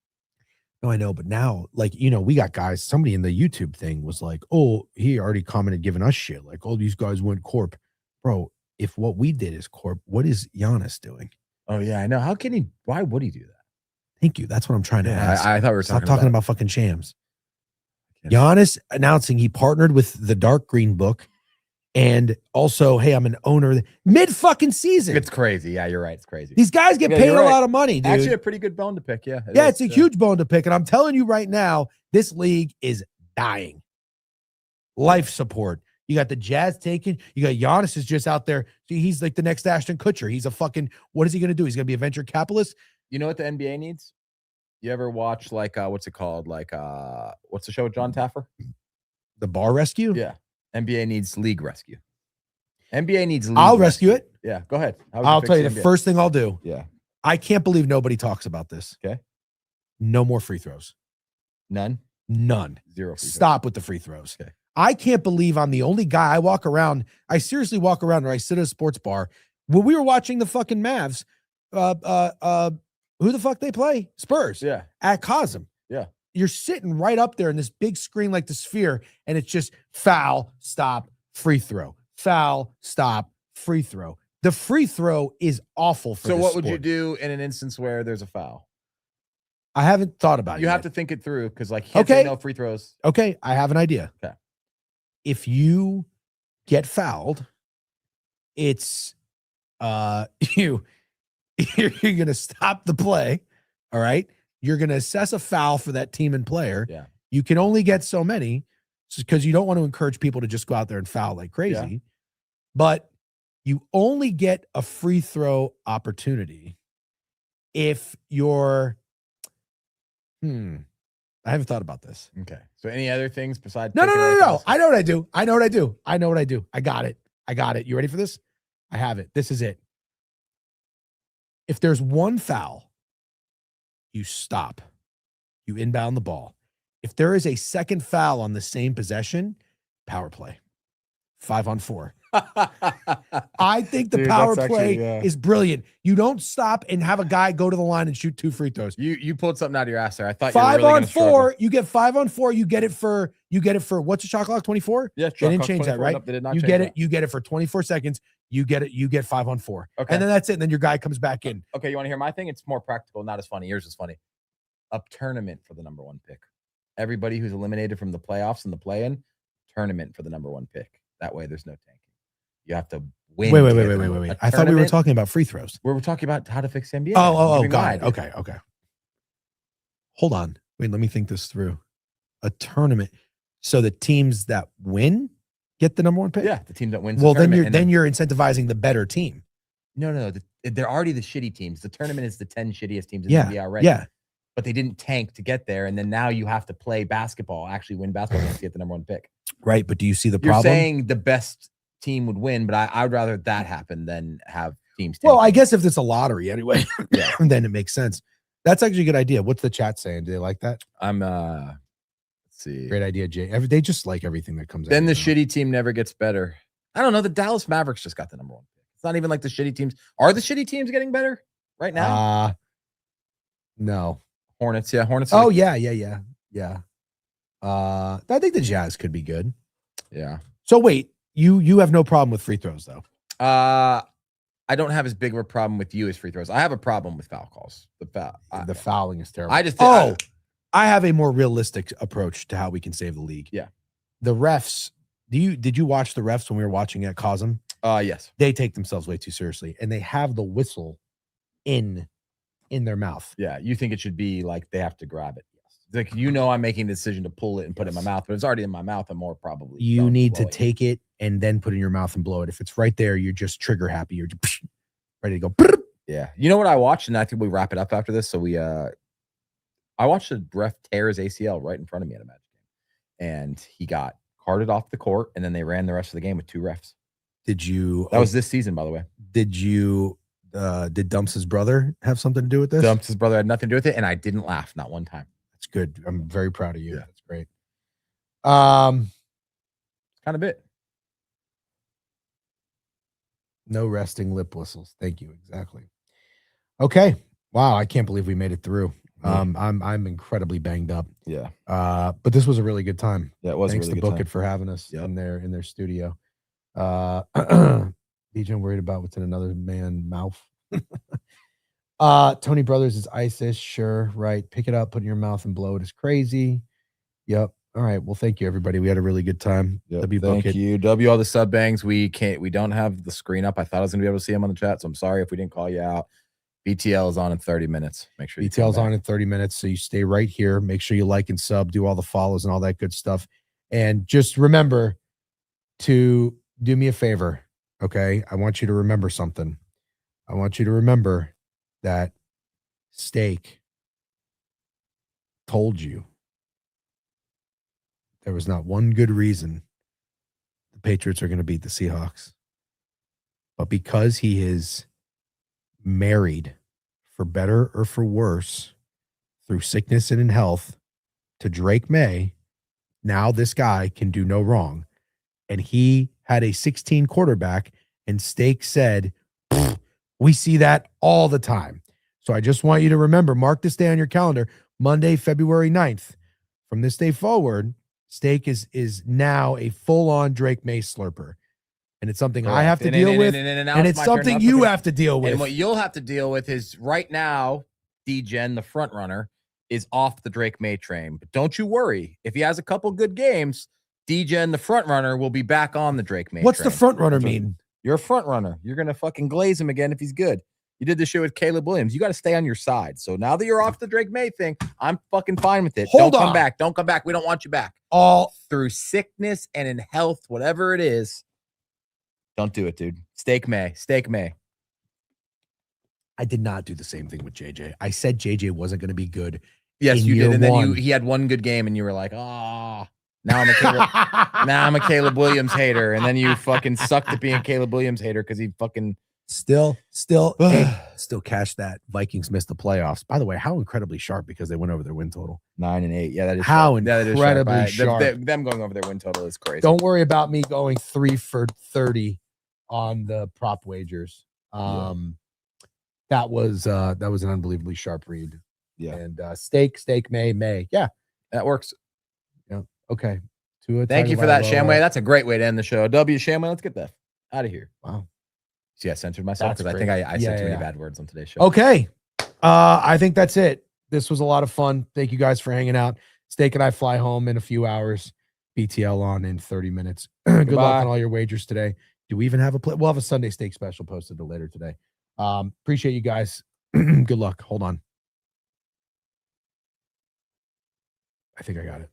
No, I know, but now, like, we got guys, somebody in the YouTube thing was like, oh, he already commented giving us shit. Like, all these guys went corp. Bro, if what we did is corp, what is Giannis doing? Oh, yeah, I know. Why would he do that? Thank you. That's what I'm trying to ask. I thought we were talking about fucking Shams. Giannis announcing he partnered with the Dark Green Book. And also, hey, I'm an owner mid fucking season. It's crazy. Yeah, you're right. It's crazy. These guys get paid a lot of money, dude. Actually, a pretty good bone to pick. Yeah. It's a huge bone to pick. And I'm telling you right now, this league is dying. Life support. You got the Jazz taking. You got Giannis is just out there. See, he's like the next Ashton Kutcher. He's a fucking, what is he going to do? He's going to be a venture capitalist. You know what the NBA needs? You ever watch like, what's it called? Like, what's the show with John Taffer? The Bar Rescue? Yeah. NBA needs league rescue. NBA needs league I'll rescue it. Yeah, go ahead. I'll tell you the first thing I'll do. Yeah. I can't believe nobody talks about this. Okay. No more free throws. None. 0 free throws. Stop with the free throws. Okay. I can't believe I'm the only guy. I seriously walk around or I sit at a sports bar. When we were watching the fucking Mavs, who the fuck they play? Spurs. Yeah. At Cosm. Yeah. You're sitting right up there in this big screen like the Sphere, and it's just foul, stop, free throw. Foul, stop, free throw. The free throw is awful for So this what sport. would you do in an instance where there's a foul? I haven't thought about it. You have yet. to think it through because like you can't say no free throws. Okay, I have an idea. Okay. If you get fouled, it's you're gonna stop the play. All right. You're going to assess a foul for that team and player. Yeah. You can only get so many because you don't want to encourage people to just go out there and foul like crazy. Yeah. But you only get a free throw opportunity if you're I haven't thought about this. Okay. So any other things besides No. I know what I do. I got it. You ready for this? I have it. This is it. If there's one foul, you stop. You inbound the ball. If there is a second foul on the same possession, power play. 5-on-4. I think the Dude, power that's play actually, yeah. is brilliant. You don't stop and have a guy go to the line and shoot 2 free throws. You pulled something out of your ass there. I thought you were really 5-on-4, you get 5-on-4, you get it for what's the shot clock? 24? Yeah, They didn't change that, right? Nope, they did not You change get that. it, you get it for 24 seconds. You get 5-on-4. Okay. And then that's it. And then your guy comes back in. Okay, you want to hear my thing? It's more practical, not as funny. Yours is funny. A tournament for the number 1 pick. Everybody who's eliminated from the playoffs and the play-in, tournament for the number 1 pick. That way there's no tanking. You have to win. Wait. A I thought we were tournament- talking about free throws. We were talking about how to fix the NBA. Oh, Give me my got it. idea. Okay. Hold on. Wait, let me think this through. A tournament. So the teams that win get the number 1 pick? Yeah, the team that wins. the Well, then tournament, you're incentivizing the better team. no. They're already the shitty teams. The tournament is the 10 shittiest teams in Yeah. the NBA already. Yeah. But they didn't tank to get there, and then now you have to play basketball, actually win basketball games to get the number 1 pick. Right. But do you see the You're problem? saying the best team would win, but I would rather that happen than have teams. Well, I tanking. guess if it's a lottery anyway, Yeah. then it makes sense. That's actually a good idea. What's the chat saying? Do they like that? I'm let's see. Great idea, Jay. They just like everything that comes out. Then the you know? shitty team never gets better. I don't know. The Dallas Mavericks just got the number 1 pick. It's not even like the shitty teams. Are the shitty teams getting better right now? No. Hornets, yeah. Hornets. Oh, yeah. I think the Jazz could be good. yeah. So wait, you have no problem with free throws though. I don't have as big of a problem with you as free throws. I have a problem with foul calls. The fouling is terrible. I just I have a more realistic approach to how we can save the league. Yeah. The refs, did you watch the refs when we were watching at Cosm? Yes. They take themselves way too seriously and they have the whistle in their mouth. Yeah. You think it should be like they have to grab it. Yes. Like, I'm making the decision to pull it and put it in my mouth, but it's already in my mouth. I'm more probably. You don't need blow to it. take it and then put it in your mouth and blow it. If it's right there, you're just trigger happy. You're just ready to go. Yeah. You know what I watched? And I think we wrap it up after this. So I watched a ref tear his ACL right in front of me at a Magic game. And he got carted off the court, and then they ran the rest of the game with 2 refs. Did you? That was this season, by the way. Did you? Did Dumps' brother have something to do with this? Dumps' brother had nothing to do with it, and I didn't laugh, not one time. That's good. I'm very proud of you. Yeah. That's great. It's kind of it. No resting lip whistles. Thank you. Exactly. Okay. Wow. I can't believe we made it through. I'm incredibly banged up. Yeah. But this was a really good time. Yeah, it was Thanks a really to good Book time. It for having us Yep. in their studio. DJ, I'm worried about what's in another man's mouth. Tony Brothers is ISIS. Sure. Right. Pick it up, put it in your mouth and blow it is crazy. Yep. All right. Well, thank you, everybody. We had a really good time. Yep. W Thank Bucket. you. W all the sub bangs. We don't have the screen up. I thought I was gonna be able to see them on the chat, so I'm sorry if we didn't call you out. BTL is on in 30 minutes. Make sure you come Details back. on in 30 minutes. So you stay right here. Make sure you like and sub, do all the follows and all that good stuff. And just remember to do me a favor. Okay. I want you to remember something. I want you to remember that Steak told you there was not one good reason the Patriots are going to beat the Seahawks. But because he is married, for better or for worse, through sickness and in health, to Drake May, now this guy can do no wrong. And he had a 16 quarterback, and Steak said, we see that all the time. So I just want you to remember, mark this day on your calendar, Monday, February 9th. From this day forward, Steak is now a full-on Drake May slurper. And it's something I have to deal with, and it's something you have to deal with. And what you'll have to deal with is right now, Degen, the front runner, is off the Drake May train. But don't you worry. If he has a couple good games, Degen, the front runner, will be back on the Drake May What's train. the front runner mean? You're a front runner. You're going to fucking glaze him again if he's good. You did this shit with Caleb Williams. You got to stay on your side. So now that you're off the Drake May thing, I'm fucking fine with it. Hold Don't come on. back. Don't come back. We don't want you back. All Through sickness and in health, whatever it is, don't do it, dude. Steak May. Steak May. I did not do the same thing with JJ. I said JJ wasn't going to be good. Yes, in you year did. And then one. he had one good game and you were like, oh, now I'm a Caleb Williams hater. And then you fucking sucked at being a Caleb Williams hater because he fucking Still cash that. Vikings missed the playoffs. By the way, how incredibly sharp because they went over their win total. 9 and 8. Yeah, that is How sharp. Yeah, that is incredibly sharp. Them going over their win total is crazy. Don't worry about me going 3 for 30 on the prop wagers. That was an unbelievably sharp read. Yeah. And steak may. Yeah, That works. yeah. Okay. Thank you for that, Shamway. That's a great way to end the show. W Shamway, let's get that out of here. Wow. See, I censored myself because I think I said too many bad words on today's show. Okay. I think that's it. This was a lot of fun. Thank you guys for hanging out. Steak and I fly home in a few hours. BTL on in 30 minutes. Good luck on all your wagers today. Do we even have a play? We'll have a Sunday steak special posted later today. Appreciate you guys. Good luck. Hold on. I think I got it.